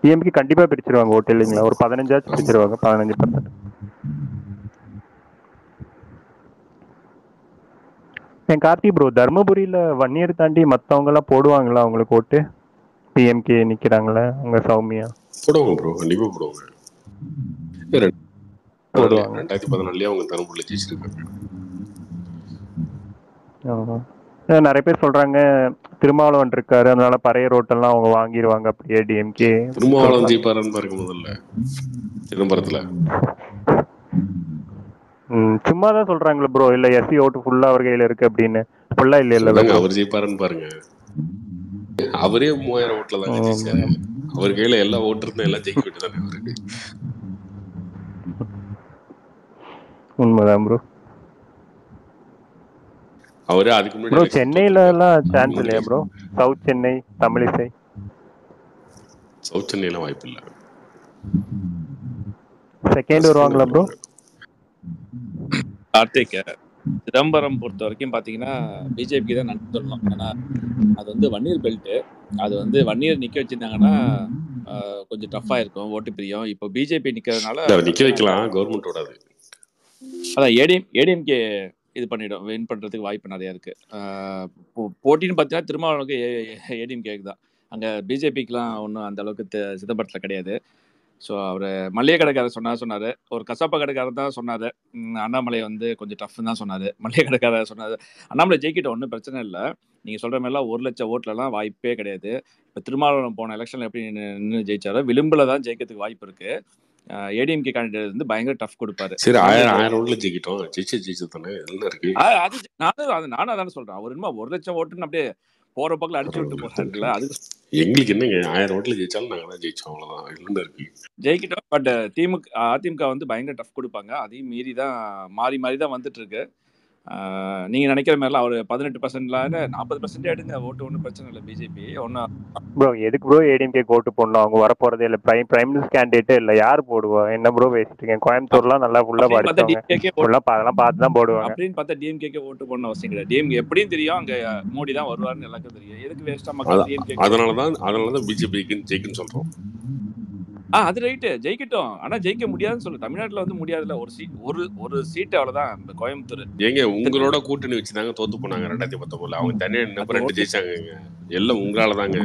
பிஎம்கே கண்டிப்பா பிரிச்சிருவாங்க ஓட்டு இல்லைங்களா? ஒரு 15 பிரிச்சிருவாங்க, 15%. என் கார்த்தி ப்ரோ, தர்மபுரியில வன்னியர் தாண்டி மற்றவங்க எல்லாம் போடுவாங்களா அவங்களுக்கு ஓட்டு? பிஎம்கே நிக்கிறாங்களே அவங்க சௌமியா. போடுவாங்க ப்ரோ, கண்டிப்பா போடுவாங்க. 2014 அவங்க தர்மபுரியில ஜெயிச்சிருக்காங்க. நிறைய பேர் சொல்றாங்க திருமாவளவன் இருக்காரு, அதனால பழைய ரோட்டெல்லாம் அவங்க வாங்கிடுவாங்க அப்படியே டிஎம்கே. திருமாவளவன் ஜெயிப்பாருன்னு பாருங்க முதல்ல சிதம்பரத்துல. சும்மா தான் சொல்றாங்களே ப்ரோ, இல்ல எஸ்சி ஓட்டு ஃபுல்லா அவர் கையில இருக்கு அப்படின்னு. ஃபுல்லா இல்ல இல்ல அவர் ஜெயிப்பாருன்னு பாருங்க. அவரே 3000 ஓட்டுல தாங்க ஜெயிச்சாரு. அவர் கையில எல்லா ஓட்டு இருந்தா எல்லாம் ஜெயிக்க வேண்டியதானே அவருக்கு. உண்மைதான் ப்ரோ. அவரே அதுக்கு முன்னாடி ப்ரோ சென்னையில எல்லாம் சான்ஸ் இல்லையா bro? South Chennai, Tamilisai. South சென்னையில வாய்ப்பு இல்ல. செகண்ட் வருவாங்களா ப்ரோ? கார்த்திக் சிதம்பரம் பொறுத்த வரைக்கும் பாத்தீங்கன்னா பிஜேபிக்கு தான் நன்றி சொல்லணும். ஏன்னா அது வந்து வன்னியர் பெல்ட். அது வந்து வன்னியர் நிக்க வச்சிருந்தாங்கன்னா கொஞ்சம் டஃப்பா இருக்கும் ஓட்டு பிரியம். இப்போ பிஜேபி நிக்கிறதுனால இல்ல நிக்க பிரச்சனை இல்லை. வைக்கலாம், கவர்மெண்டோட அது. அதான் ஏடிஎம்கே இது பண்ணிடும், வின் பண்றதுக்கு வாய்ப்பு நிறைய இருக்கு. போட்டின்னு பார்த்தீங்கன்னா திருமாவளவனுக்கு ஏடிஎம்கேக்கு தான். அங்க பிஜேபிக்குலாம் ஒன்றும் அந்த அளவுக்கு சிதம்பரத்தில் கிடையாது. ஸோ அவர் மளிகை கடைக்காரர் சொன்னார், ஒரு கசாப்பா கடைக்காரர் தான் சொன்னார் அண்ணாமலை வந்து கொஞ்சம் டஃப்னு தான் சொன்னார். மளிகை கடைக்காரர் சொன்னார் அண்ணாமலை ஜெயிக்கிட்ட ஒன்றும் பிரச்சனை இல்லை, நீங்கள் சொல்கிற மாதிரிலாம் 1 லட்சம் ஓட்டுலலாம் வாய்ப்பே கிடையாது. இப்போ திருமாவளவன் போன எலெக்ஷனில் எப்படி நின்று ஜெயிச்சாரோ விளிம்பில் தான் ஜெயிக்கிறதுக்கு வாய்ப்பு இருக்குது. ஏடிஎம்கே கேண்டிடேட் வந்து பயங்கர டஃப் கொடுப்பாரு. சரி 1000 ஓட்டுல ஜெயிக்கிட்டோம், ஜெயிச்சு தானே என்ன இருக்கு. அது நானும் அதானே சொல்றேன். அவர் இன்னும் 1 லட்சம் ஓட்டுன்னு அப்படியே போற பக்கம் அடிச்சு விட்டு போறாருல்ல. அது எங்களுக்கு என்னங்க 1000 ஓட்டுல ஜெயிச்சாலும் நாங்க தான் ஜெயிச்சோம், அவ்வளவுதான். என்ன இருக்கு ஜெயிக்கிட்டோம். பட் அதிமுக வந்து பயங்கர டஃப் கொடுப்பாங்க. அதையும் மீறி தான் மாறி தான் வந்துட்டு இருக்கு. நீங்க நினைக்கிற மாதிரிலாம் அவர் 18% 40% எடுங்க ஓட்டு, ஒன்றும் பிரச்சனை இல்லை. பிஜேபி ஒன்றும் ப்ரோ எதுக்கு ப்ரோ ஏடிஎம்கே ஓட்டு போடணும்? அவங்க வர போறதே இல்லை, பிரைம் மினிஸ்டர் கேண்டிடேட்டே இல்லை, யார் போடுவா? என்ன ப்ரோ பேசிட்டீங்க? கோயம்புத்தூர்லாம் நல்லா ஃபுல்லா படிச்சவங்க அதெல்லாம் பார்த்து தான் போடுவாங்க. அப்படின்னு பார்த்தா டிஎம்கேக்கு ஓட்டு போடணும் அவசியம் கிடையாது. டிஎம்கே எப்படியும் தெரியும் அங்க மோடி தான் வருவாருன்னு எல்லாருக்கும் தெரியும். எதுக்கு வேஸ்டா மக்கள் டிஎம்கே? அதனாலதான் பிஜேபிக்கு ஜெயிக்குன்னு சொல்றோம். அது ரைட்டு, ஜெயிக்கட்டும். ஆனா ஜெயிக்க முடியாதுன்னு சொல்லு. தமிழ்நாட்டுல வந்து முடியாதுல்ல. ஒரு சீட்டு அவ்வளவுதான். இந்த கோயம்புத்தூர் ஏங்க உங்களோட கூட்டணி வச்சுதாங்க தோத்து போனாங்க 2019. அவங்க தனியா நின்று 2 ஜெயிச்சாங்க. எல்லாம் உங்களால தாங்க.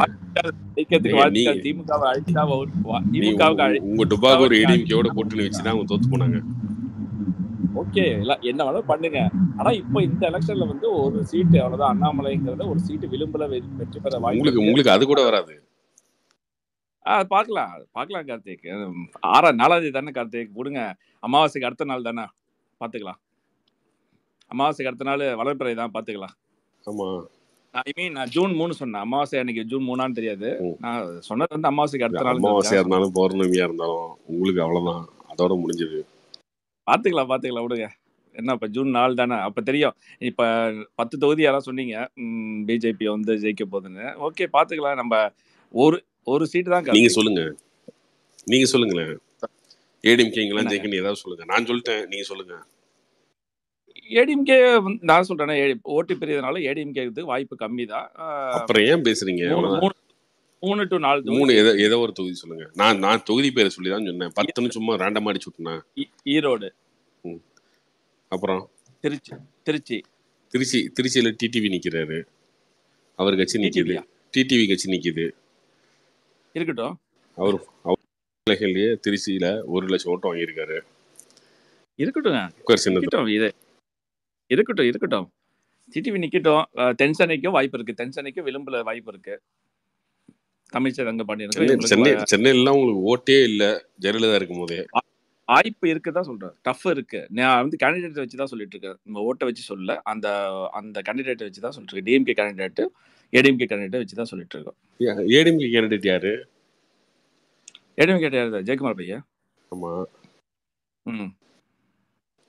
உங்க டுபாகூர் ஏடிஎம்கேவோட கூட்டணி வச்சுதான் அவங்க தோத்து போனாங்க. ஓகே, என்ன வேணாலும் பண்ணுங்க. ஆனா இப்போ இந்த எலெக்ஷன்ல வந்து ஒரு சீட்டு அவ்வளவுதான். அண்ணாமலைங்கிறத ஒரு சீட்டு விளிம்புல வெற்றி பெற வாய்ப்பு. உங்களுக்கு அது கூட வராது. பார்க்கலாம் கார்த்திக். 4ஆம் தேதி தானே கார்த்திக், விடுங்க. அமாவாசைக்கு அடுத்த நாள் தானே, பார்த்துக்கலாம். அமாவாசைக்கு அடுத்த நாள் வளர்ப்பிறை தான், பார்த்துக்கலாம். ஆமா, ஐ மீன் நான் ஜூன் 3 சொன்னேன். அமாவாசை அன்னைக்கு ஜூன் 3 தெரியாது. நான் சொன்னது வந்து அமாவாசைக்கு அடுத்த நாள். அமாவாசையா இருந்தாலும் பௌர்ணமியா இருந்தாலும் உங்களுக்கு அவ்வளவுதான், அதோட முடிஞ்சது. பார்த்துக்கலாம் விடுங்க. என்ன இப்போ ஜூன் 4 தானே, அப்போ தெரியும். இப்போ 10 தொகுதி யாராவது சொன்னீங்க பிஜேபி வந்து ஜெயிக்க போகுதுன்னு. ஓகே, பார்த்துக்கலாம். நம்ம ஒரு சீட்டு தான். நீங்க சொல்லுங்களேன். ஏடிஎம்கேங்கெல்லாம் ஜெயிக்கணும் ஏதாவது சொல்லுங்க. நான் சொல்லிட்டேன், நீங்க சொல்லுங்க. ஏடிஎம்கே நான் சொல்றேன், ஓட்டு பெரியதுனால ஏடிஎம்கே வாய்ப்பு கம்மி தான். அப்புறம் ஏன் பேசுறீங்க? 3 to 4 3 ஏதோ ஒரு தொகுதி சொல்லுங்க. நான் தொகுதி பேரை சொல்லி தான் சொன்னேன். 10ன்னு சும்மா ரேண்டமா அடிச்சு விட்டுனேன். ஈரோடு, அப்புறம் திருச்சியில டிடிவி நிக்கிறாரு, அவர் கட்சி நிக்குது. டிடிவி கட்சி நிக்குது. இருக்கட்டும். அவர் திருச்சியில 1 லட்சம் ஓட்டு வாங்கியிருக்காரு. இருக்கட்டும். டிடிவி நிக்கட்டும். தென்சென்னைக்கும் வாய்ப்பு இருக்கு. தென்சென்னைக்கும் விளிம்புல வாய்ப்பு இருக்கு. தமிழ்ச்சை தங்க பாண்டியன் சென்னையில உங்களுக்கு ஓட்டே இல்ல ஜெயலலிதா இருக்கும் போதே வாய்ப்பு இருக்குதான் சொல்றேன். டஃப் இருக்கு. நான் வந்து கேண்டிடேட் வச்சு தான் சொல்லிட்டு இருக்கேன். நம்ம ஓட்டை வச்சு சொல்ல, அந்த கேண்டிடேட் வச்சு தான் சொல்லிட்டு இருக்கேன். டிஎம்கே கேண்டிடேட், ஏடிஎம்கே கேண்டிடேட் வச்சு தான் சொல்லிட்டு இருக்கோம். ஏடிஎம்கே கேண்டிடேட் யாரு? ஏடிஎம்கே கேண்டிடேட் ஜெயக்குமார் பையன். ஆமா,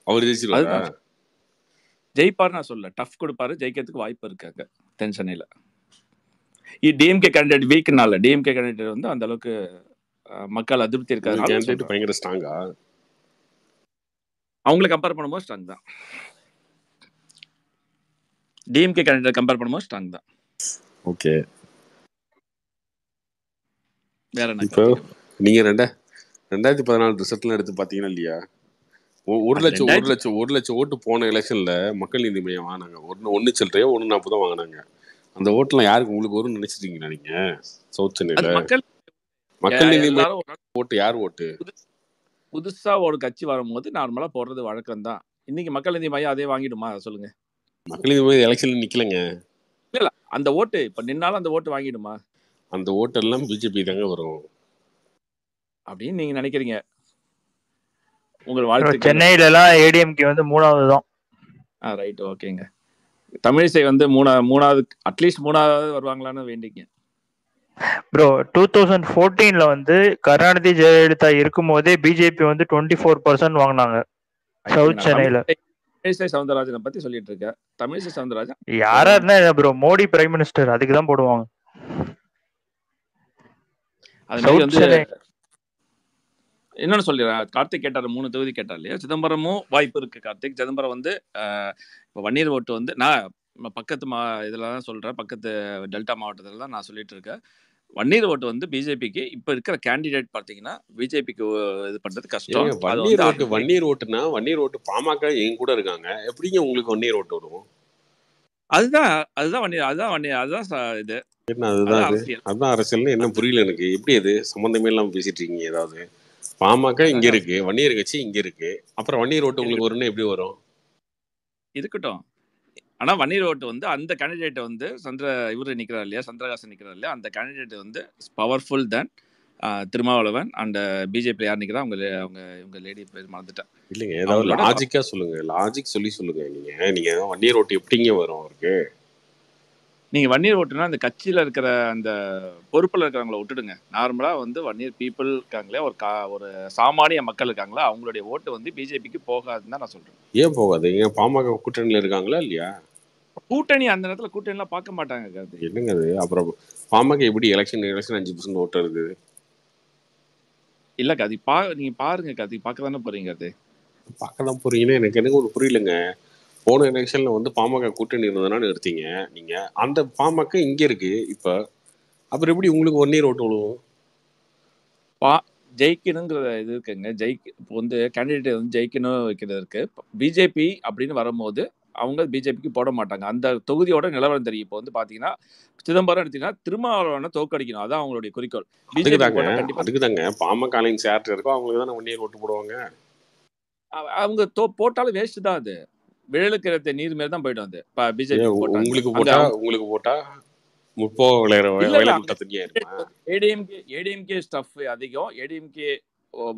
அவர் ஜெயிச்சிருவாரா? ஜெயிப்பாரு நான் சொல்ல, டஃப் கொடுப்பாரு. ஜெயிக்கிறதுக்கு வாய்ப்பு இருக்காங்க தென் சென்னையில. டிஎம்கே கேண்டிடேட் வீக்னால டிஎம்கே கேண்டிடேட் வந்து அந்த அளவுக்கு மக்கள் அதிருப்தி இருக்காது. பயங்கர ஸ்ட்ராங்கா அவங்களை கம்பேர் பண்ணும்போது ஸ்ட்ராங் தான். டிஎம்கே கேண்டிடேட் கம்பேர் பண்ணும்போது ஸ்ட்ராங் தான். ஓகே, வேற என்ன? இப்போ நீங்க 2014 ரிசல்ட்லாம் எடுத்து பாத்தீங்கன்னா இல்லையா, 1 லட்சம் ஓட்டு போன எலெக்ஷன்ல மக்கள் நீதி மையம் வாங்கினாங்க. 1 சில்லறையோ 1.40 தான் வாங்கினாங்க. அந்த ஓட்டுலாம் யாருக்கு உங்களுக்கு வரும்னு நினைச்சிட்டீங்களா நீங்க? சவுத் சென்னையில மக்கள் நீதி ஓட்டு யார் ஓட்டு? புதுசா ஒரு கட்சி வரும்போது நார்மலா போடுறது வழக்கம் தான். இன்னைக்கு மக்கள் நீதி மையம் அதே வாங்கிடுமா? சொல்லுங்க. மக்கள் நீதி மையம் எலெக்ஷன்ல நிக்கலங்க. இல்ல, அந்த ஓட்டு இப்ப நின்னாலும் அந்த ஓட்டு வாங்கிடுமா? அந்த ஓட்டெல்லாம் பிஜேபி தாங்க வரும் அப்படின்னு நீங்க நினைக்கிறீங்க. உங்கள் வாழ்த்து. சென்னையில எல்லாம் ஏடிஎம்கே வந்து 3வது தான். ரைட், ஓகேங்க. தமிழிசை வந்து 3வது, அட்லீஸ்ட் 3வது வருவாங்களான்னு வேண்டிங்க. ப்ரோ 2014ல வந்து கருணாநிதி ஜெயலலிதா இருக்கும் போதே பிஜேபி வந்து 24% வாங்கினாங்க சவுத் சென்னையில. தமிழிசை சவுந்தரராஜனை பத்தி சொல்லிட்டு இருக்க. தமிழிசை சவுந்தரராஜன் யாரா இருந்தா ப்ரோ, மோடி பிரைம் மினிஸ்டர், அதுக்கு தான் போடுவாங்க. அது வந்து இன்னொன்னு சொல்லிடுறேன். கார்த்திக் கேட்டாரு 3 தொகுதி கேட்டார் இல்லையா? சிதம்பரமும் வாய்ப்பு இருக்கு கார்த்திக். சிதம்பரம் வந்து இப்போ வன்னியர் ஓட்டு வந்து நான் பக்கத்து இதில் தான் சொல்கிறேன், பக்கத்து டெல்டா மாவட்டத்தில் தான் நான் சொல்லிட்டு இருக்கேன். வன்னியர் ஓட்டு வந்து பிஜேபிக்கு இப்போ இருக்கிற கேண்டிடேட் பார்த்தீங்கன்னா பிஜேபிக்கு இது பண்ணுறது கஷ்டம். ஏங்க அது வன்னியர் வந்து ஓட்டு வன்னியர் ஓட்டுனா வன்னியர் ஓட்டு பாமக என் கூட இருக்காங்க, எப்படிங்க உங்களுக்கு வன்னியர் ஓட்டு வரும்? அதுதான் அதுதான் வன்னியர் அதுதான் வன்னியர் அதுதான் இது என்ன அதுதான் அதான் அது அரசியல். அதுதான் அரசியல்னு என்ன புரியல எனக்கு. எப்படி அது சம்மந்தமே இல்லாமல் பேசிட்டு இருக்கீங்க? ஏதாவது பாமக இங்க அதாங்க இருக்கு, வன்னியர் கட்சி இங்க இருக்கு, அப்புறம் வன்னியர் ஓட்டு உங்களுக்கு இருக்கட்டும் வரும்னு எப்படி வரும்? இருக்கட்டும். ஆனால் வன்னியர் ஓட்டு வந்து அந்த கேண்டிடேட் வந்து இவர் நிற்கிறார் இல்லையா, சந்திரகாசன் நிற்கிறார் இல்லையா, அந்த கேண்டிடேட் வந்து powerful than Thirumavalavan and BJP யார் நிற்கிறா அவங்க இவங்க லேடி பேர் மறந்துட்டேன். இல்லைங்க, ஏதாவது அவங்களோட லாஜிக்கா சொல்லுங்க, லாஜிக் சொல்லி சொல்லுங்க. நீங்க வன்னியர் ஓட்டு எப்படிங்க வரும் அவருக்கு? நீங்கள் வன்னியர் ஓட்டுனா அந்த கட்சியில் இருக்கிற அந்த பொறுப்பில் இருக்கிறவங்கள விட்டுடுங்க. நார்மலாக வந்து வன்னியர் பீப்புள் இருக்காங்களே, ஒரு சாமானிய மக்கள் இருக்காங்களா, அவங்களுடைய ஓட்டு வந்து பிஜேபிக்கு போகாதுன்னு தான் நான் சொல்கிறேன். ஏன் போகாது? ஏன் பாமக கூட்டணியில் இருக்காங்களா இல்லையா? கூட்டணி அந்த நேரத்தில் கூட்டணிலாம் பார்க்க மாட்டாங்க கார்த்திக். என்னங்க அது? அப்புறம் பாமக எப்படி எலெக்ஷன் 5% ஓட்டு இருக்குது? இல்லை கார்த்திக் நீங்கள் பாருங்க கார்த்திக், பார்க்க தானே போகிறீங்க. அது பார்க்க தான் போறீங்கன்னா எனக்கு ஒரு புரியலங்க. போன எலெக்ஷன்ல வந்து பாமக கூட்டணி இருந்ததுனால எடுத்தீங்க நீங்க, அந்த பாமக இங்க இருக்கு இப்ப, அப்புறம் எப்படி உங்களுக்கு வன்னியர் ஓட்டு விழுவும்? ஜெயிக்கணுங்கிற இது இருக்குங்க. இப்போ வந்து கேண்டிடேட் வந்து ஜெயிக்கணும் வைக்கிறது இருக்கு. பிஜேபி அப்படின்னு வரும்போது அவங்க பிஜேபிக்கு போட மாட்டாங்க. அந்த தொகுதியோட நிலவரம் தெரியும். இப்போ வந்து பார்த்தீங்கன்னா சிதம்பரம் எடுத்தீங்கன்னா திருமாவளவனை தோற்கடிக்கணும், அதான் அவங்களுடைய குறிக்கோள். பிஜேபி போட்டால் கண்டிப்பாக அதுக்கு தாங்க பாமக அலைன்ஸ் யார்கிட்ட இருக்கோ அவங்களுக்கு தானே வன்னியர் ஓட்டு போடுவாங்க. அவங்க போட்டாலும் வேஸ்ட் தான். அது விழலுக்கு நீர் மாரி தான் போயிடும். அது பிஜேபி உங்களுக்கு போட்டா முப்போ ஏடிஎம்கே ஸ்டஃப் அதிகம். ஏடிஎம்கே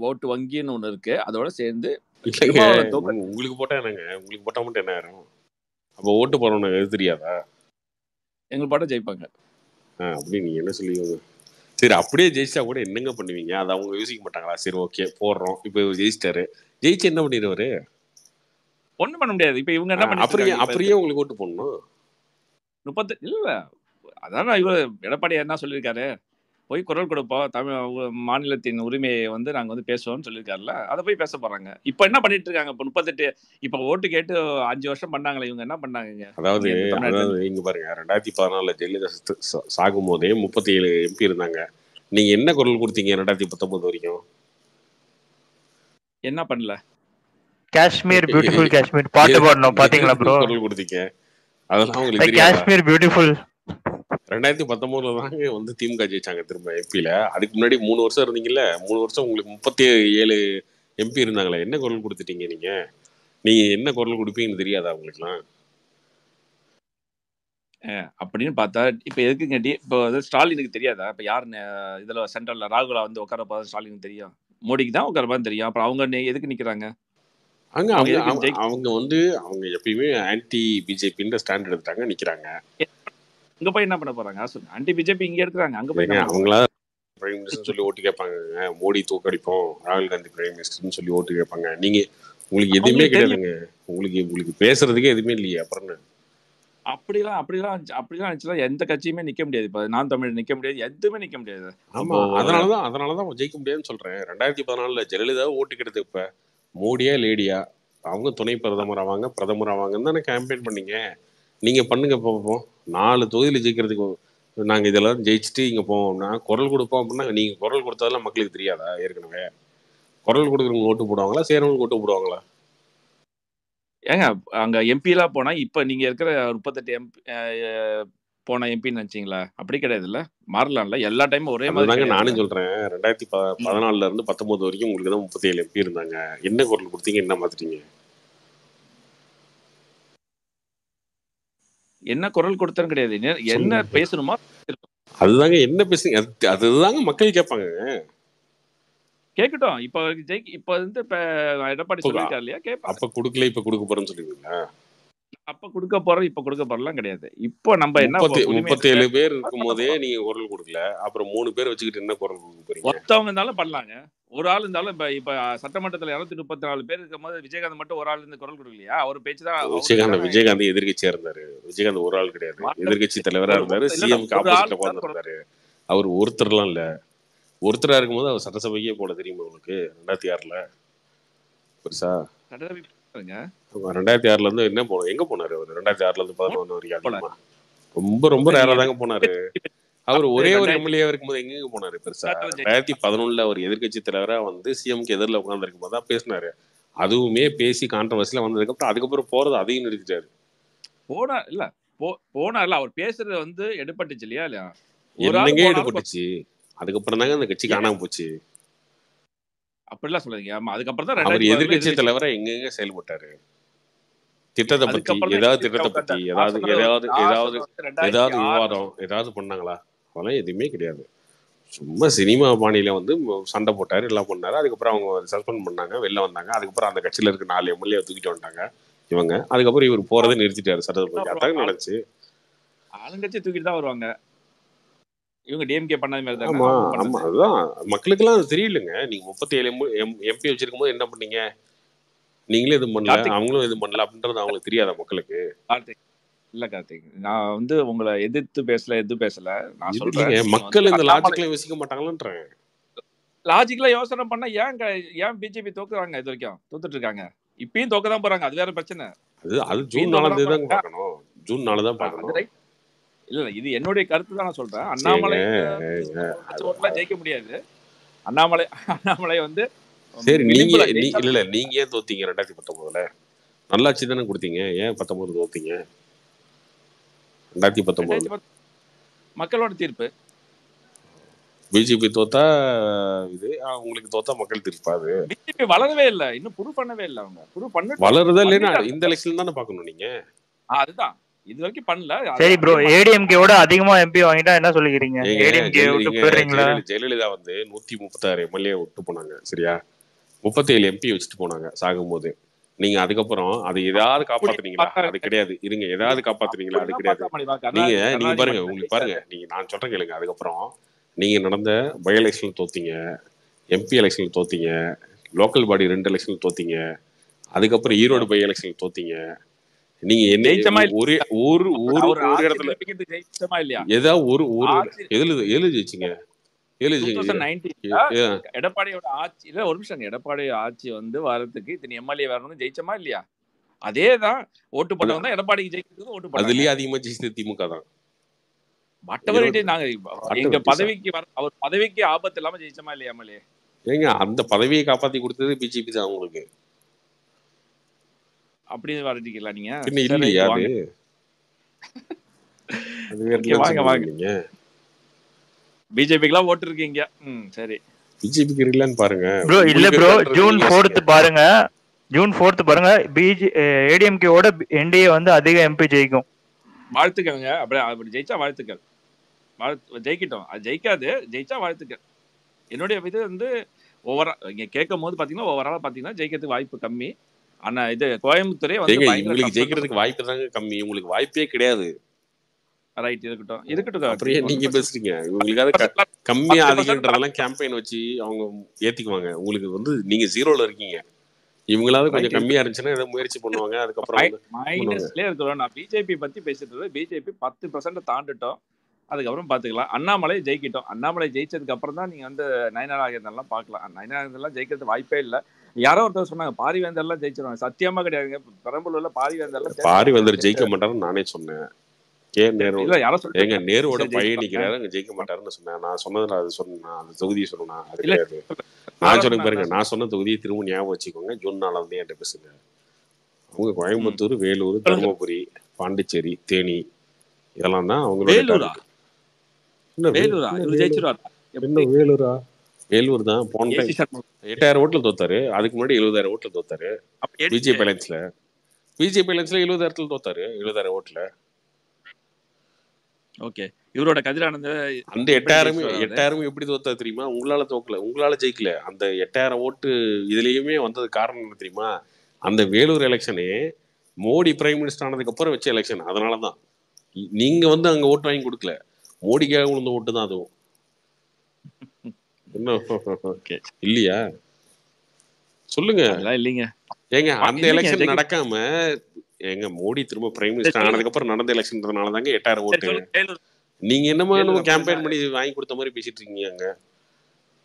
ஓட்டு வங்கின்னு ஒண்ணு இருக்கு, அதோட சேர்ந்து உங்களுக்கு போட்டா என்னங்க, உங்களுக்கு போட்டா மட்டும் என்ன ஆயிரும்? அப்ப ஓட்டு போறவனுக்கு எது தெரியாதா? எங்களுக்கு போட்டா ஜெயிப்பாங்க. அப்படி நீங்க என்ன சொல்லுவீங்க? சரி, அப்படியே ஜெயிச்சா கூட என்னங்க பண்ணுவீங்க? அதை அவங்க யோசிக்க மாட்டாங்களா? சரி ஓகே போடுறோம், இப்ப ஜெயிச்சிட்டாரு, ஜெயிச்சு என்ன பண்ணிடுவாரு? ஒண்ணும் பண்ண முடியாது. இப்ப இவங்க என்ன பண்ணி அப்படியே உங்களுக்கு ஓட்டு போடணும் 30 இல்ல. அதான் இவர் எடப்பாடி என்ன சொல்லியிருக்காரு, போய் குரல் கொடுப்போம், தமிழ் மாநிலத்தின் உரிமையை வந்து நாங்க வந்து பேசுவோம்னு சொல்லியிருக்காருல்ல, அதை போய் பேச போறாங்க. இப்ப என்ன பண்ணிட்டு இருக்காங்க? இப்ப 38 இப்ப ஓட்டு கேட்டு 5 வருஷம் பண்ணாங்களே, இவங்க என்ன பண்ணாங்க? அதாவது இங்க பாருங்க, 2014 ஜெயலலிதா சாகும் போதே 37 எம்பி இருந்தாங்க. நீங்க என்ன குரல் கொடுத்தீங்க 2019 வரைக்கும்? என்ன பண்ணல? காஷ்மீர் பியூட்டிஃபுல் காஷ்மீர் பாட்டு பாடணும் பாத்தீங்களா ப்ரோ? குரல் கொடுத்தீங்க, அதெல்லாம் உங்களுக்கு தெரியாது. காஷ்மீர் பியூட்டிஃபுல் 2019 தாங்க வந்து திமுக ஜெயிச்சாங்க திரும்ப எம்பியில. அதுக்கு முன்னாடி 3 வருஷம் இருந்தீங்கல்ல, 3 வருஷம் உங்களுக்கு 37 எம்பி இருந்தாங்களே, என்ன குரல் கொடுத்துட்டீங்க நீங்க? நீங்க என்ன குரல் கொடுப்பீங்கன்னு தெரியாதா உங்களுக்குலாம்? அப்படின்னு பார்த்தா இப்ப எதுக்குங்க இப்போ ஸ்டாலினுக்கு தெரியாதா? இப்ப யாருன்னு இதுல சென்ட்ரல்ல ராகுலா வந்து உட்கார போது ஸ்டாலினுக்கு தெரியும், மோடிக்கு தான் உட்கார போது தெரியும். அப்புறம் அவங்க எதுக்கு நிக்கிறாங்க? அவங்க வந்து அவங்க எப்பயுமே ஆன்டி பிஜேபின்ற ஸ்டாண்ட் எடுத்தாங்க, நிக்கிறாங்க. அங்க போய் என்ன பண்ண போறாங்க? ஆன்டி பிஜேபி இங்க எடுக்கிறாங்க, அங்க போய் அவங்களா பிரைம் மினிஸ்டர் சொல்லி ஓட்டு கேட்பாங்க. மோடி தூக்கடிப்போம், ராகுல் காந்தி பிரைம் மினிஸ்டர்னு சொல்லி ஓட்டு கேட்பாங்க. நீங்க உங்களுக்கு எதுவுமே கிடையாதுங்க, உங்களுக்கு பேசுறதுக்கே எதுவுமே இல்லையே, அப்புறம் அப்படிலாம் நினைச்சா எந்த கட்சியுமே நிக்க முடியாது. இப்ப நான் தமிழ் நிக்க முடியாது, எதுவுமே நிக்க முடியாது. ஆமா, அதனாலதான் ஜெயிக்க முடியாதுன்னு சொல்றேன். 2014 ஜெயலலிதா ஓட்டு கிடையாது. இப்ப மோடியா லேடியா அவங்க துணை பிரதமர் ஆவாங்க, பிரதமர் ஆவாங்கன்னு தானே கேம்பெயின் பண்ணீங்க. நீங்க பண்ணுங்க பார்ப்போம். 4 தொகுதியில ஜெயிக்கிறதுக்கு நாங்க இதெல்லாம் ஜெயிச்சுட்டு இங்க போவோம்னா குரல் கொடுப்போம் அப்படின்னா, நீங்க குரல் கொடுத்ததெல்லாம் மக்களுக்கு தெரியாதா? ஏற்கனவே குரல் கொடுக்குறவங்க ஓட்டு போடுவாங்களா, சேரவங்களுக்கு ஓட்டு போடுவாங்களா? ஏங்க அங்க எம்பிலாம் போனா இப்ப நீங்க இருக்கிற 38 எம்பி போன எம்பின்னு நினைச்சீங்களா? அப்படி கிடையாதுல்ல, மாறலாம்ல. எல்லா டைமும் ஒரே மாதிரி தாங்க நானும் சொல்றேன். 2014 இருந்து 19 வரைக்கும் உங்களுக்கு தான் 37 எம்பி இருந்தாங்க. என்ன குரல் கொடுத்தீங்க, என்ன மாத்திட்டீங்க? என்ன குரல் கொடுத்தன்னு கிடையாது, என்ன பேசணுமா அதுதாங்க. என்ன பேசுங்க, அதுதாங்க மக்கள் கேட்பாங்க. கேட்கட்டும். இப்ப வந்து எடப்பாடி சொல்லிருக்காரு இல்லையா, கேட்பாங்க. அப்ப கொடுக்கல, இப்ப கொடுக்க போறேன்னு சொல்லுவீங்களா? அப்ப கொடுக்க போறோம், இப்ப கொடுக்க போறலாம் கிடையாது. இப்போ நம்ம என்ன 37 பேர் இருக்கும் போதே நீங்க குரல் கொடுக்கல, அப்புறம் 3 பேர் வச்சுக்கிட்டு என்ன குரல் கொடுக்க போறீங்க? ஒருத்தவங்க இருந்தாலும் பண்ணலாங்க, ஒரு ஆள் இருந்தாலும். இப்ப சட்டமன்றத்துல 234 பேர் இருக்கும் போது விஜயகாந்த் மட்டும் ஒரு ஆள் இருந்து குரல் கொடுக்கலையா? அவர் பேச்சு தான். விஜயகாந்த் எதிர்கட்சியா இருந்தாரு. விஜயகாந்த் ஒரு ஆள் கிடையாது, எதிர்கட்சி தலைவரா இருந்தாரு, சிஎம் ஆப்போசிட்ல உட்கார்ந்துருந்தாரு. அவர் ஒருத்தர்லாம் இல்ல, ஒருத்தரா இருக்கும்போது அவர் சட்டசபைக்கே போல தெரியுமா உங்களுக்கு 2006ல பெருசா சட்டசபை பாருங்க 2006ல இருந்து என்ன போனோம் எங்க போனாரு அவர் 2006ல இருந்து 11 வரைக்கும் போனாரு. அதிகமா ரொம்ப ரொம்ப நீங்க ரேரா தாங்க போனாரு. அவர் ஒரே ஒரு 2000 எம்எல்ஏ இருக்கும்போது எங்கெங்க போனாரு பெருசா 2011 2011ல அவர் எதிர்க்கட்சி தலைவரா வந்து சிஎம்க்கு எதிரில் உட்கார்ந்து இருக்கும்போது தான் பேசினாரு. அதுவுமே பேசி கான்ட்ரவர்சியில வந்ததுக்கு அப்புறம் அதுக்கப்புறம் போறது அதையும் நிறுத்திட்டாரு. இல்ல போனார்ல அவர் பேசுறது வந்து எடுபட்டுச்சு இல்லையா இல்லையா ஒரு ஆள் என்னங்க போனாலும் எடுபட்டுச்சு அதுக்கப்புறம் தாங்க அந்த கட்சி காணாம போச்சு. அப்படிலாம் சொல்லாதீங்க. ஆமா அதுக்கப்புறம் தான் அவர் 2011 எதிர்க்கட்சி தலைவரா எங்கெங்க செயல்பட்டாரு திட்டத்தை பத்தி அதுக்கப்புறம் ஏதாவது தான் திட்டத்தை பத்தி நான் ஏதாவது சொன்னது ஏதாவது நான் ஏதாவது சொன்னது ஏதாவது 2006 விவாதம் ஏதாவது பண்ணாங்களா? அதெல்லாம் எதுவுமே கிடையாது. சும்மா சினிமா பாணியில வந்து சண்டை போட்டாரு எல்லாம் பண்ணாரு. அதுக்கப்புறம் அவங்க சஸ்பெண்ட் பண்ணாங்க வெளில வந்தாங்க. அதுக்கப்புறம் அந்த கட்சியில இருக்க 4 எம்எல்ஏ தூக்கிட்டு வந்துட்டாங்க இவங்க. அதுக்கப்புறம் இவர் போறதை நிறுத்திட்டாரு சட்டசபைக்கு. அதாங்க நடந்துச்சு. ஆளுங்கட்சி தூக்கிட்டு தான் வருவாங்க. இவங்க டிஎம்கே பண்ணது மாதிரி ஆமா தானே ஆமா அதுதான் மக்களுக்கெல்லாம் அது தெரியலங்க. நீங்க 37 எம்பி வச்சிருக்கும் போது என்ன பண்ணீங்க? நீங்களே எதுவும் பண்ணல அவங்களும் எதுவும் பண்ணல அப்படின்றது அவங்களுக்கு தெரியாதா மக்களுக்கு? கார்த்திக் இல்ல கார்த்திக் நான் வந்து உங்களை எதிர்த்து பேசல நான் இது சொல்றேன் இல்லைங்க நீங்க மக்கள் வந்து இந்த அண்ணாமலை லாஜிக்ல யோசிக்க மாட்டாங்களான்றேன். லாஜிக்கலா யோசனை பண்ணா ஏன் பிஜேபி தோக்குறாங்க இது வரைக்கும் தோத்துட்டு இருக்காங்க. இப்பயும் தோக்க தான் போறாங்க. அது வேற பிரச்சனை. அது ஜூன் 4 தாங்க பார்க்கணும். ஜூன் 4 தான் பார்க்கணும். இல்ல இது என்னுடைய கருத்து தான் நான் சொல்றேன். அண்ணாமலை ஓட்டுலாம் ஜெயிக்க முடியாது. அண்ணாமலை வந்து சரி நீங்க இல்ல நீங்க ஏன் தோத்தீங்க 2019ல? நல்லாட்சி தானே கொடுத்தீங்க. ஏன் 19 தோத்தீங்க? 2019 மக்களோட தீர்ப்பு. பிஜேபி தோத்தா இது உங்களுக்கு தோத்தா மக்கள் தீர்ப்பாது. பிஜேபி வளரவே இல்ல. இன்னும் ப்ரூவ் பண்ணவே இல்ல. அவங்க ப்ரூவ் பண்ண வளருதா இல்லைன்னா இந்த எலெக்ஷன் தானே பார்க்கணும் நீங்க. அதுதான் இது வரைக்கும் பண்ணல. சரி ப்ரோ ஏடிஎம்கேவோட அதிகமா எம்பி வாங்கிட்டா என்ன சொல்லிக்கிறீங்க? ஏடிஎம்கே விட்டு போறீங்களா? ஜெயலலிதா வந்து 136 எம்எல்ஏ விட்டு போனாங்க சரியா? 37 எம்பி வச்சுட்டு போனாங்க சாகும்போது. நீங்க அதுக்கப்புறம் அது ஏதாவது காப்பாத்துனீங்களா? அது கிடையாது. இருங்க ஏதாவது காப்பாத்துனீங்களா? அது கிடையாது. நீங்க பாருங்க உங்களுக்கு பாருங்க நீங்க நான் சொல்றேன் கேளுங்க. அதுக்கப்புறம் நீங்க நடந்த பை எலெக்ஷன்ல தோத்தீங்க, எம்பி எலெக்ஷன்ல தோத்தீங்க, லோக்கல் பாடி 2 எலெக்ஷன்ல தோத்தீங்க, அதுக்கப்புறம் ஈரோடு பை எலெக்ஷன்ல தோத்தீங்க. நீங்க என்ன ஒரே ஒரு இடத்துல ஏதாவது ஒரு எதுல ஜெயிச்சீங்க? எடப்பாடியோட ஆட்சி இல்ல ஒரு நிமிஷம் எடப்பாடி ஆட்சி வந்து வரதுக்கு இத்தனை எம்எல்ஏ வரணும்னு ஜெயிச்சமா இல்லையா? அதேதான் ஓட்டு போட்டவங்க தான் எடப்பாடிக்கு ஜெயிக்கிறதுக்கு ஓட்டு போட்டாங்க. அதுலயே அதிகமா ஜெயிச்சது திமுக தான். மற்றவர்கிட்ட நாங்க எங்க பதவிக்கு அவர் பதவிக்கு ஆபத்து இல்லாம ஜெயிச்சமா இல்லையா எம்எல்ஏ? ஏங்க அந்த பதவியை காப்பாத்தி கொடுத்தது பிஜேபி தான் உங்களுக்கு. அப்படி வரட்டீங்களா நீங்க? இல்லையா அது வாங்க பிஜேபிக்குலாம் ஓட்டு இருக்கீங்க. சரி பிஜேபிக்கு இல்லன்னு பாருங்க ப்ரோ. இல்ல ப்ரோ ஜூன் 4 பாருங்க. ஜூன் 4 பாருங்க. ஏடிஎம்கேவோட என்டிஏ வந்து அதிக எம்பி ஜெயிக்கும். வாழ்த்துக்கங்க. அப்படி ஜெயிச்சா வாழ்த்துக்கள். ஜெயிக்கிட்டோம். அது ஜெயிக்காது. ஜெயிச்சா வாழ்த்துக்கள். என்னுடைய இது வந்து ஓவரா இங்க கேட்கும் போது பாத்தீங்கன்னா ஓவராலா பாத்தீங்கன்னா ஜெயிக்கிறதுக்கு வாய்ப்பு கம்மி. ஆனா இது கோயம்புத்தூரே வந்து உங்களுக்கு ஜெயிக்கிறதுக்கு வாய்ப்பு தாங்க கம்மி. உங்களுக்கு வாய்ப்பே கிடையாது. ரைட் இருக்கட்டும். அப்படியே நீங்க பேசுறீங்க. உங்களுக்கு கம்மி அதிகன்றதெல்லாம் கேம்பெயின் வச்சு அவங்க ஏத்திக்குவாங்க. உங்களுக்கு வந்து நீங்க 0ல இருக்கீங்க. இவங்களாவது கொஞ்சம் கம்மியா இருந்துச்சுன்னா ஏதோ முயற்சி பண்ணுவாங்க. அதுக்கப்புறம் மைனஸ்லயே இருக்கிறோம். நான் பிஜேபி பத்தி பேசிட்டு பிஜேபி 10% தாண்டிட்டோம். அதுக்கப்புறம் பாத்துக்கலாம். அண்ணாமலை ஜெயிக்கிட்டோம். அண்ணாமலை ஜெயிச்சதுக்கு அப்புறம் தான் நீங்க வந்து நயனாராயந்தெல்லாம் பார்க்கலாம். நயனாராயந்தெல்லாம் ஜெயிக்கிறது வாய்ப்பே இல்லை. யாரோ ஒருத்தர் சொன்னாங்க பாரிவேந்தர்லாம் ஜெயிச்சிருவாங்க. சத்தியமா கிடையாதுங்க. பெரம்பலூர்ல பாரிவேந்தர் ஜெயிக்க மாட்டாருன்னு நானே சொன்னேன். நேருவோட பையன் நிக்கிறாரு அங்க ஜெயிக்க மாட்டாருன்னு சொன்னேன். நான் சொன்னதுல அது சொன்னேன். அந்த தொகுதியை சொன்னா அது கிடையாது. நான் சொன்னேன் பாருங்க. நான் சொன்ன தொகுதியை திரும்ப ஞாபகம் வச்சுக்கோங்க. ஜூன் 4 என்கிட்ட பேசுங்க. அவங்க கோயம்புத்தூர், வேலூர், தருமபுரி, பாண்டிச்சேரி, தேனி இதெல்லாம் தான் அவங்களோட. வேலூர் தான் போன 8000 ஓட்டுல தோத்தாரு. அதுக்கு முன்னாடி 70,000 ஓட்டுல தோத்தாரு. பிஜேபி அலைன்ஸ்ல 70,000 தோத்தாரு. 70,000 ஓட்டுல. ஓகே இவரோட கதிரானந்த அந்த 8000 எப்படி தோத்தா தெரியுமா? உங்களால தோக்கல, உங்களால ஜெயிக்கல. அந்த 8000 ஓட்டு இதுலயுமே வந்தது காரணம் என்ன தெரியுமா? அந்த வேலூர் எலெக்ஷனே மோடி பிரைம் மினிஸ்டர் ஆனதுக்கு அப்புறம் வச்ச எலெக்ஷன். அதனாலதான் நீங்க வந்து அங்க ஓட்டு வாங்கி கொடுக்கல. மோடிக்காக விழுந்த ஓட்டு தான் அதுவும். என்ன இல்லையா சொல்லுங்க. இல்லைங்க ஏங்க அந்த எலெக்ஷன் நடக்காம எங்க மோடி திரும்ப பிரைம் மினிஸ்டர் ஆனதுக்கு அப்புறம் நடந்த எலெக்ஷன்றதுனால தாங்க 8000 ஓட்டு. நீங்க என்னமா கேம்பெயின் பண்ணி வாங்கி கொடுத்த மாதிரி பேசிட்டு இருக்கீங்க. அங்க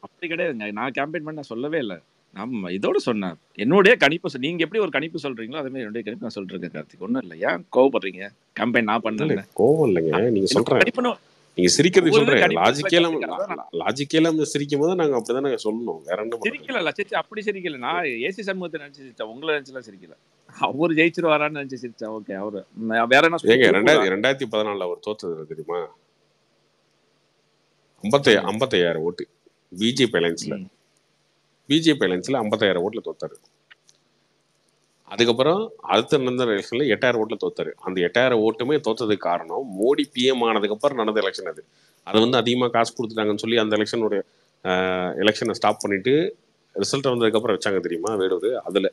அப்படி கிடையாதுங்க. நான் கேம்பெயின் பண்ண நான் சொல்லவே இல்லை. நம்ம இதோட சொன்னேன். என்னுடைய கணிப்பு நீங்க எப்படி ஒரு கணிப்பு சொல்றீங்களோ அதே மாதிரி என்னுடைய கணிப்பு நான் சொல்றேன் கார்த்திக். ஒன்றும் இல்லை. ஏன் கோவப்படுறீங்க? கேம்பெயின் நான் பண்ணல. கோவம் இல்லைங்க. நீங்க சொல்றேன் நீங்க சிரிக்கிறதுக்கு சொல்றேன். லாஜிக்கேலாம் சிரிக்கும் போது நாங்க அப்படிதான் சொல்லணும். வேற என்ன சிரிக்கல. சரி அப்படி சிரிக்கல. நான் ஏசி சண்முகத்தை நினைச்சு சிரிச்சேன். உங்களை நினைச்சுலாம் சிரிக்கல. அவரு ஜெயிச்சிருவாரான்னு நினைச்சு சிரிச்சேன். ஓகே அவரு வேற என்ன 2014 அவர் தோத்தது தெரியுமா? 55,000 ஓட்டு பிஜேபி அலைன்ஸ்ல 55,000 ஓட்டுல தோத்தாரு. அதுக்கப்புறம் அடுத்த நடந்த எலெக்ஷன்ல 8,000 ஓட்டுல தோத்தாரு. அந்த 8,000 ஓட்டுமே தோத்ததுக்கு காரணம் மோடி பிஎம் ஆனதுக்கு அப்புறம் நடந்த எலெக்ஷன். அது அதிகமா காசு கொடுத்துட்டாங்கன்னு சொல்லி அந்த எலெக்ஷனை ஸ்டாப் பண்ணிட்டு ரிசல்ட் வந்ததுக்கு அப்புறம் வச்சாங்க தெரியுமா வேலூர். அதுல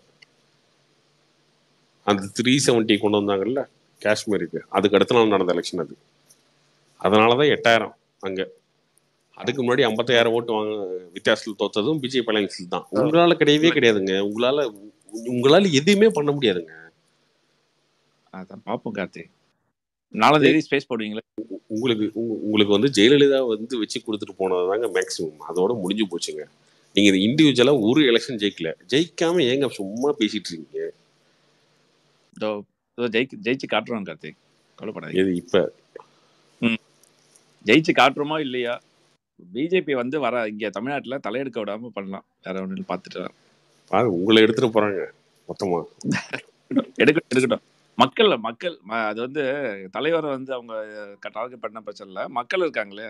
அந்த 370 கொண்டு வந்தாங்கல்ல காஷ்மீருக்கு, அதுக்கு அடுத்த நாள் நடந்த எலெக்ஷன் அது. அதனாலதான் 8,000 அங்க. அதுக்கு முன்னாடி 55,000 ஓட்டு வித்தியாசத்தில் தோத்ததும் பிஜேபி அலைன்ஸ்ல தான். உங்களால கிடையவே கிடையாதுங்க. உங்களால எதுவுமே பண்ண முடியாதுங்க. அதான் பாப்போம் கார்த்திக். 4ஆம் தேதி ஸ்பேஸ் போடுவீங்களா? உங்களுக்கு ஜெயலலிதா வச்சு கொடுத்துட்டு போனதுதாங்க மேக்சிமம். அதோட முடிஞ்சு போச்சுங்க. நீங்க இது இண்டிவிஜுவலா ஒரு எலெக்ஷன் ஜெயிக்காம ஏங்க சும்மா பேசிட்டு இருக்கீங்க? ஜெயிச்சு காட்டுறோம் கார்த்திக், கவலைப்படாது. இது இப்ப ஜெயிச்சு காட்டுறோமா இல்லையா? பிஜேபி வர இங்க தமிழ்நாட்டுல தலையெடுக்க விடாம பண்ணலாம். வேற ஒண்ணு பாத்துட்டு உங்களை எடுத்துட்டு போறாங்க மொத்தமா. எடுக்கட்டும். மக்கள் அது தலைவர் அவங்க டார்கெட் பண்ண பிரச்சனை இல்லை. மக்கள் இருக்காங்களே,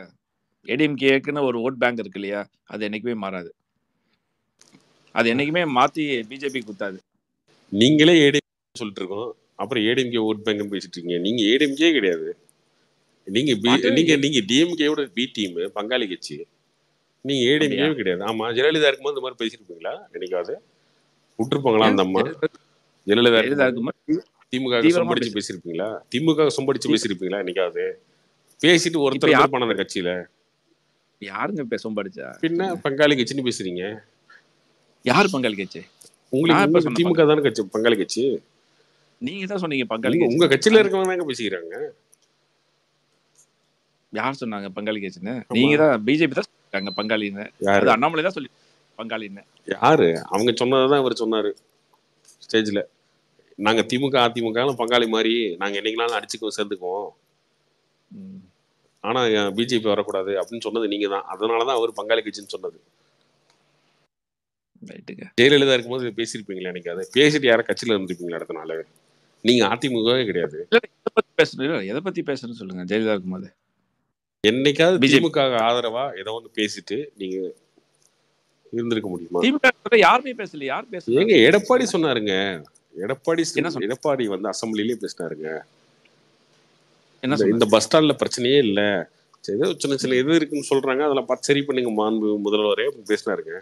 ஏடிஎம்கேக்குன்னு ஒரு ஓட் பேங்க் இருக்கு இல்லையா, அது என்னைக்குமே மாறாது. அது என்னைக்குமே மாத்தி பிஜேபி குத்தாது. நீங்களே ஏடிஎம்கே சொல்லிட்டு இருக்கோம், அப்புறம் ஏடிஎம்கே ஓட் பேங்க் பேசிட்டு இருக்கீங்க. நீங்க ஏடிஎம்கே கிடையாது. நீங்க டிஎம்கேவோட பி டீம், பங்காளி கட்சி. நீங்க ஏடிஎம்கே கிடையாது. ஆமா, ஜெயலலிதா இருக்கும்போது இந்த மாதிரி பேசிருப்பீங்களா? என்னைக்காவது விட்டுருப்பாங்களா அந்த அம்மா? ஜெயலலிதா இருக்கும்போது திமுக சொம்படிச்சு பேசிருப்பீங்களா? திமுக சொம்படிச்சு பேசிருப்பீங்களா என்னைக்காவது? பேசிட்டு ஒருத்தர் பண்ண அந்த கட்சியில யாருங்க சொம்படிச்சா? பின்ன பங்காளி கட்சின்னு பேசுறீங்க. யாரு பங்காளி கட்சி? உங்களுக்கு திமுக தானே கட்சி பங்காளி கட்சி. நீங்க தான் சொன்னீங்க பங்காளி. உங்க கட்சியில இருக்கவங்க பேசிக்கிறாங்க. யார் சொன்னாங்க பங்காளி கட்சின்னு? நீங்க தான், பிஜேபி தான் சொல்லிருக்காங்க பங்காளின்னு. அது அண்ணாமலை தான் சொல்லி பங்காளின்னு. யாரு? அவங்க சொன்னதான் இவர் சொன்னாரு ஸ்டேஜ்ல. நாங்க திமுக அதிமுக பங்காளி மாதிரி நாங்க என்னைக்குனாலும் அடிச்சுக்குவோம், சேர்ந்துக்குவோம், ஆனா பிஜேபி வரக்கூடாது அப்படின்னு சொன்னது நீங்க தான். அதனாலதான் அவர் பங்காளி கட்சின்னு சொன்னது. ஜெயலலிதா இருக்கும்போது பேசியிருப்பீங்களா? என்னைக்காவது பேசிட்டு யாரும் கட்சியில இருந்திருப்பீங்களா அடுத்த நாள்? நீங்க அதிமுகவே கிடையாது. எதை பத்தி பேசுறேன்னு சொல்லுங்க. ஜெயலலிதா இருக்கும்போது என்னைக்காவது திமுக ஆதரவா ஏதோ ஒன்று பேசிட்டு நீங்க இருந்திருக்க முடியுமா? திமுக யாருமே பேசல. யார் பேசல? ஏங்க எடப்பாடி சொன்னாருங்க. எடப்பாடி அசம்பிளிலேயே பேசினாருங்க. இந்த பஸ் ஸ்டாண்ட்ல பிரச்சனையே இல்ல, ஏதோ சின்ன சின்ன இது இருக்குன்னு சொல்றாங்க, அதெல்லாம் பார்த்து சரி பண்ணுங்க மாண்பு முதல்வரே பேசினாருங்க.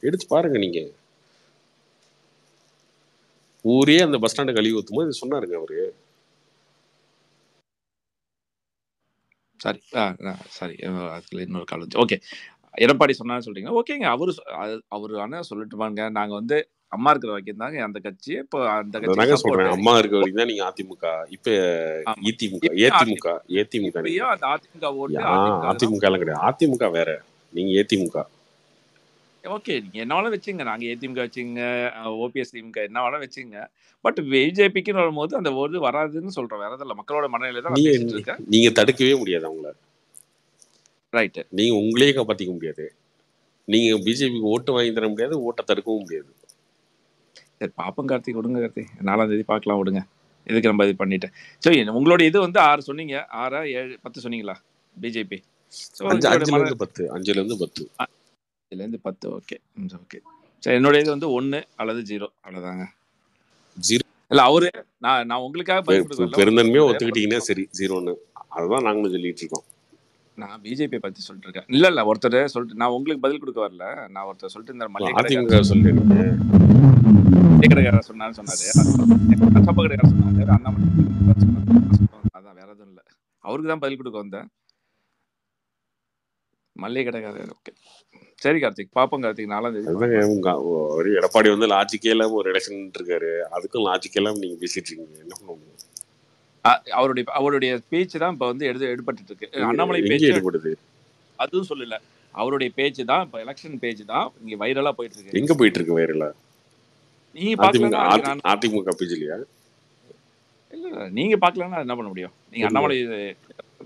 எடுத்து பாருங்க. நீங்க ஊரே அந்த பஸ் ஸ்டாண்டை கழுவி ஊத்தும் போது சொன்னாருங்க அவரு. சரி சரி, அதுக்குள்ள இன்னொரு காலேஜ். ஓகே, எடப்பாடி சொன்னான்னு சொல்றீங்க. ஓகேங்க, அவரு ஆனா சொல்லட்டுமாங்க, நாங்க அம்மா இருக்கிற வரைக்கும் தாங்க அந்த கட்சி. இப்போ அந்த கட்சி சொல்றேன், அம்மா இருக்கிற வரைக்கும் தான் நீங்க அதிமுக. இப்ப ஏதிமுக அதிமுக எல்லாம் கிடையாது. அதிமுக வேற, நீங்க ஏதிமுக. ஓகே, நீங்க என்ன வேணாலும் வச்சுங்க. நாங்க ஏதிமுக வச்சுங்க, ஓபிஎஸ் திமுக என்ன வேணாலும் வச்சுங்க. பட் பிஜேபிக்குன்னு வரும்போது அந்த ஒரு வராதுன்னு சொல்றோம். வேற எதில் மக்களோட மனநிலை தான் பேசிட்டு இருக்கேன். நீங்க தடுக்கவே முடியாது அவங்கள. ரைட்டு. நீங்க உங்களையே காப்பாத்திக்க முடியாது. நீங்க பிஜேபிக்கு ஓட்டு வாங்கி தர முடியாது, ஓட்டை தடுக்கவும் முடியாது. சரி பாப்போம் கார்த்திக், விடுங்க கார்த்திக். 4ஆம் தேதி பார்க்கலாம், விடுங்க. இதுக்கு நம்ம இது பண்ணிட்டேன். சரி, உங்களோட இது 6 சொன்னீங்க. 6 7 10 சொன்னீங்களா பிஜேபி? 5லேருந்து 10. 5லேருந்து 10. Okay okay. சரி, என்னோட இது 1 அல்லது 0, அவ்வளோதாங்க. 0 இல்ல, அவரு நான் உங்களுக்காக பெருந்தன்மையா ஒத்துக்கிட்டீங்கன்னா சரி 0ன்னு. அதுதான் நாங்களும் சொல்லிட்டு இருக்கோம். நான் பிஜேபி பத்தி சொல்லிட்டு இருக்கேன். இல்ல ஒருத்தர் சொல்லிட்டு, நான் உங்களுக்கு பதில் கொடுக்க வரல. நான் ஒருத்தர் சொல்லிட்டு இருந்தார், அதிமுக சொல்லிட்டு கடைக்காரர் சொன்னாரு. சப்ப கடைக்காரர் சொன்னாரு, அண்ணாமலை. அதான், வேற எதுவும் இல்லை. அவருக்கு தான் பதில் கொடுக்க வந்தேன். மல்லிகை கடைக்காரர். ஓகே, சரி கார்த்திக், பாப்போம் கார்த்திக். 4ஆம் தேதி எடப்பாடி லாஜிக்கே இல்லாம ஒரு எலெக்ஷன் இருக்காரு. அதுக்கும் லாஜிக்கே இல்லாம நீங்க பேசிட்டு இருக்கீங்க. என்ன பண்ண முடியும்? அவருடைய பேச்சு தான் இப்போ வந்து எடுபட்டு இருக்கு. அண்ணாமலை எங்க பேச்சு ஈடுபடுது? அதுவும் சொல்லல. அவருடைய பேச்சு தான் இப்போ எலெக்ஷன் பேச்சு தான் இங்க வைரலா போயிட்டு இருக்கு. எங்க போயிட்டு இருக்கு வைரலா? நீங்க அதிமுக பாக்கலன்னா அதிமுக பேஜ்லயா? இல்ல நீங்க பாக்கலன்னா என்ன பண்ண முடியும்? நீங்க அண்ணாமலை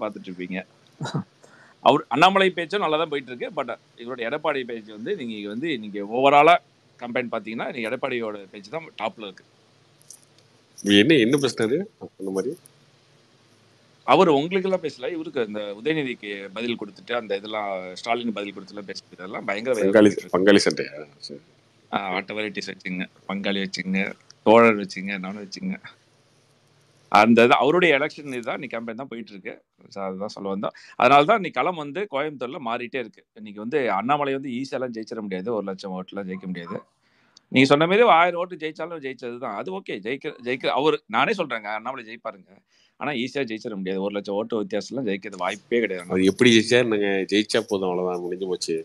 பார்த்துட்டு இருப்பீங்க. அவர் அண்ணாமலை பேச்சும் நல்லா தான் போயிட்டு இருக்கு. பட் இவரோட எடப்பாடி பேச்சு வந்து நீங்க ஓவராலா கம்பைன் பாத்தீங்கன்னா எடப்பாடியோட பேச்சு தான் டாப்ல இருக்கு. என்ன பேசினாரு அந்த மாதிரி? அவர் உங்களுக்கு எல்லாம் பேசல, இவருக்கு இந்த உதயநிதிக்கு பதில் கொடுத்துட்டு அந்த இதெல்லாம் ஸ்டாலின் பதில் கொடுத்துலாம் பேசுறதெல்லாம் பயங்கர பங்காளி சண்டையா? வாட் எவர் இட் இஸ் வச்சுங்க, பங்காளி வச்சுங்க, தோழர் வச்சுங்க, நானும் வச்சுங்க. அந்த இது அவருடைய எலெக்ஷன் இதுதான் இன்னைக்கு கேம்பெயின் தான் போயிட்டு இருக்கு. அதுதான் சொல்ல வந்தோம். அதனால தான் இன்னைக்கு களம் வந்து கோயம்புத்தூர்ல மாறிட்டே இருக்கு. இன்னைக்கு வந்து அண்ணாமலை வந்து ஈஸியாலாம் ஜெயிச்சிட முடியாது, 1,00,000 ஓட்டுலாம் ஜெயிக்க முடியாது. நீங்க சொன்ன மாதிரி 1000 ஓட்டு ஜெயிச்சாலும் ஜெயிச்சது தான். அது ஓகே, ஜெயிக்க அவர் நானே சொல்றேங்க அண்ணாமலை ஜெயிப்பாருங்க. ஆனா ஈஸியா ஜெயிச்சிட முடியாது. 1,00,000 ஓட்டு வித்தியாசம்லாம் ஜெயிக்கிறது வாய்ப்பே கிடையாது. அது எப்படி ஜெயிச்சா போதும், அவ்வளவுதான், முடிஞ்சு போச்சு.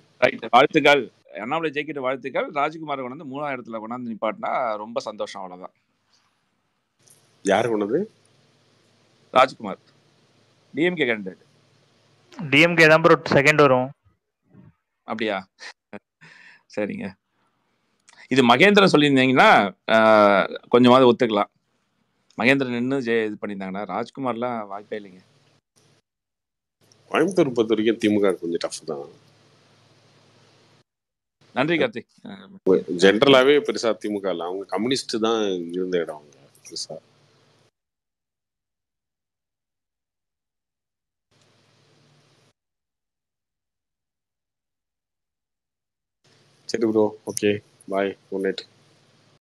வாழ்த்துக்கள் அண்ணாமலை ஜெயிக்கிற வாழ்த்துக்கள். ராஜ்குமார் கொண்டு 3ஆம் இடத்துல கொண்டாந்து நிப்பாட்டினா ரொம்ப சந்தோஷம், அவ்வளவுதான். யாரு கொண்டது? Rajkumar, DMK candidate. டிஎம்கே தான் ப்ரோ செகண்ட் வரும். அப்படியா? சரிங்க. இது மகேந்திரன் சொல்லியிருந்தீங்கன்னா கொஞ்சமாவது ஒத்துக்கலாம். மகேந்திரன் நின்று இது பண்ணியிருந்தாங்கன்னா, ராஜ்குமார்லாம் வாய்ப்பே இல்லைங்க. கோயம்புத்தூர் பொறுத்த வரைக்கும் திமுக கொஞ்சம் டஃப் தான். நன்றி கார்த்திக். ஜென்ரலாவே பெருசா திமுக இல்ல, அவங்க கம்யூனிஸ்ட் தான் இருந்த இடம் அவங்க பெருசா. சரி ப்ரோ, ஓகே, பாய், குட் நைட்.